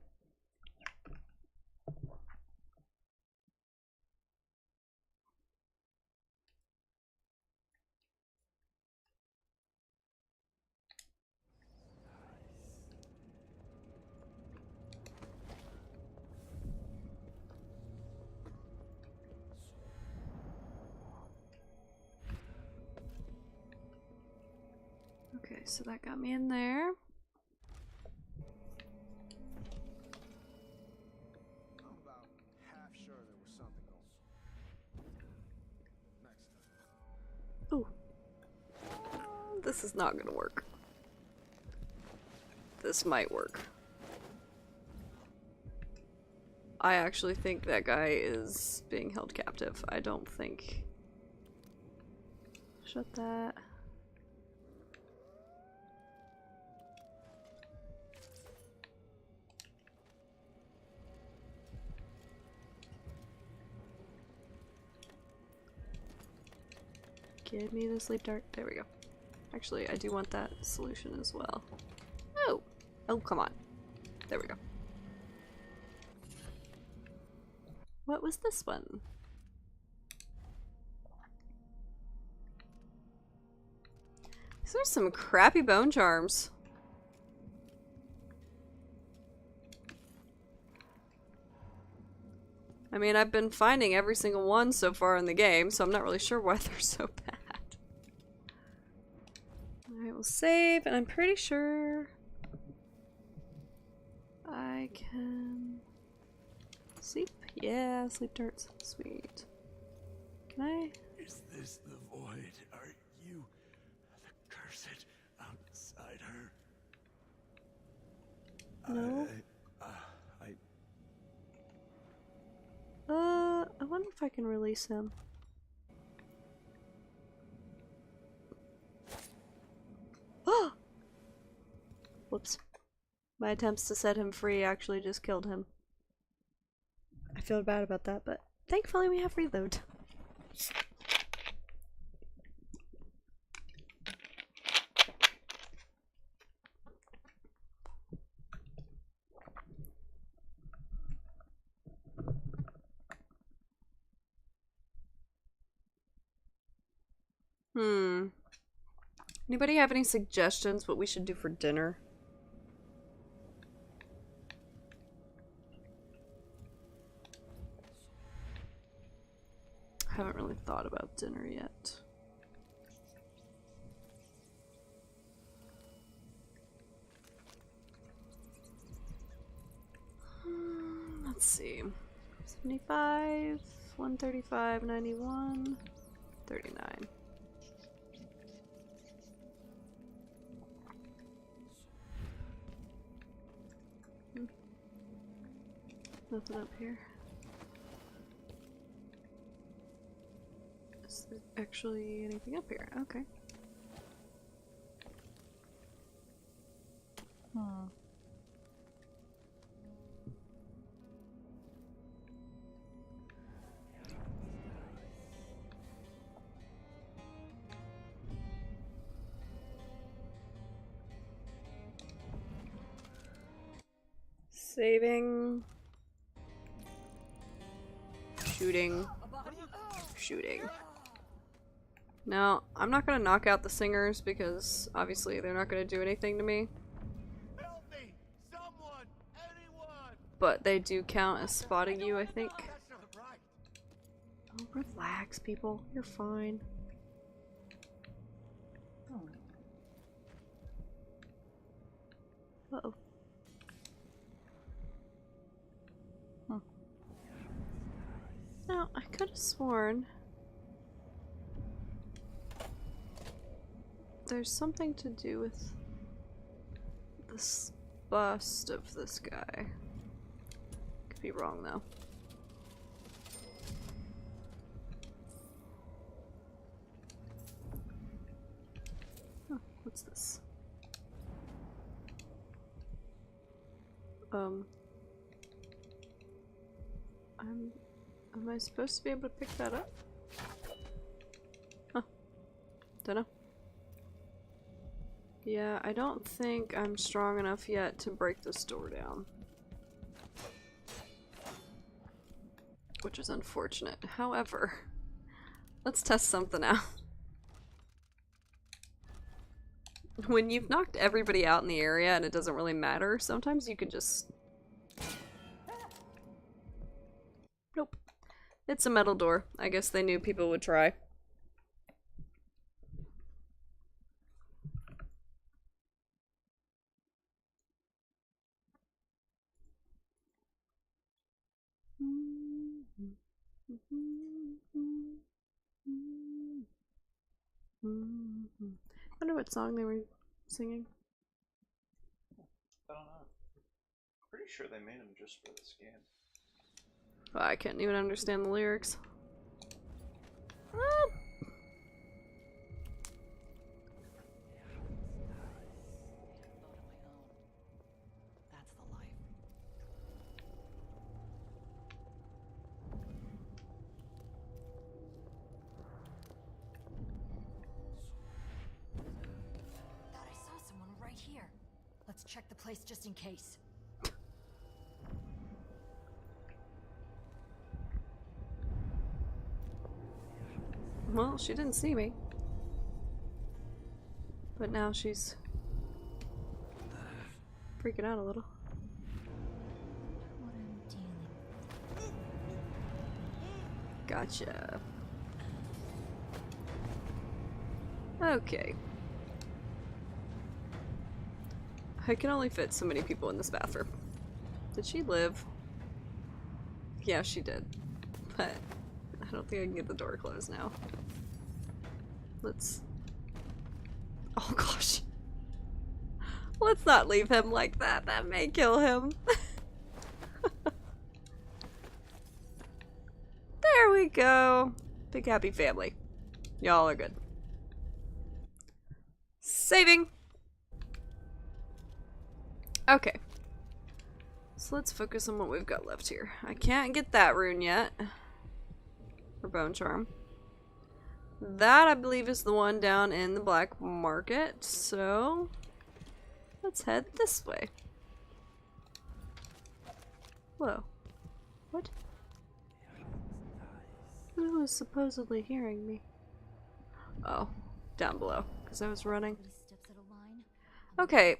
A: Okay, so that got me in there.
E: I'm about half sure there was something else. Next time.
A: Ooh. This is not gonna work. This might work. I actually think that guy is being held captive. I don't think... Shut that. Give me the sleep dart. There we go. Actually, I do want that solution as well. Oh! Oh, come on. There we go. What was this one? These are some crappy bone charms. I mean, I've been finding every single one so far in the game, so I'm not really sure why they're so bad. Alright, we'll save, and I'm pretty sure I can sleep. Yeah, sleep darts. Sweet. Can I?
C: Is this the void? Are you the cursed outside her?
A: No. I wonder if I can release him. Oh! Whoops. My attempts to set him free actually just killed him. I feel bad about that, but thankfully we have reload. Anybody have any suggestions what we should do for dinner? I haven't really thought about dinner yet. Let's see. 75, 135, 91, 39. Nothing up here. Is there actually anything up here? Okay. Saving. Shooting. Shooting. Now, I'm not gonna knock out the singers because obviously they're not gonna do anything to me.
E: Help me! Someone! Anyone!
A: But they do count as spotting you, I think.
E: That's not right.
A: Oh, relax, people. You're fine. Uh-oh. No, I could have sworn there's something to do with this bust of this guy. Could be wrong though. Huh, what's this? Am I supposed to be able to pick that up? Huh. Dunno. Yeah, I don't think I'm strong enough yet to break this door down. Which is unfortunate. However, let's test something out. When you've knocked everybody out in the area and it doesn't really matter, sometimes you can just... Nope. It's a metal door. I guess they knew people would try. I wonder what song they were singing.
B: I don't know. Pretty sure they made them just for this game.
A: Oh, I can't even understand the lyrics.
P: That's the life. Thought I saw someone right here. Let's check the place just in case.
A: Well, she didn't see me. But now she's freaking out a little.
P: What I'm dealing.
A: Gotcha. Okay. I can only fit so many people in this bathroom. Did she live? Yeah, she did. But I don't think I can get the door closed now. Let's... Oh gosh. Let's not leave him like that. That may kill him. There we go. Big happy family. Y'all are good. Saving! Okay. So let's focus on what we've got left here. I can't get that rune yet. For Bone Charm. That, I believe, is the one down in the black market, so let's head this way. Whoa. What? Who was supposedly hearing me? Oh, down below, because I was running. Okay.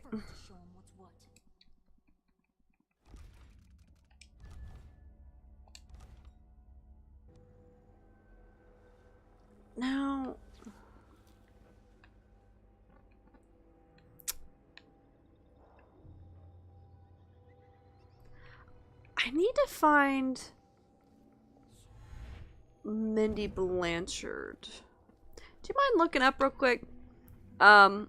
A: Now, I need to find Mindy Blanchard. Do you mind looking up real quick? Well,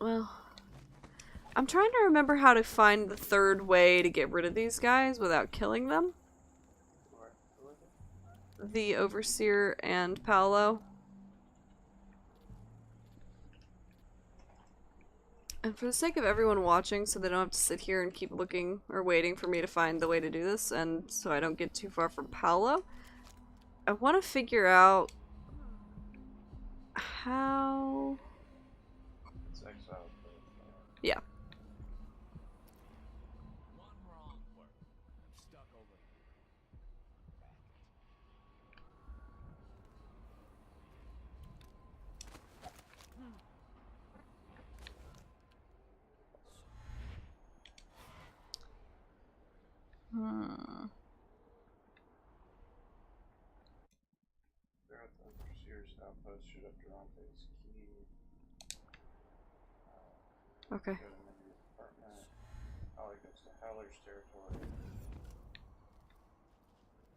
A: I'm trying to remember how to find the third way to get rid of these guys without killing them. The Overseer and Paolo. And for the sake of everyone watching, so they don't have to sit here and keep looking or waiting for me to find the way to do this, and so I don't get too far from Paolo, I want to figure out how... Yeah.
B: They're at the Overseer's outpost, shoot up Durante's key.
A: Okay.
B: Go to Mindy's apartment. Holly goes to Howler's territory.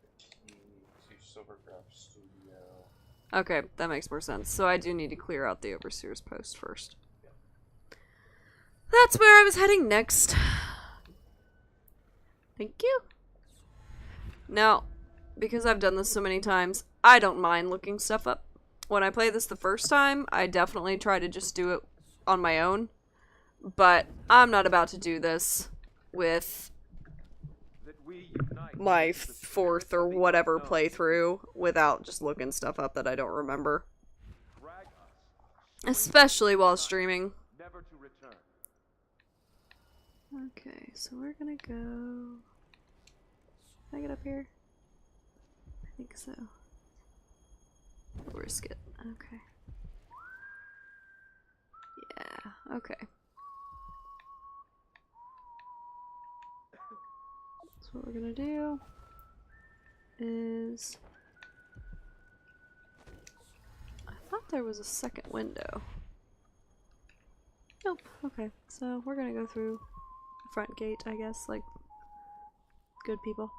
B: The key to Silvercraft's studio.
A: Okay, that makes more sense. So I do need to clear out the Overseer's post first. That's where I was heading next. Thank you. Now, because I've done this so many times, I don't mind looking stuff up. When I played this the first time, I definitely try to just do it on my own. But I'm not about to do this with my 4th or whatever playthrough without just looking stuff up that I don't remember. Especially while streaming. Okay, so we're gonna go... Can I get up here? I think so. We'll risk it. Okay. Yeah, okay. So what we're gonna do is... I thought there was a second window. Nope, okay. So we're gonna go through the front gate, I guess, like good people.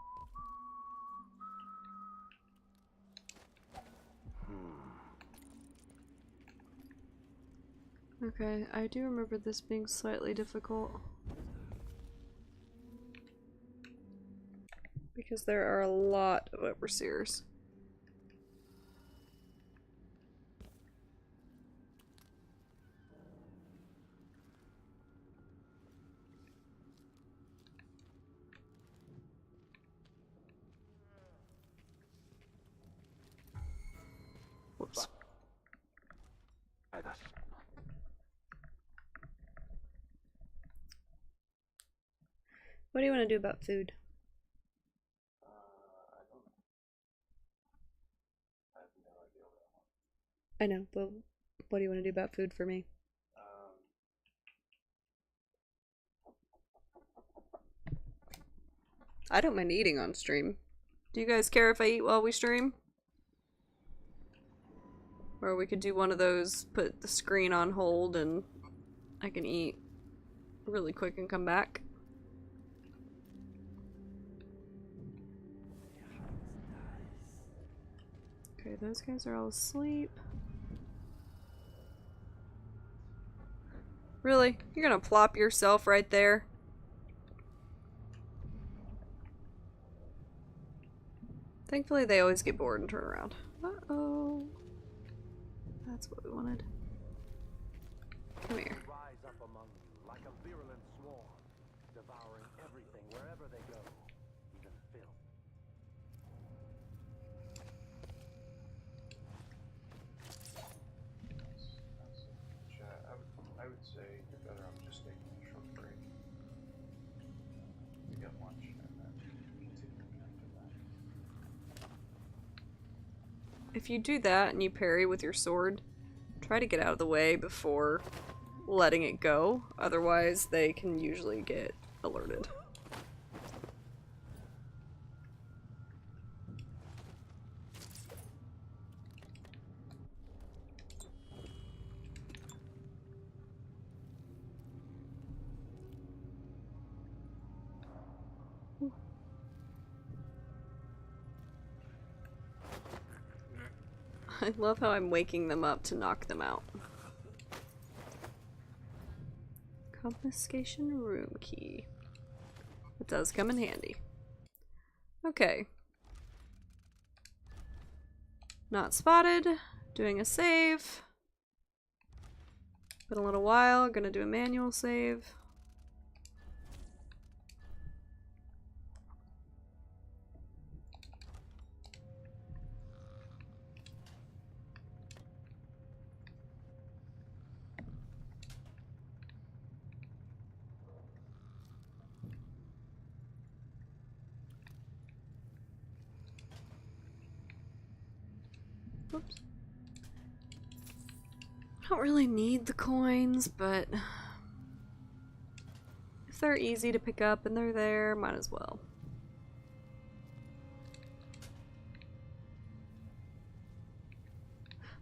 A: Okay, I do remember this being slightly difficult. Because there are a lot of overseers. Whoops. What do you want to do about food? I know, but what do you want to do about food for me? I don't mind eating on stream. Do you guys care if I eat while we stream? Or we could do one of those, put the screen on hold and I can eat really quick and come back. Okay, those guys are all asleep. Really? You're gonna plop yourself right there? Thankfully they always get bored and turn around. Uh-oh. That's what we wanted. Come here.
N: Rise up among you like a virulent swarm, devouring everything wherever they go, even filth.
B: I would say you're better off just taking a short break to get lunch and then continuing after that.
A: If you do that and you parry with your sword, try to get out of the way before letting it go. Otherwise, they can usually get alerted. I love how I'm waking them up to knock them out. Confiscation room key. It does come in handy. Okay. Not spotted. Doing a save. Been a little while. Gonna do a manual save. Oops. I don't really need the coins, but if they're easy to pick up and they're there, might as well.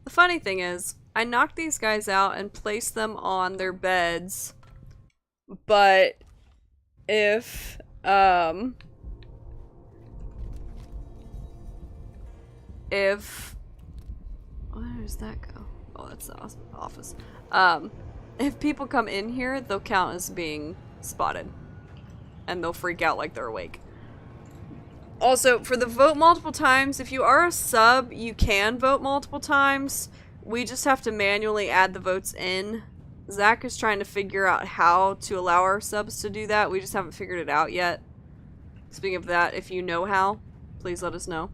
A: The funny thing is, I knocked these guys out and placed them on their beds, but if, where does that go? Oh, that's the office. if people come in here, they'll count as being spotted. And they'll freak out like they're awake. Also, for the vote multiple times, if you are a sub, you can vote multiple times. We just have to manually add the votes in. Zach is trying to figure out how to allow our subs to do that. We just haven't figured it out yet. Speaking of that, if you know how, please let us know.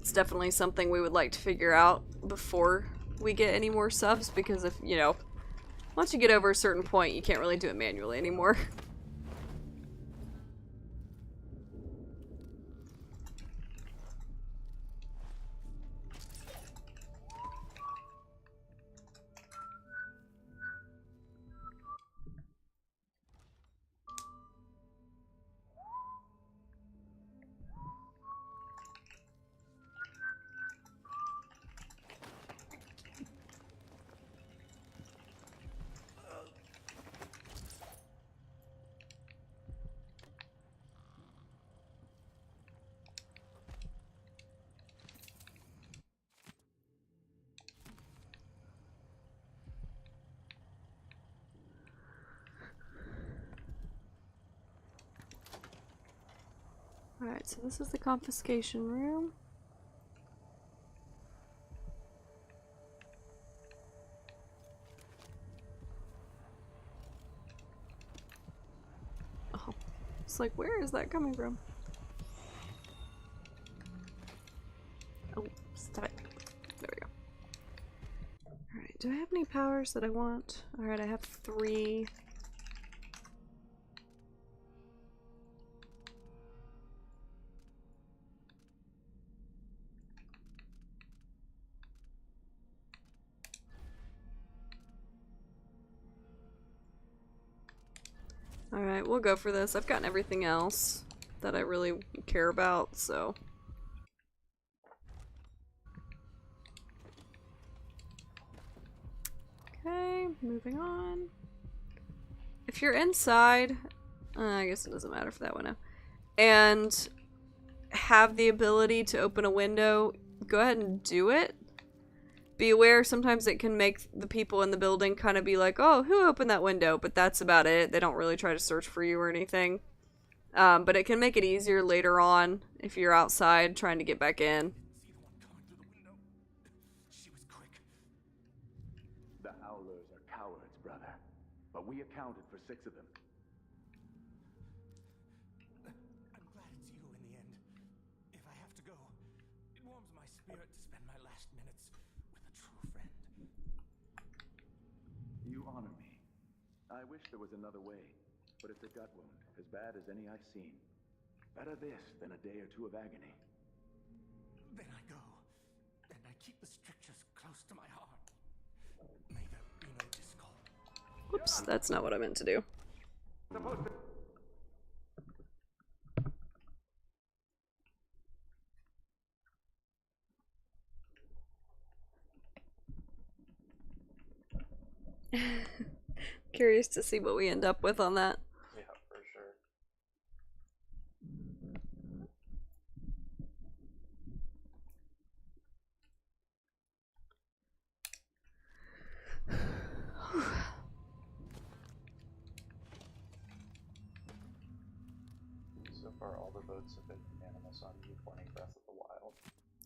A: It's definitely something we would like to figure out before we get any more subs, because if, you know, once you get over a certain point, you can't really do it manually anymore. Alright, so this is the confiscation room. Oh, it's like, where is that coming from? Oh, stop it. There we go. Alright, do I have any powers that I want? Alright, I have 3. Alright, we'll go for this. I've gotten everything else that I really care about, so. Okay, moving on. If you're inside, I guess it doesn't matter for that one now, and have the ability to open a window, go ahead and do it. Be aware, sometimes it can make the people in the building kind of be like, oh, who opened that window? But that's about it. They don't really try to search for you or anything. But it can make it easier later on if you're outside trying to get back in.
M: The Howlers are cowards, brother. But we accounted for 6 of them.
E: I'm glad it's you in the end. If I have to go, it warms my spirit to spend my last minutes with a true friend.
M: You honor me. I wish there was another way, but it's a gut wound, as bad as any I've seen. Better this than a day or 2 of agony.
E: Then I go, and I keep the strictures close to my heart. May there be no discord.
A: Whoops, that's not what I meant to do. Curious to see what we end up with on that.
B: Yeah, for sure. So far, all the votes have been unanimous on you pointing Breath of the Wild.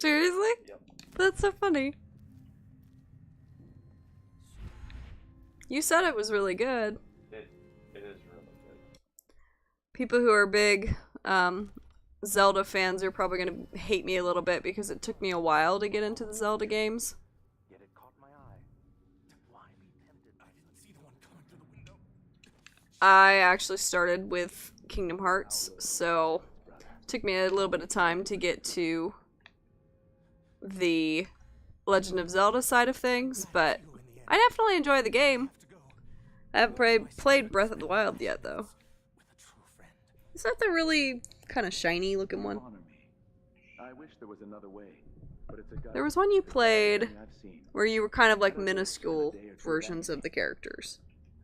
A: Seriously?
B: Yep.
A: That's so funny. You said it was really good.
B: It is really good.
A: People who are big Zelda fans are probably going to hate me a little bit because it took me a while to get into the Zelda games.
N: Yet it caught my eye. Why be tempted? I didn't see the one coming through the window.
A: I actually started with Kingdom Hearts, so it took me a little bit of time to get to the Legend of Zelda side of things, but I definitely enjoy the game. I haven't played Breath of the Wild yet, though. Is that the really kind of shiny looking one?
M: I wish there was another way, but it's a gut.
A: There was one you played where you were kind of like minuscule versions of the characters.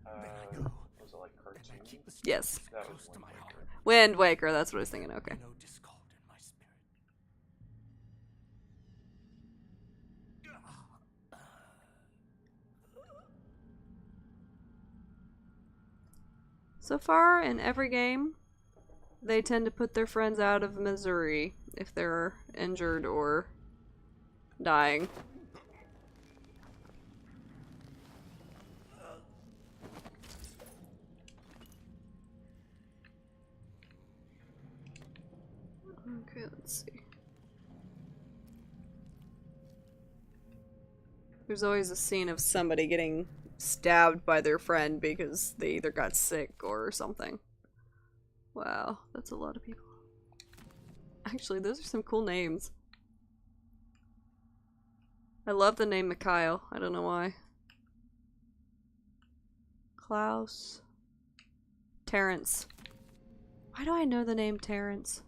B: Was it like cartoon?
A: Yes.
B: That was Wind Waker.
A: Wind Waker, that's what I was thinking, okay. So far, in every game, they tend to put their friends out of misery if they're injured or dying. Okay, let's see. There's always a scene of somebody getting stabbed by their friend because they either got sick or something. Wow, that's a lot of people. Actually, those are some cool names. I love the name Mikhail. I don't know why. Klaus. Terrence. Why do I know the name Terrence?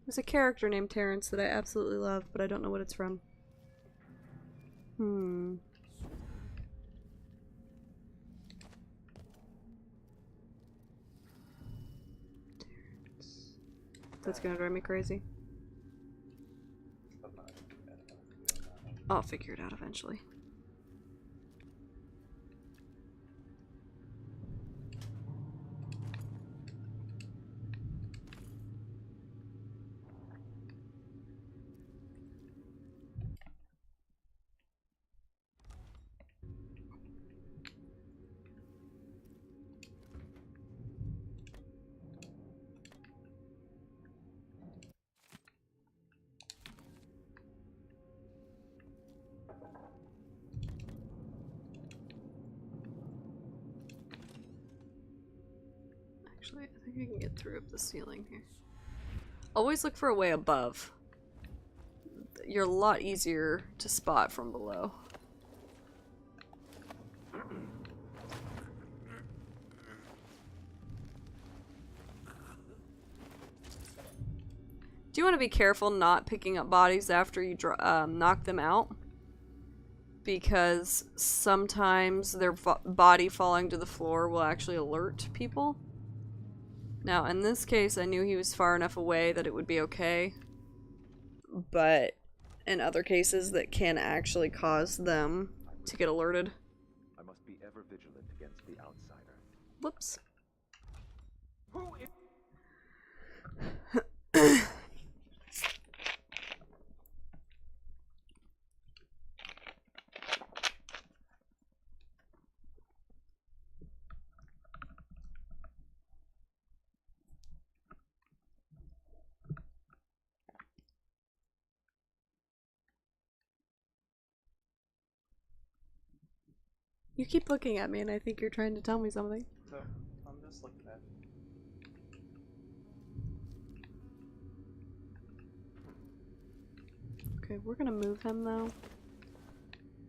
A: There's a character named Terrence that I absolutely love, but I don't know what it's from. Terrence. That's gonna drive me crazy. I'll figure it out eventually. Actually, I think I can get through up the ceiling here. Always look for a way above. You're a lot easier to spot from below. Do you want to be careful not picking up bodies after you knock them out? Because sometimes their body falling to the floor will actually alert people. Now, in this case, I knew he was far enough away that it would be okay. But in other cases, that can actually cause them to get alerted.
M: I must be ever vigilant against the outsider.
A: Whoops.
M: Who is
A: You keep looking at me and I think you're trying to tell me something.
B: So, I'm just looking at it.
A: Okay, we're gonna move him though.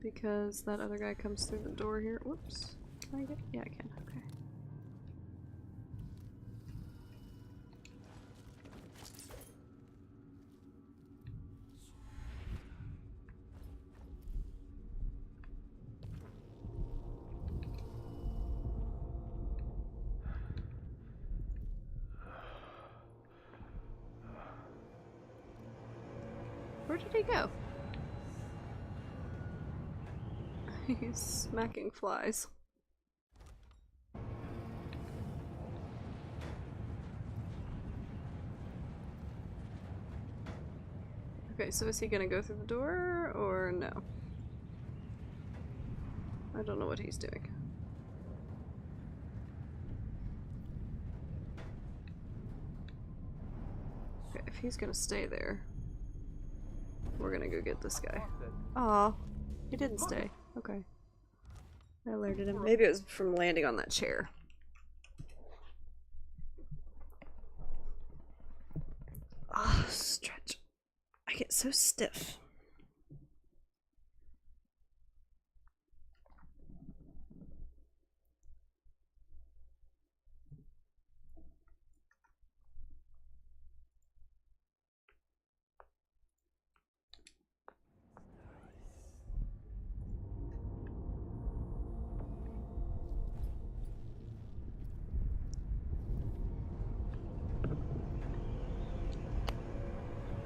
A: Because that other guy comes through the door here. Whoops. Can I get? Yeah, I can. Okay. Where did he go? He's smacking flies. Okay, so is he gonna go through the door or no? I don't know what he's doing. Okay, if he's gonna stay there, we're gonna go get this guy. Aw, he didn't stay. Okay. I alerted him. Maybe it was from landing on that chair. Ah, stretch. I get so stiff.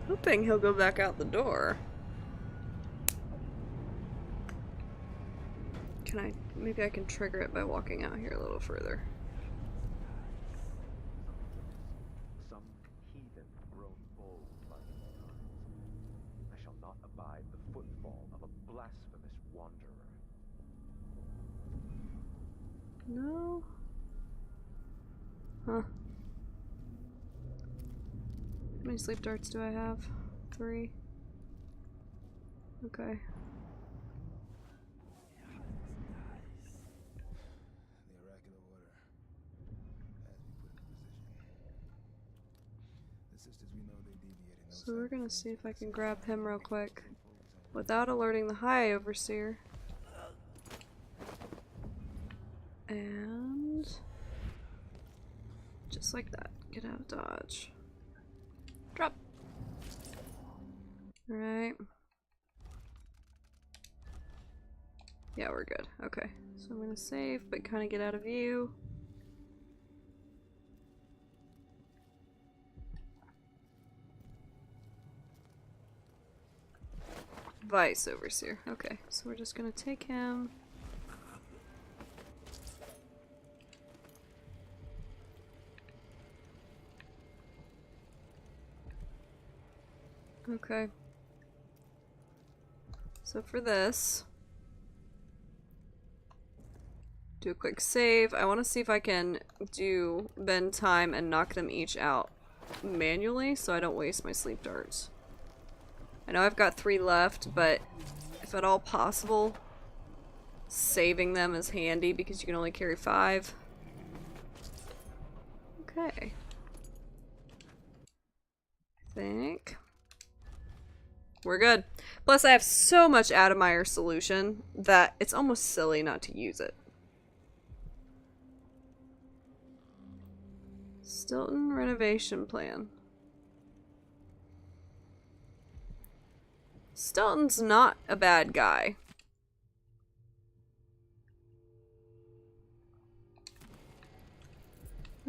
A: Hoping he'll go back out the door. Can I? Maybe I can trigger it by walking out here a little further.
O: heathen grown bold by these times. I shall not abide the footfall of a blasphemous wanderer.
A: No. Huh. How many sleep darts do I have? 3. Okay. So we're gonna see if I can grab him real quick without alerting the High Overseer. And just like that, get out of dodge. Drop. Alright. Yeah, we're good. Okay. So I'm gonna save, but kind of get out of view. Vice Overseer. Okay, so we're just gonna take him. Okay. So for this, do a quick save. I want to see if I can do bend time and knock them each out manually so I don't waste my sleep darts. I know I've got 3 left, but if at all possible, saving them is handy because you can only carry 5. Okay. I think we're good. Plus I have so much Atomier solution that it's almost silly not to use it. Stilton renovation plan. Stilton's not a bad guy.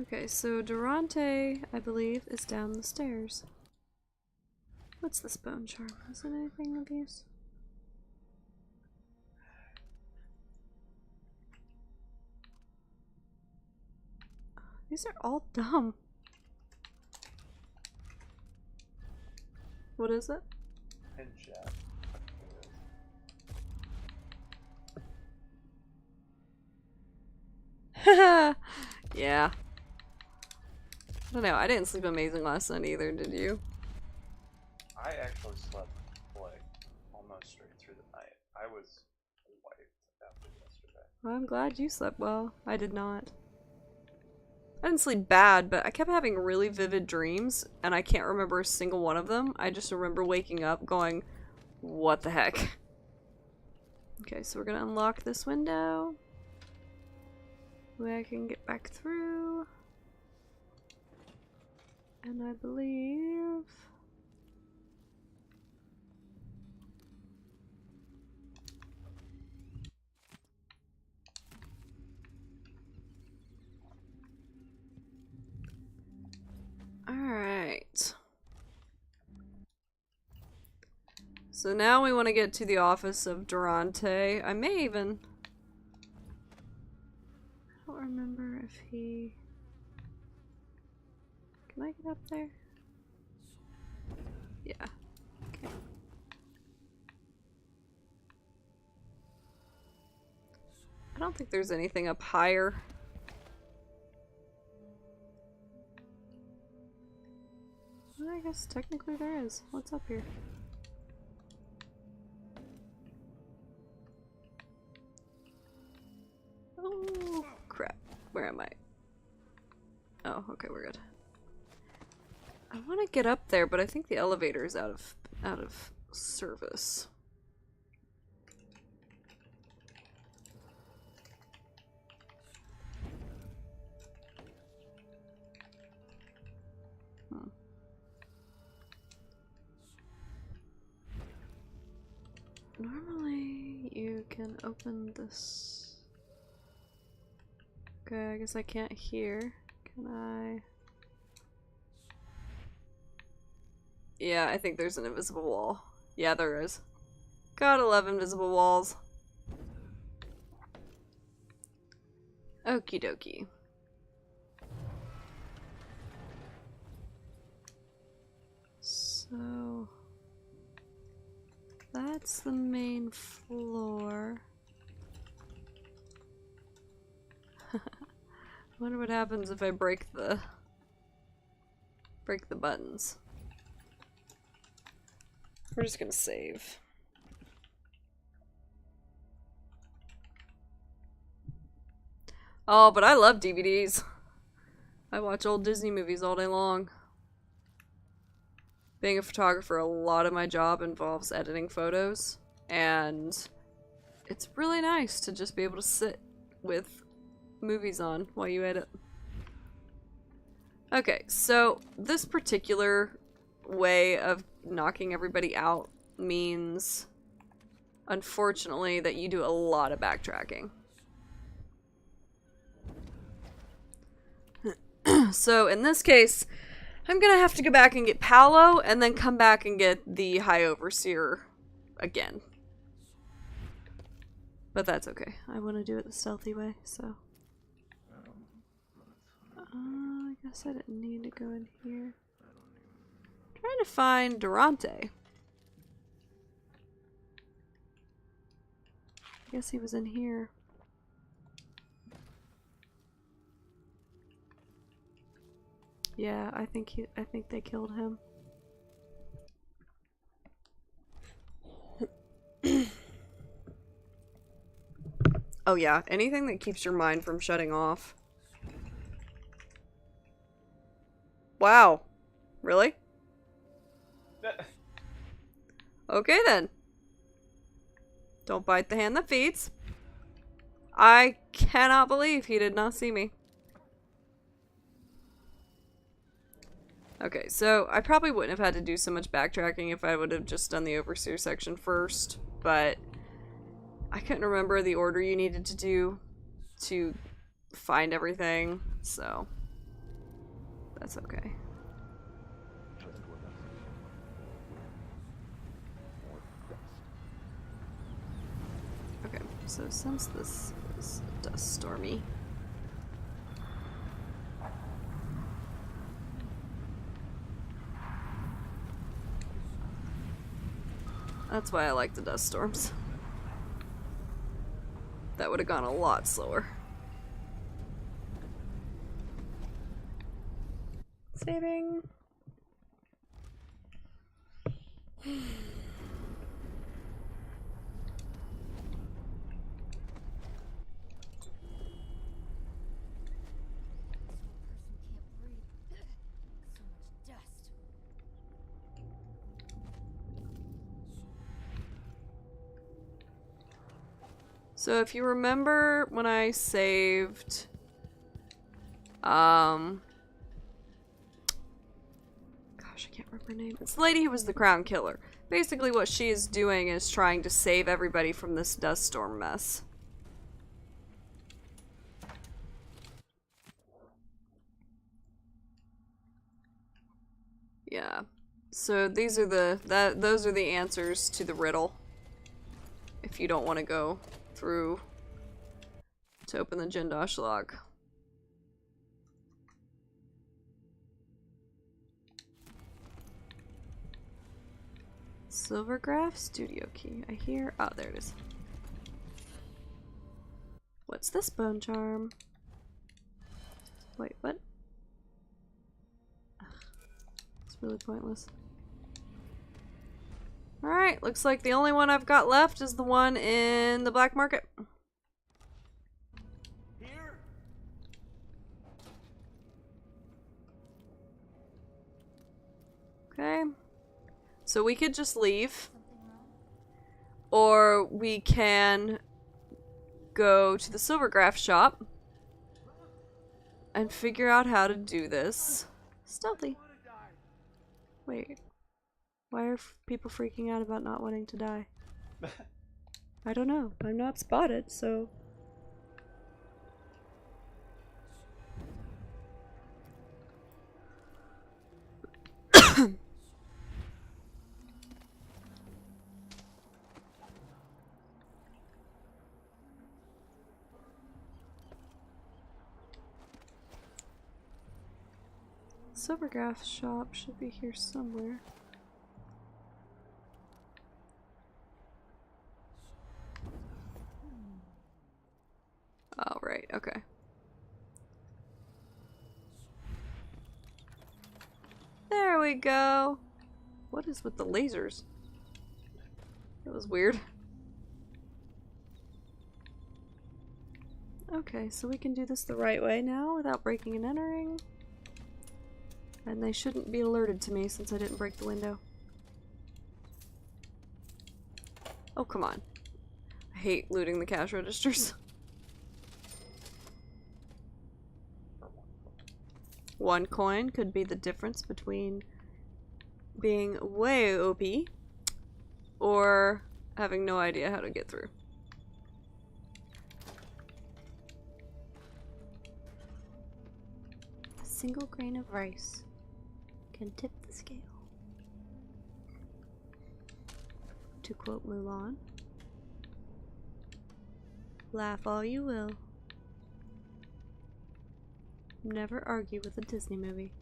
A: Okay, so Durante, I believe, is down the stairs. What's this bone charm? Is it anything of use? These are all dumb. What is it?
B: In chat.
A: Yeah. I don't know, I didn't sleep amazing last night either, did you?
B: I actually slept like almost straight through the night. I was wiped after yesterday.
A: Well, I'm glad you slept well. I did not. I didn't sleep bad, but I kept having really vivid dreams, and I can't remember a single one of them. I just remember waking up going, what the heck? Okay, so we're gonna unlock this window. Way I can get back through. And I believe... Alright. So now we want to get to the office of Durante. I may even... I don't remember if he... Can I get up there? Yeah. Okay. I don't think there's anything up higher. Well, I guess technically there is. What's up here? Oh, crap. Where am I? Oh, okay, we're good. I want to get up there, but I think the elevator is out of service. Normally, you can open this. Okay, I guess I can't hear. Can I? Yeah, I think there's an invisible wall. Yeah, there is. Gotta love invisible walls. Okie dokie. So that's the main floor. I wonder what happens if I break the buttons. We're just gonna save. Oh, but I love DVDs. I watch old Disney movies all day long. Being a photographer, a lot of my job involves editing photos, and it's really nice to just be able to sit with movies on while you edit. Okay, so this particular way of knocking everybody out means, unfortunately, that you do a lot of backtracking. So in this case, I'm gonna have to go back and get Paolo, and then come back and get the High Overseer again. But that's okay. I want to do it the stealthy way, so. I guess I didn't need to go in here. I'm trying to find Durante. I guess he was in here. Yeah, I think they killed him. Oh yeah, anything that keeps your mind from shutting off. Wow. Really? Okay then. Don't bite the hand that feeds. I cannot believe he did not see me. Okay, so I probably wouldn't have had to do so much backtracking if I would have just done the Overseer section first, but I couldn't remember the order you needed to do to find everything, so that's okay. Okay, so since this is dust stormy, that's why I like the dust storms. That would have gone a lot slower. Saving. So if you remember when I saved, gosh, I can't remember her name. It's the lady who was the crown killer. Basically what she is doing is trying to save everybody from this dust storm mess. Yeah. So these are those are the answers to the riddle. If you don't want to go through to open the Jindosh lock. Silvergraph studio key. I hear. Oh, there it is. What's this bone charm? Wait, what? Ugh, it's really pointless. Alright, looks like the only one I've got left is the one in the black market.
J: Here?
A: Okay. So we could just leave. Or we can go to the Silvergraph shop and figure out how to do this stealthy. Wait. Why are people freaking out about not wanting to die? I don't know. I'm not spotted, so... Silvergraph shop should be here somewhere. Oh, right, okay. There we go. What is with the lasers? That was weird. Okay, so we can do this the right way now without breaking and entering. And they shouldn't be alerted to me since I didn't break the window. Oh, come on. I hate looting the cash registers. One coin could be the difference between being way OP or having no idea how to get through. A single grain of rice can tip the scale. To quote Mulan, laugh all you will. Never argue with a Disney movie.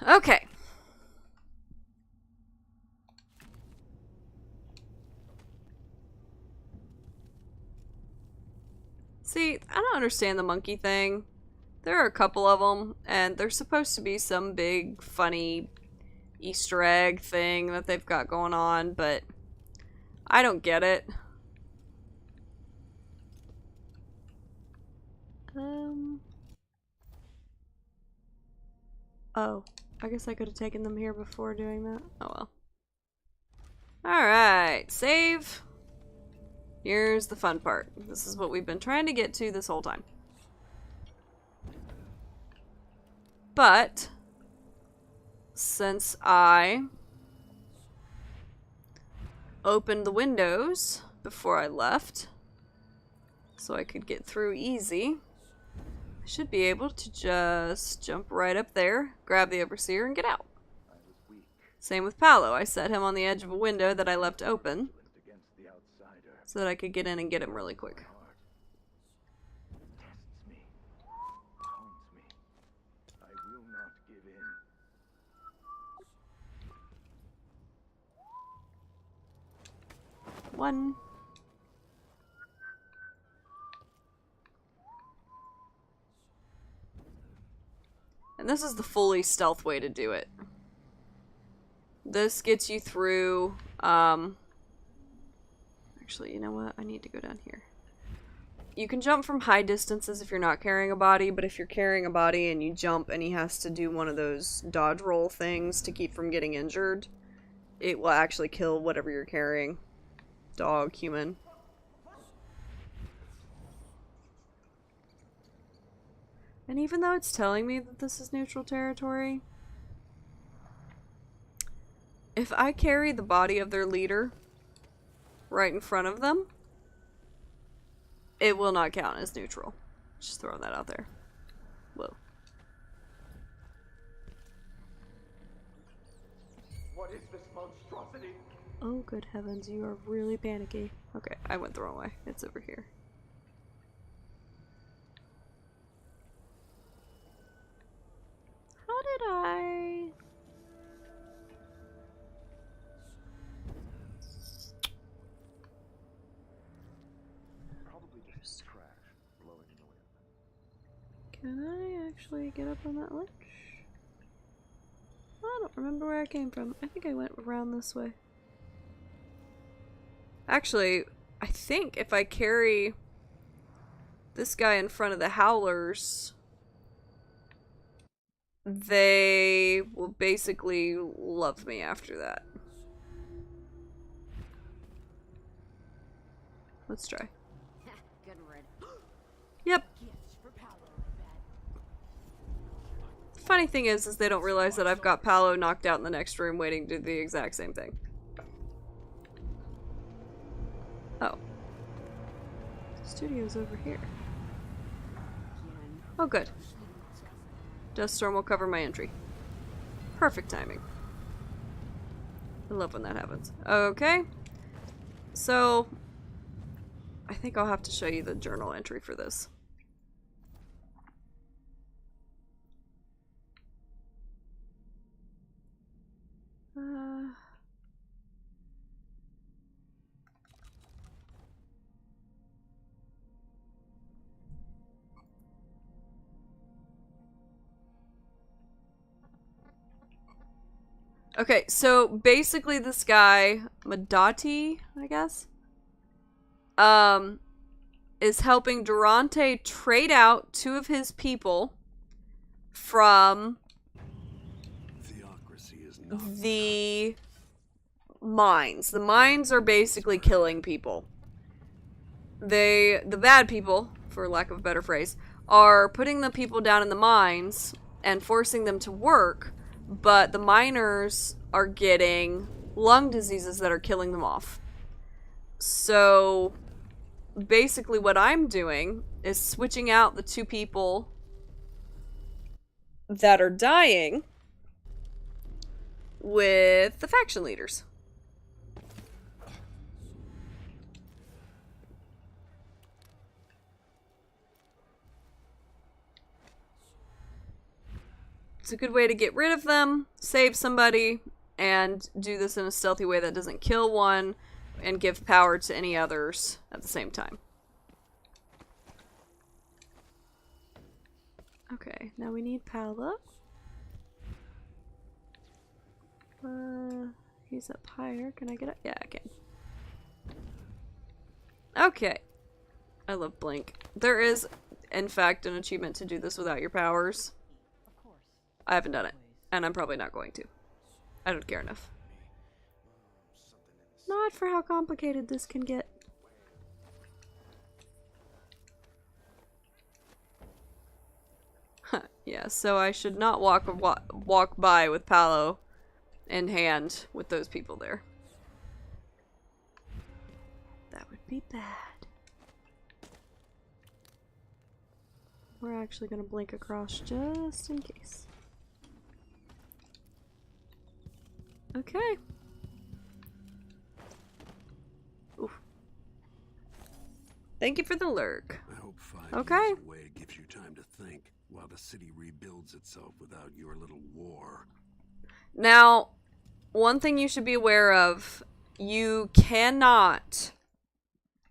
A: Okay. See, I don't understand the monkey thing. There are a couple of them, and there's supposed to be some big, funny Easter egg thing that they've got going on, but I don't get it. Oh, I guess I could have taken them here before doing that. Oh well. Alright, save. Here's the fun part. This is what we've been trying to get to this whole time. But since I opened the windows before I left, so I could get through easy, I should be able to just jump right up there, grab the overseer, and get out. Same with Paolo. I set him on the edge of a window that I left open so that I could get in and get him really quick. One. And this is the fully stealth way to do it. This gets you through, actually, you know what? I need to go down here. You can jump from high distances if you're not carrying a body, but if you're carrying a body and you jump and he has to do one of those dodge roll things to keep from getting injured, it will actually kill whatever you're carrying. Dog, human. And even though it's telling me that this is neutral territory, if I carry the body of their leader right in front of them, it will not count as neutral. Just throwing that out there. Whoa.
O: What is this monstrosity?
A: Oh, good heavens, you are really panicky. Okay, I went the wrong way. It's over here. How did I...
O: Probably just crash, blowing in the
A: Can
O: wind.
A: I actually get up on that ledge? I don't remember where I came from. I think I went around this way. Actually, I think if I carry this guy in front of the howlers, they will basically love me after that. Let's try.
K: Good red.
A: Yep. Funny thing is they don't realize that I've got Paolo knocked out in the next room waiting to do the exact same thing. Oh. The studio's over here. Oh, good. Dust storm will cover my entry. Perfect timing. I love when that happens. Okay. So, I think I'll have to show you the journal entry for this. Okay, so basically this guy, Madati, I guess, is helping Durante trade out 2 of his people from the mines. The mines are basically killing people. The bad people, for lack of a better phrase, are putting the people down in the mines and forcing them to work, but the miners are getting lung diseases that are killing them off. So basically what I'm doing is switching out the 2 people that are dying with the faction leaders. It's a good way to get rid of them, save somebody, and do this in a stealthy way that doesn't kill one and give power to any others at the same time. Okay, now we need Paolo. He's up higher. Can I get up? Yeah, I can. Okay. I love Blink. There is, in fact, an achievement to do this without your powers. I haven't done it, and I'm probably not going to. I don't care enough. Not for how complicated this can get. Yeah, so I should not walk by with Paolo in hand with those people there. That would be bad. We're actually gonna blink across just in case. Okay. Oof. Thank you for the lurk.
C: I hope 5
A: okay.
C: years away gives you time to think while the city rebuilds itself without your little war.
A: Now, one thing you should be aware of, you cannot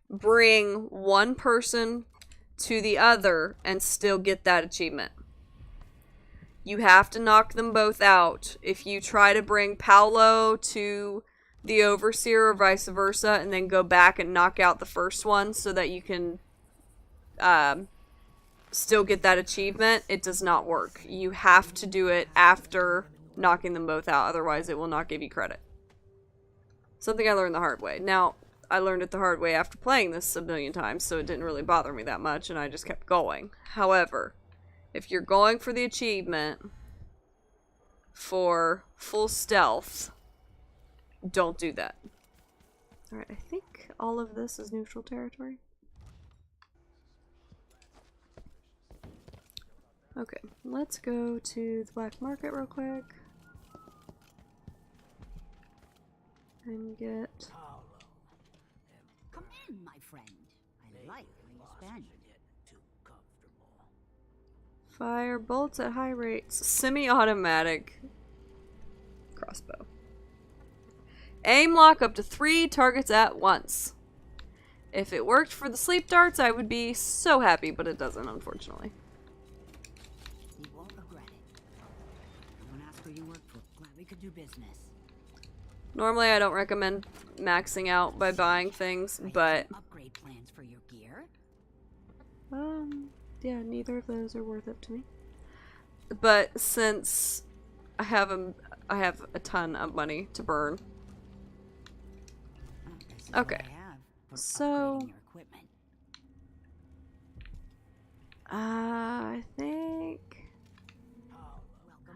A: bring one person to the other and still get that achievement. You have to knock them both out. If you try to bring Paolo to the Overseer or vice versa and then go back and knock out the first one so that you can still get that achievement, it does not work. You have to do it after knocking them both out, otherwise it will not give you credit. Something I learned the hard way. Now, I learned it the hard way after playing this a million times, so it didn't really bother me that much, and I just kept going. However, if you're going for the achievement for full stealth, don't do that. Alright, I think all of this is neutral territory. Okay, let's go to the black market real quick. And get...
K: Come in, my friend. I like how you spend.
A: Fire bolts at high rates. Semi-automatic crossbow. Aim lock up to 3 targets at once. If it worked for the sleep darts, I would be so happy, but it doesn't, unfortunately.
K: You won't regret it. Don't ask who you work for. Glad we could do business.
A: Normally, I don't recommend maxing out by buying things, but...
K: Upgrade plans for your gear?
A: Yeah, neither of those are worth it to me. But since I have a ton of money to burn. Okay. So I think,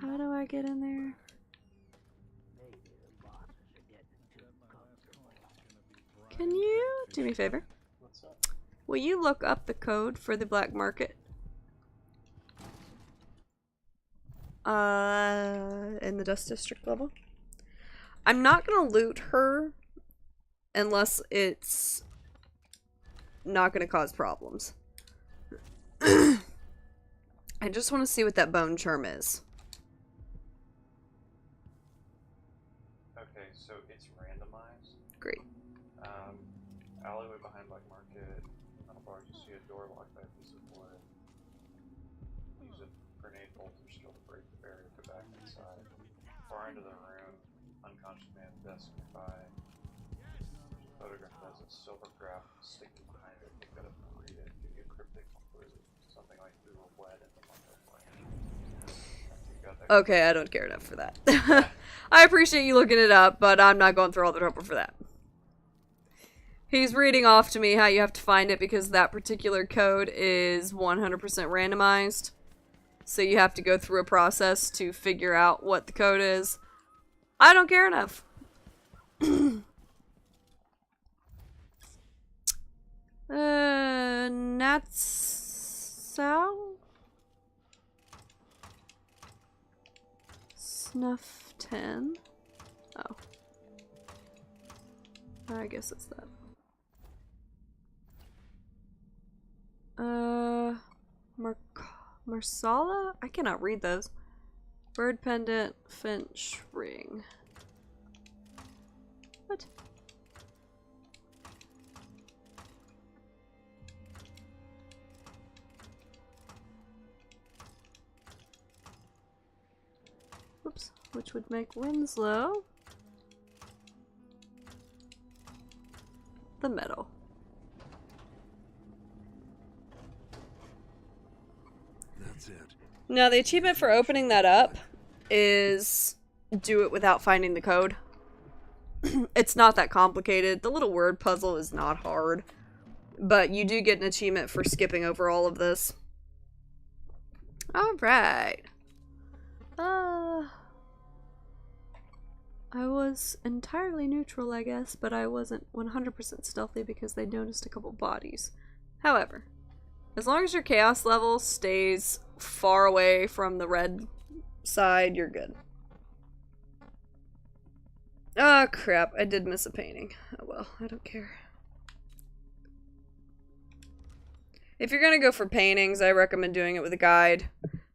A: how do I get in there? Can you do me a favor?
B: What's up?
A: Will you look up the code for the black market? In the Dust District level? I'm not gonna loot her unless it's not gonna cause problems. I just want to see what that bone charm is.
B: Okay, so it's randomized.
A: Great.
B: Alleyway behind Black Market. Metal bar, you see a door locked by a piece of wood. Use a grenade bolter skill to break the barrier to back inside. Far into the room, desk nearby. Photograph has a silver graph sticky behind it. Pick that up and read it. Give you a cryptic clue. Something like we were wed in the month of flame.
A: Okay, I don't care enough for that. I appreciate you looking it up, but I'm not going through all the trouble for that. He's reading off to me how you have to find it because that particular code is 100% randomized. So you have to go through a process to figure out what the code is. I don't care enough. Natsau? Snuff 10. Oh. I guess it's that. Marsala? I cannot read those. Bird pendant, finch ring. What? Oops, which would make Winslow the metal.
C: That's it.
A: Now, the achievement for opening that up is do it without finding the code. It's not that complicated. The little word puzzle is not hard. But you do get an achievement for skipping over all of this. Alright. I was entirely neutral, I guess, but I wasn't 100% stealthy because they noticed a couple bodies. However, as long as your chaos level stays far away from the red side, you're good. Oh crap, I did miss a painting. Oh well, I don't care. If you're gonna go for paintings, I recommend doing it with a guide.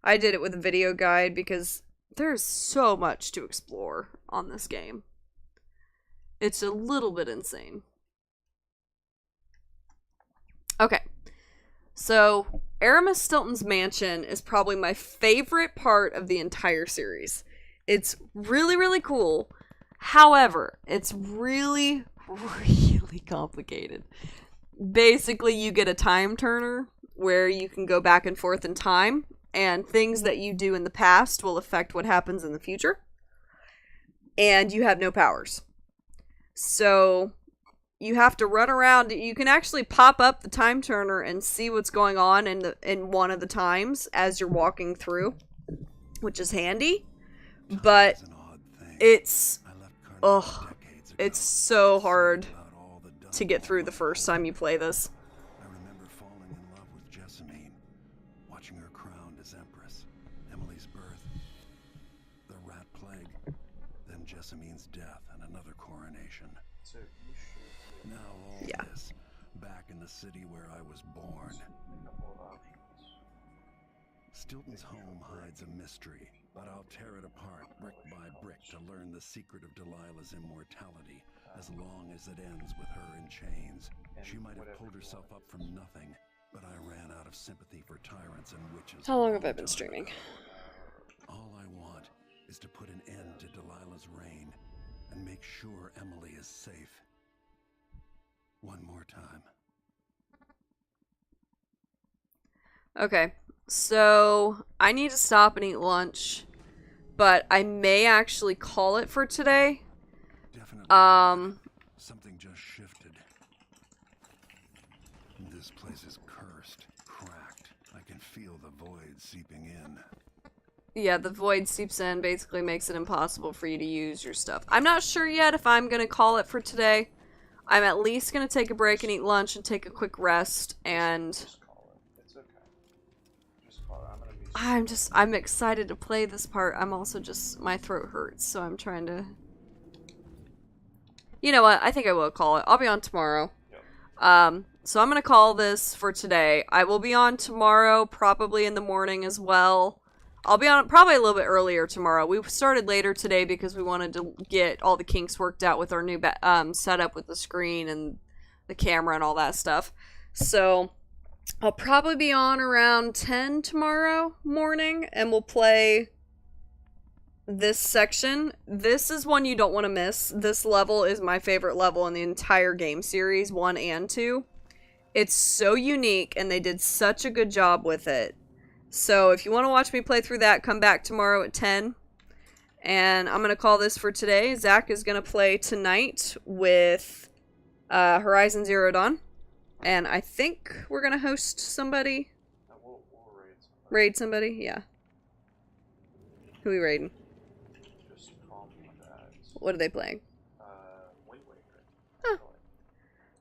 A: I did it with a video guide because there's so much to explore on this game. It's a little bit insane. Okay. So, Aramis Stilton's mansion is probably my favorite part of the entire series. It's really, really cool. However, it's really, really complicated. Basically, you get a time turner where you can go back and forth in time, and things that you do in the past will affect what happens in the future. And you have no powers. So you have to run around. You can actually pop up the time turner and see what's going on in one of the times as you're walking through, which is handy. But it's it's so hard to get through the first time you play this.
C: I remember falling in love with Jessamine, watching her crowned as Empress, Emily's birth, the rat plague, then Jessamine's death and another coronation. Now all this, back in the city where I was born. Stilton's home hides a mystery, but I'll tear it apart brick by brick to learn the secret of Delilah's immortality, as long as it ends with her in chains. She might have pulled herself up from nothing, but I ran out of sympathy for tyrants and witches.
A: How long have I been streaming?
C: All I want is to put an end to Delilah's reign and make sure Emily is safe. One more time.
A: Okay, so I need to stop and eat lunch, but I may actually call it for today.
C: Definitely. Something just shifted. This place is cursed, cracked. I can feel the void seeping in.
A: Yeah, the void seeps in, basically makes it impossible for you to use your stuff. I'm not sure yet if I'm going to call it for today. I'm at least going to take a break and eat lunch and take a quick rest, and I'm excited to play this part. I'm also my throat hurts, so I'm trying to... You know what? I think I will call it. I'll be on tomorrow. So I'm going to call this for today. I will be on tomorrow, probably in the morning as well. I'll be on probably a little bit earlier tomorrow. We started later today because we wanted to get all the kinks worked out with our new setup with the screen and the camera and all that stuff. So I'll probably be on around 10 tomorrow morning, and we'll play this section. This is one you don't want to miss. This level is my favorite level in the entire game series, 1 and 2. It's so unique, and they did such a good job with it. So if you want to watch me play through that, come back tomorrow at 10. And I'm going to call this for today. Zach is going to play tonight with Horizon Zero Dawn. And I think we're going to host somebody.
B: We'll
A: Raid somebody? Yeah. Who are we raiding?
B: just call me on that.
A: What are they playing?
B: Wind Waker.
A: Huh.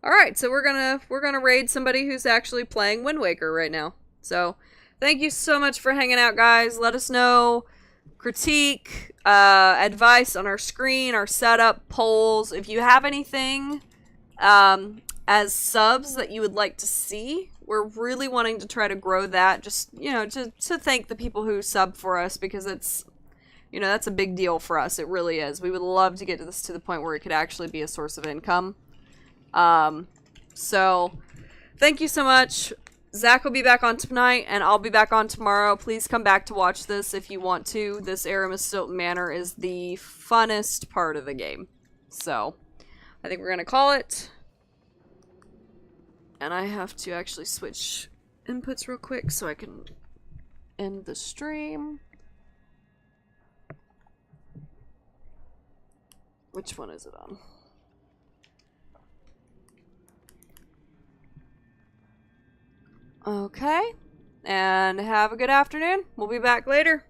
A: Alright, so we're gonna raid somebody who's actually playing Wind Waker right now. So, thank you so much for hanging out, guys. Let us know critique, advice on our screen, our setup, polls. If you have anything as subs that you would like to see, we're really wanting to try to grow that. Just, you know, to thank the people who sub for us, because it's, you know, that's a big deal for us. It really is. We would love to get this to the point where it could actually be a source of income. So, thank you so much. Zach will be back on tonight, and I'll be back on tomorrow. Please come back to watch this if you want to. This Aramis Stilton Manor is the funnest part of the game. So, I think we're going to call it. And I have to actually switch inputs real quick so I can end the stream. Which one is it on? Okay. And have a good afternoon. We'll be back later.